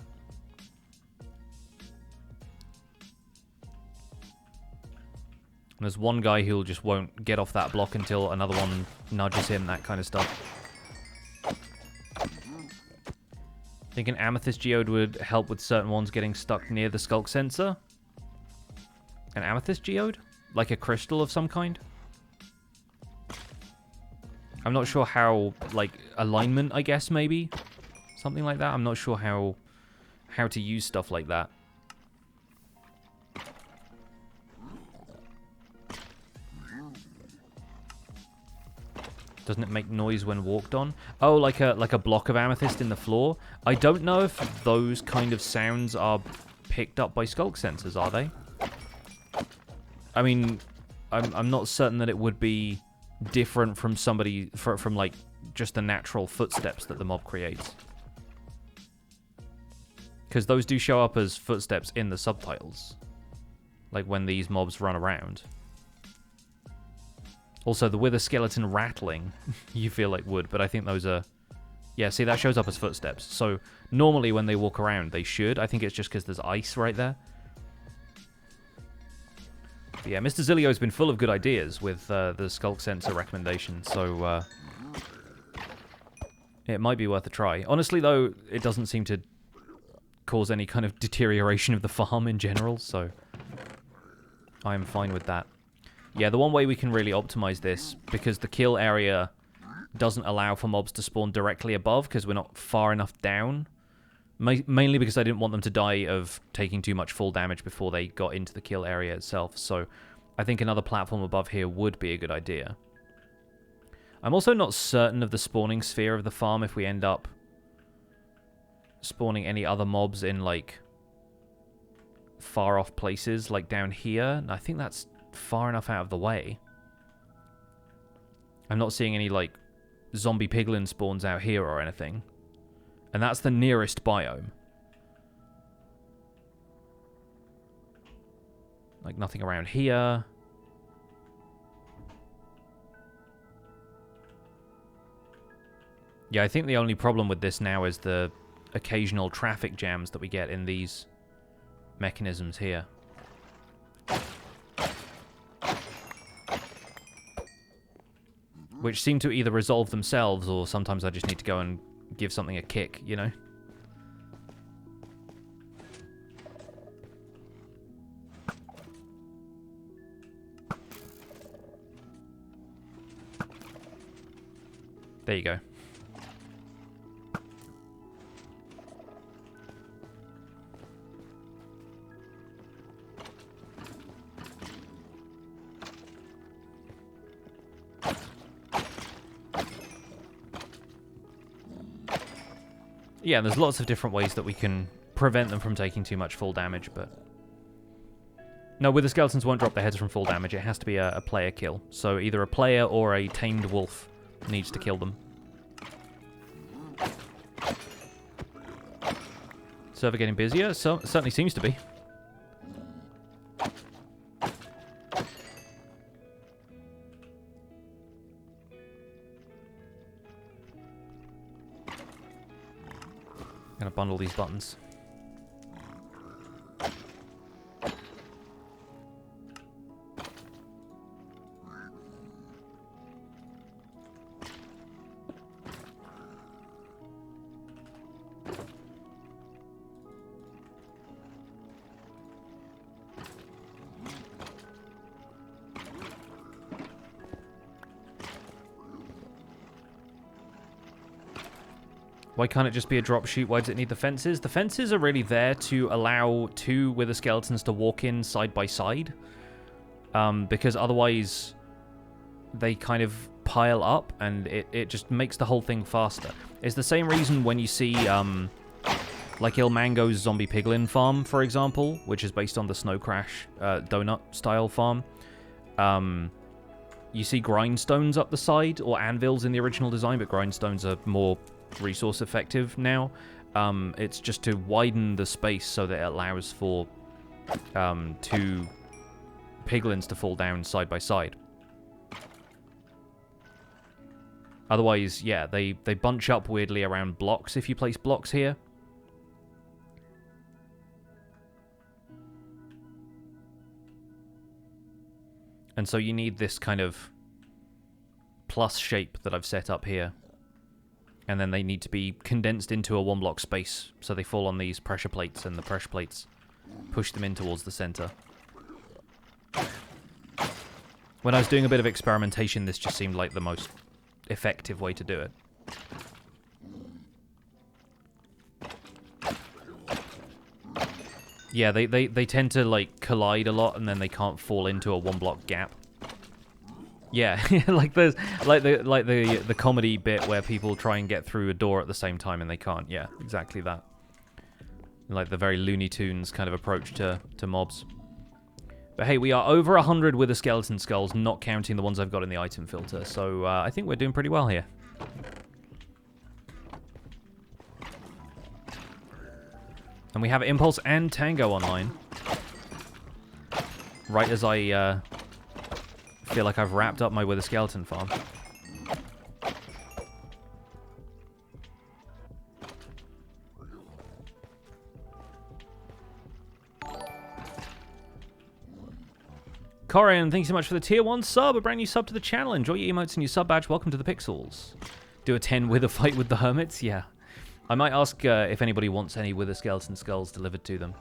And there's one guy who just won't get off that block until another one nudges him, that kind of stuff. I think an amethyst geode would help with certain ones getting stuck near the skulk sensor. An amethyst geode? Like a crystal of some kind? I'm not sure how, like, alignment, I guess, maybe? Something like that? I'm not sure how to use stuff like that. Doesn't it make noise when walked on? Oh, like a block of amethyst in the floor? I don't know if those kind of sounds are picked up by skulk sensors, are they? I mean, I'm not certain that it would be different from from like just the natural footsteps that the mob creates. Because those do show up as footsteps in the subtitles. Like when these mobs run around. Also, the wither skeleton rattling, you feel like would, but I think those are... Yeah, see, that shows up as footsteps. So, normally when they walk around, they should. I think it's just because there's ice right there. But yeah, Mr. Zillio's been full of good ideas with the skulk sensor recommendation, so... it might be worth a try. Honestly, though, it doesn't seem to cause any kind of deterioration of the farm in general, so... I'm fine with that. Yeah, the one way we can really optimize this, because the kill area doesn't allow for mobs to spawn directly above, because we're not far enough down. Mainly because I didn't want them to die of taking too much full damage before they got into the kill area itself, so I think another platform above here would be a good idea. I'm also not certain of the spawning sphere of the farm if we end up spawning any other mobs in, like, far off places, like down here. I think that's far enough out of the way. I'm not seeing any, like, zombie piglin spawns out here or anything. And that's the nearest biome. Like, nothing around here. Yeah, I think the only problem with this now is the occasional traffic jams that we get in these mechanisms here. Which seem to either resolve themselves, or sometimes I just need to go and give something a kick, you know? There you go. Yeah, there's lots of different ways that we can prevent them from taking too much full damage, but... No, with the skeletons won't drop their heads from full damage. It has to be a player kill. So either a player or a tamed wolf needs to kill them. Server getting busier? So, certainly seems to be. Gonna bundle these buttons. Why can't it just be a drop chute? Why does it need the fences? The fences are really there to allow two wither skeletons to walk in side by side. Because otherwise they kind of pile up and it just makes the whole thing faster. It's the same reason when you see like Ilmango's zombie piglin farm, for example, which is based on the Snow Crash donut style farm. You see grindstones up the side, or anvils in the original design, but grindstones are more resource effective now. It's just to widen the space so that it allows for two piglins to fall down side by side. Otherwise, yeah, they bunch up weirdly around blocks if you place blocks here. And so you need this kind of plus shape that I've set up here. And then they need to be condensed into a one-block space, so they fall on these pressure plates, and the pressure plates push them in towards the center. When I was doing a bit of experimentation, this just seemed like the most effective way to do it. Yeah, they tend to, like, collide a lot, and then they can't fall into a one-block gap. Yeah, like there's the comedy bit where people try and get through a door at the same time and they can't. Yeah, exactly that. Like the very Looney Tunes kind of approach to mobs. But hey, we are over 100 with the skeleton skulls, not counting the ones I've got in the item filter. So I think we're doing pretty well here. And we have Impulse and Tango online. Right as I feel like I've wrapped up my Wither Skeleton farm. Corin, thank you so much for the tier 1 sub, a brand new sub to the channel. Enjoy your emotes and your sub badge. Welcome to the Pixels. Do a 10 Wither fight with the Hermits? Yeah. I might ask if anybody wants any Wither Skeleton skulls delivered to them.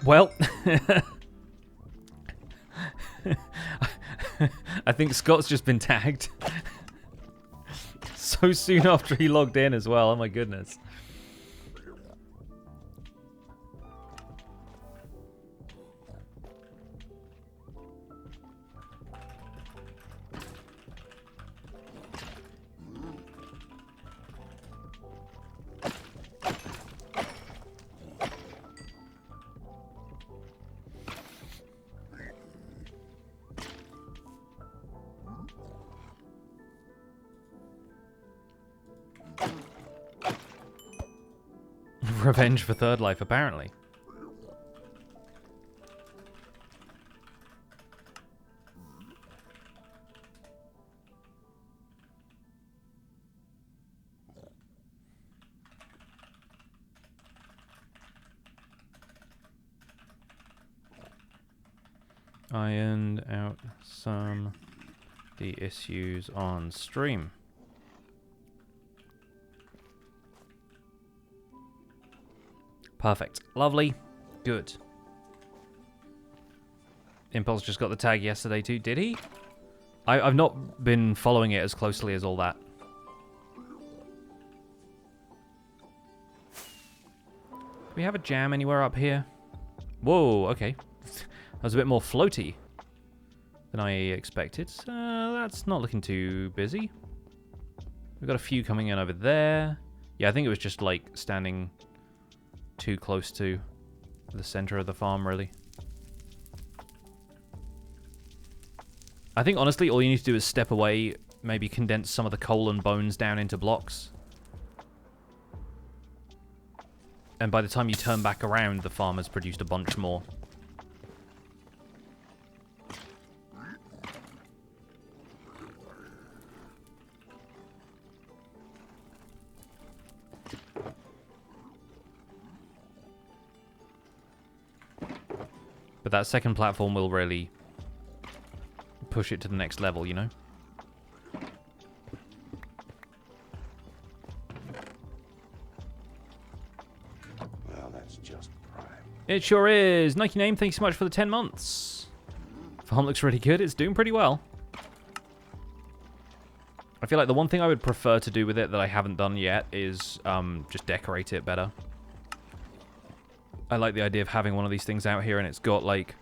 Well, I think Scott's just been tagged. So soon after he logged in as well, oh my goodness. Revenge for Third Life, apparently. Ironed out some the issues on stream. Perfect. Lovely. Good. Impulse just got the tag yesterday too. Did he? I've not been following it as closely as all that. Do we have a jam anywhere up here? Whoa, okay. That was a bit more floaty than I expected. That's not looking too busy. We've got a few coming in over there. Yeah, I think it was just like standing too close to the center of the farm, really. I think, honestly, all you need to do is step away, maybe condense some of the coal and bones down into blocks. And by the time you turn back around, the farm has produced a bunch more. But that second platform will really push it to the next level, you know? Well, that's just prime. It sure is. Nike Name, thanks so much for the 10 months. Farm looks really good. It's doing pretty well. I feel like the one thing I would prefer to do with it that I haven't done yet is just decorate it better. I like the idea of having one of these things out here and it's got, like,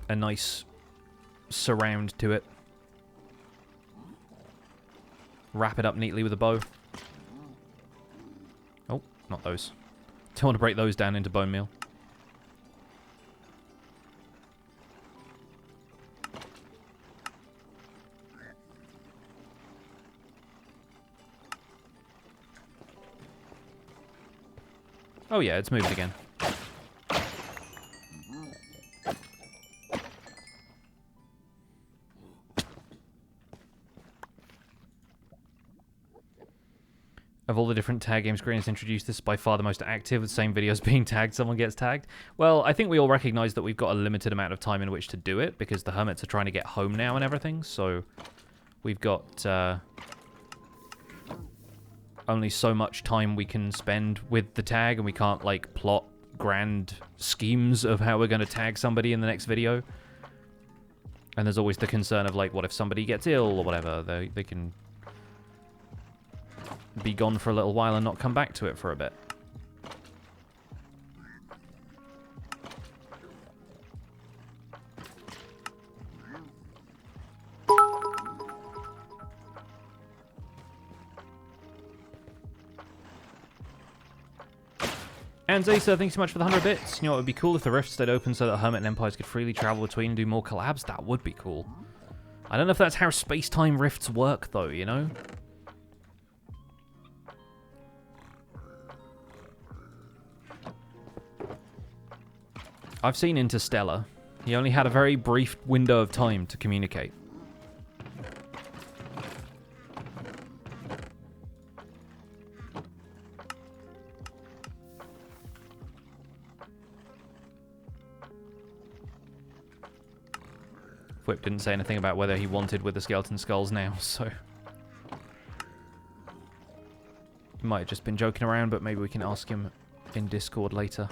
a nice surround to it. Wrap it up neatly with a bow. Oh, not those. Don't want to break those down into bone meal. Oh yeah, it's moved again. Of all the different tag games creators introduced, this is by far the most active. The same videos being tagged, someone gets tagged. Well, I think we all recognize that we've got a limited amount of time in which to do it, because the hermits are trying to get home now and everything, so we've got only so much time we can spend with the tag, and we can't, like, plot grand schemes of how we're going to tag somebody in the next video. And there's always the concern of, like, what if somebody gets ill or whatever? They can be gone for a little while and not come back to it for a bit. And Zaysa, thanks so much for the 100 bits. You know, it would be cool if the rift stayed open so that Hermit and Empires could freely travel between and do more collabs. That would be cool. I don't know if that's how space-time rifts work, though, you know? I've seen Interstellar. He only had a very brief window of time to communicate. Whip didn't say anything about whether he wanted with the skeleton skulls now, so... He might have just been joking around, but maybe we can ask him in Discord later.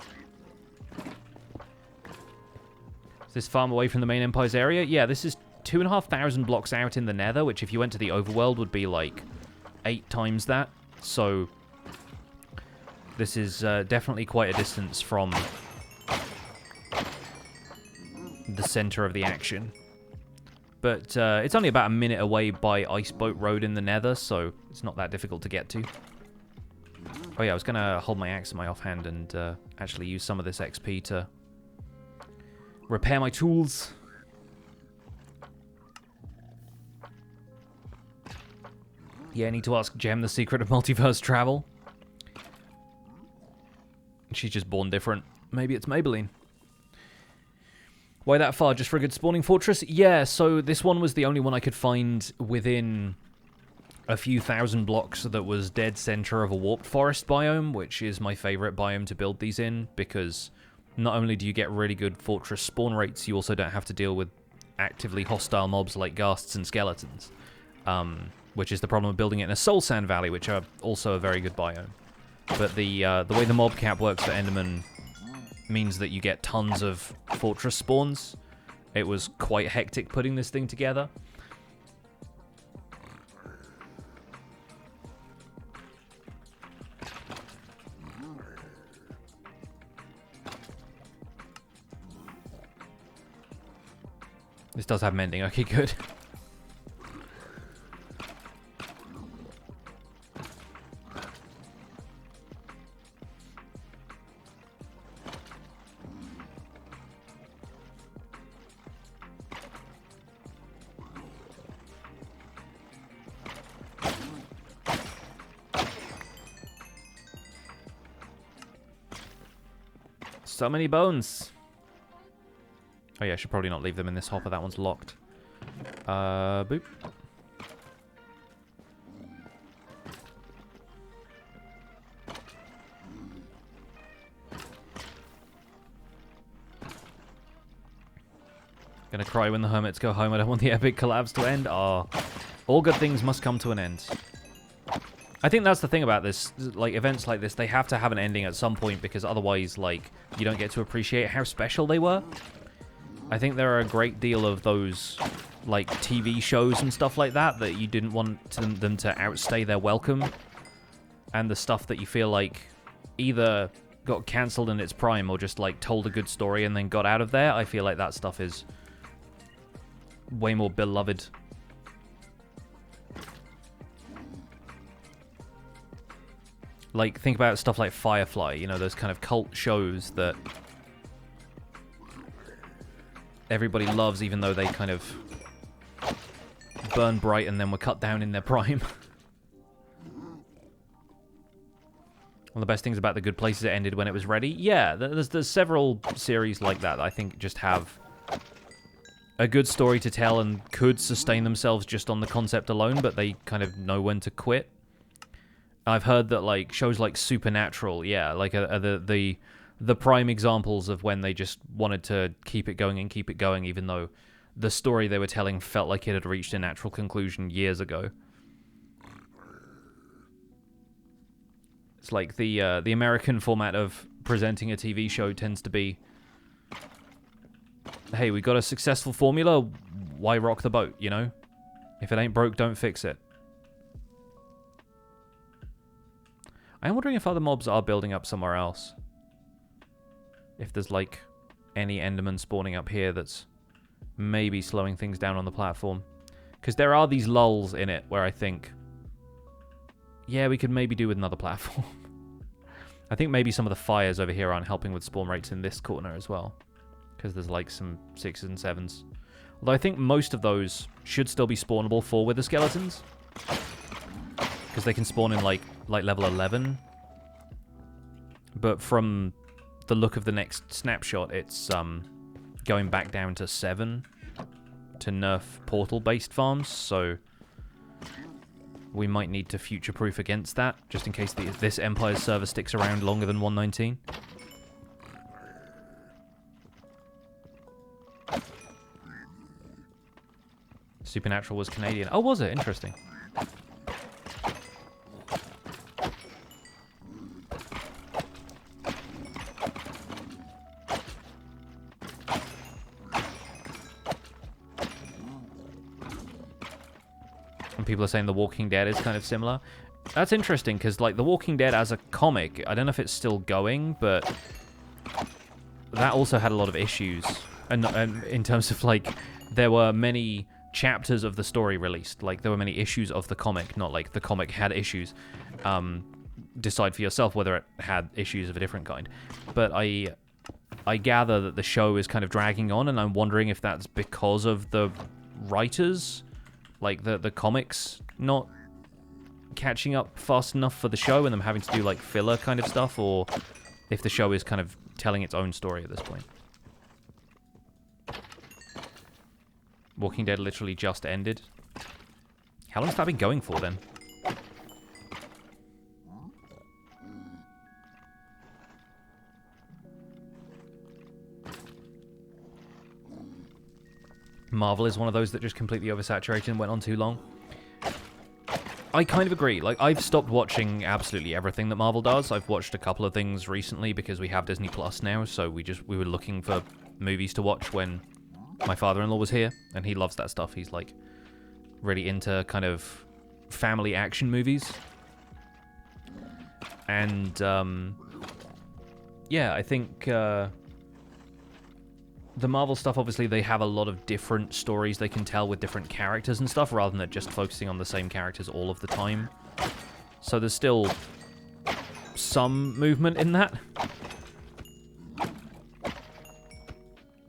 Is this farm away from the main Empire's area? Yeah, this is 2,500 blocks out in the Nether, which if you went to the overworld would be like 8 times that. So this is definitely quite a distance from the center of the action. But it's only about a minute away by Iceboat Road in the Nether, so it's not that difficult to get to. Oh yeah, I was going to hold my axe in my offhand and actually use some of this XP to repair my tools. Yeah, I need to ask Gem the secret of multiverse travel. She's just born different. Maybe it's Maybelline. Why that far? Just for a good spawning fortress? Yeah, so this one was the only one I could find within a few thousand blocks that was dead center of a warped forest biome, which is my favorite biome to build these in, because not only do you get really good fortress spawn rates, you also don't have to deal with actively hostile mobs like ghasts and skeletons, which is the problem of building it in a soul sand valley, which are also a very good biome. But the way the mob cap works for Enderman means that you get tons of fortress spawns. It was quite hectic putting this thing together. This does have mending. Okay, good. So many bones. Oh yeah, I should probably not leave them in this hopper. That one's locked. Boop. Gonna cry when the hermits go home. I don't want the epic collabs to end. Oh, all good things must come to an end. I think that's the thing about this, like, events like this, they have to have an ending at some point, because otherwise, like, you don't get to appreciate how special they were. I think there are a great deal of those, like, TV shows and stuff like that you didn't want them to outstay their welcome. And the stuff that you feel like either got cancelled in its prime or just, like, told a good story and then got out of there, I feel like that stuff is way more beloved. Like, think about stuff like Firefly, you know, those kind of cult shows that everybody loves, even though they kind of burn bright and then were cut down in their prime. One of the best things about The Good Place is it ended when it was ready. Yeah, there's several series like that I think just have a good story to tell and could sustain themselves just on the concept alone, but they kind of know when to quit. I've heard that like shows like Supernatural, yeah, like are the prime examples of when they just wanted to keep it going and keep it going, even though the story they were telling felt like it had reached a natural conclusion years ago. It's like the American format of presenting a TV show tends to be, hey, we got a successful formula, why rock the boat, you know? If it ain't broke, don't fix it. I'm wondering if other mobs are building up somewhere else. If there's, like, any Enderman spawning up here that's maybe slowing things down on the platform. Because there are these lulls in it where I think, yeah, we could maybe do with another platform. I think maybe some of the fires over here aren't helping with spawn rates in this corner as well. Because there's, like, some 6s and 7s. Although I think most of those should still be spawnable for wither skeletons. Because they can spawn in, like level 11. But from the look of the next snapshot, it's going back down to 7 to nerf portal-based farms, so we might need to future-proof against that, just in case this Empire's server sticks around longer than 119. Supernatural was Canadian. Oh, was it? Interesting. People are saying The Walking Dead is kind of similar. That's interesting, because, like, The Walking Dead as a comic, I don't know if it's still going, but that also had a lot of issues. And in terms of, like, there were many chapters of the story released. Like, there were many issues of the comic, not like the comic had issues. Decide for yourself whether it had issues of a different kind. But I gather that the show is kind of dragging on, and I'm wondering if that's because of the writers. Like, the comics not catching up fast enough for the show and them having to do, like, filler kind of stuff, or if the show is kind of telling its own story at this point. Walking Dead literally just ended. How long's that been going for, then? Marvel is one of those that just completely oversaturated and went on too long. I kind of agree. Like, I've stopped watching absolutely everything that Marvel does. I've watched a couple of things recently because we have Disney Plus now, so we were looking for movies to watch when my father-in-law was here, and he loves that stuff. He's, like, really into kind of family action movies. And, yeah, I think, the Marvel stuff, obviously, they have a lot of different stories they can tell with different characters and stuff, rather than just focusing on the same characters all of the time. So there's still some movement in that.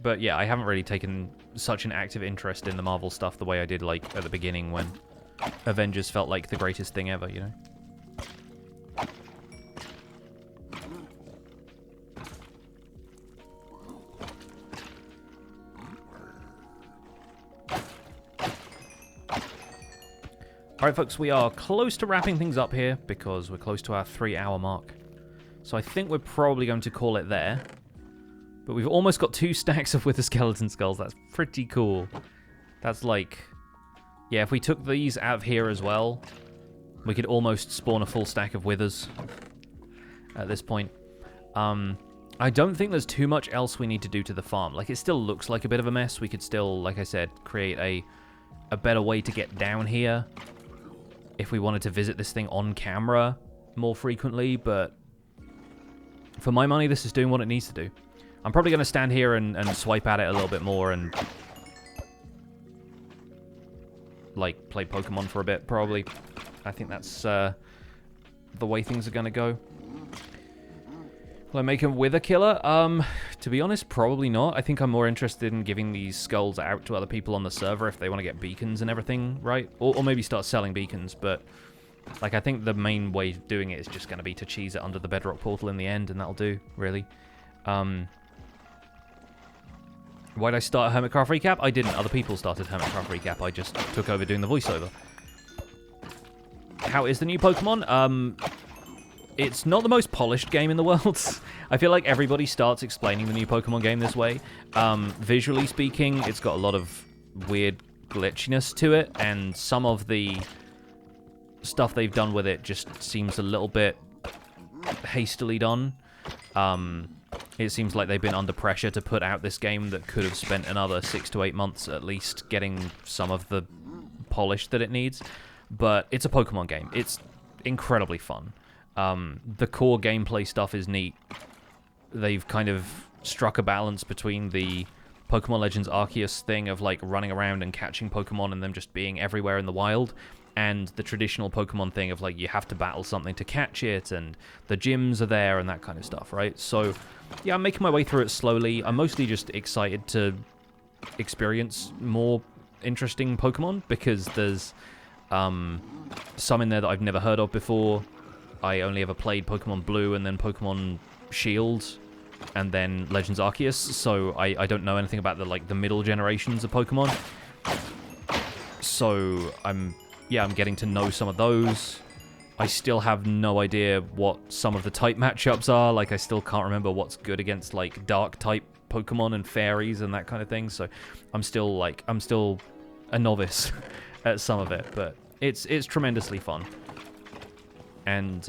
But yeah, I haven't really taken such an active interest in the Marvel stuff the way I did, like, at the beginning when Avengers felt like the greatest thing ever, you know? Alright folks, we are close to wrapping things up here because we're close to our 3-hour mark. So I think we're probably going to call it there. But we've almost got 2 stacks of wither skeleton skulls. That's pretty cool. That's like... yeah, if we took these out of here as well, we could almost spawn a full stack of withers at this point. I don't think there's too much else we need to do to the farm. Like, it still looks like a bit of a mess. We could still, like I said, create a better way to get down here if we wanted to visit this thing on camera more frequently, but for my money, this is doing what it needs to do. I'm probably going to stand here and swipe at it a little bit more and, like, play Pokemon for a bit, probably. I think that's the way things are going to go. Will I make a wither killer? To be honest, probably not. I think I'm more interested in giving these skulls out to other people on the server if they want to get beacons and everything, right? Or maybe start selling beacons, but, like, I think the main way of doing it is just going to be to cheese it under the bedrock portal in the end, and that'll do, really. Why'd I start a Hermitcraft recap? I didn't. Other people started Hermitcraft recap. I just took over doing the voiceover. How is the new Pokemon? it's not the most polished game in the world. I feel like everybody starts explaining the new Pokemon game this way. Visually speaking, it's got a lot of weird glitchiness to it, and some of the stuff they've done with it just seems a little bit hastily done. It seems like they've been under pressure to put out this game that could have spent another 6 to 8 months at least getting some of the polish that it needs. But it's a Pokemon game. It's incredibly fun. The core gameplay stuff is neat. They've kind of struck a balance between the Pokemon Legends Arceus thing of like running around and catching Pokemon and them just being everywhere in the wild, and the traditional Pokemon thing of like you have to battle something to catch it, and the gyms are there and that kind of stuff, right? So yeah, I'm making my way through it slowly. I'm mostly just excited to experience more interesting Pokemon, because there's some in there that I've never heard of before. I only ever played Pokemon Blue and then Pokemon Shield and then Legends Arceus, so I don't know anything about the middle generations of Pokemon. So I'm getting to know some of those. I still have no idea what some of the type matchups are. Like, I still can't remember what's good against like dark type Pokemon and fairies and that kind of thing. So I'm still a novice at some of it, but it's tremendously fun. And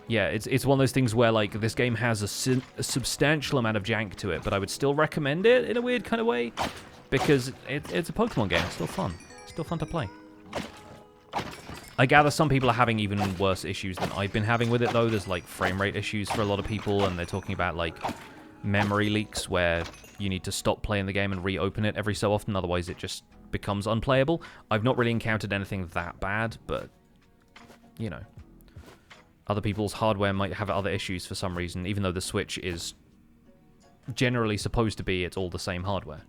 yeah, it's one of those things where like this game has a substantial amount of jank to it, but I would still recommend it in a weird kind of way, because it's a Pokemon game. It's still fun. It's still fun to play. I gather some people are having even worse issues than I've been having with it, though. There's like frame rate issues for a lot of people, and they're talking about like memory leaks where you need to stop playing the game and reopen it every so often, otherwise it just becomes unplayable. I've not really encountered anything that bad, but you know, other people's hardware might have other issues for some reason, even though the Switch is generally supposed to be it's all the same hardware.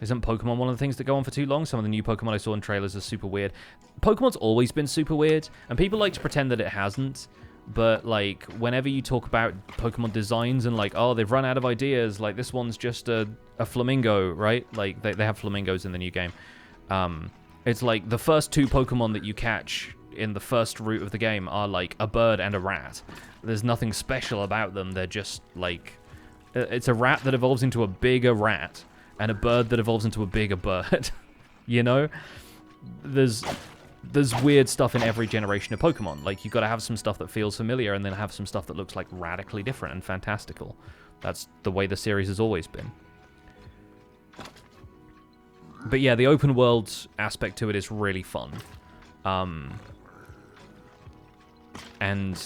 Isn't Pokemon one of the things that go on for too long? Some of the new Pokemon I saw in trailers are super weird. Pokemon's always been super weird, and people like to pretend that it hasn't, but like whenever you talk about Pokemon designs and like, oh, they've run out of ideas, like this one's just a flamingo, right? Like they have flamingos in the new game. It's like the first two Pokemon that you catch in the first route of the game are like a bird and a rat. There's nothing special about them. They're just like, it's a rat that evolves into a bigger rat and a bird that evolves into a bigger bird. You know, there's weird stuff in every generation of Pokemon. Like, you've got to have some stuff that feels familiar and then have some stuff that looks like radically different and fantastical. That's the way the series has always been. But yeah, the open world aspect to it is really fun. And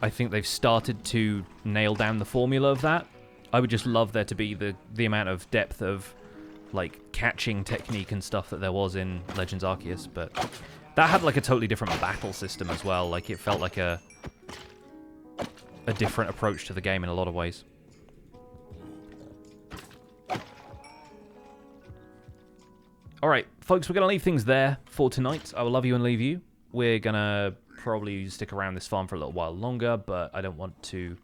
I think they've started to nail down the formula of that. I would just love there to be the amount of depth of like catching technique and stuff that there was in Legends Arceus, but that had like a totally different battle system as well. Like, it felt like a different approach to the game in a lot of ways. Alright, folks, we're going to leave things there for tonight. I will love you and leave you. We're going to probably stick around this farm for a little while longer, but I don't want to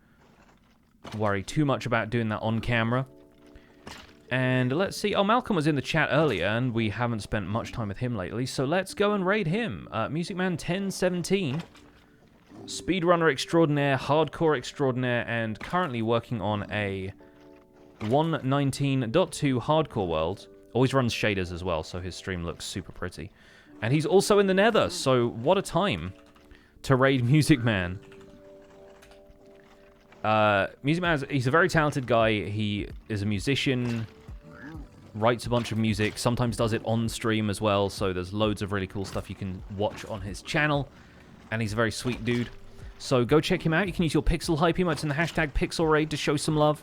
worry too much about doing that on camera. And let's see. Oh, Malcolm was in the chat earlier, and we haven't spent much time with him lately, so let's go and raid him. Music Man 1017, speedrunner extraordinaire, hardcore extraordinaire, and currently working on a 119.2 hardcore world. Always runs shaders as well, so his stream looks super pretty. And he's also in the Nether, so what a time to raid Music Man. Music Man, he's a very talented guy. He is a musician, writes a bunch of music, sometimes does it on stream as well, so there's loads of really cool stuff you can watch on his channel, and he's a very sweet dude. So go check him out. You can use your Pixel Hype emotes in the hashtag PixelRaid to show some love.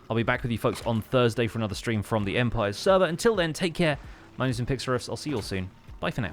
I'll be back with you folks on Thursday for another stream from the Empire server. Until then, take care. My name's been Pixelriffs. I'll see you all soon. Bye for now.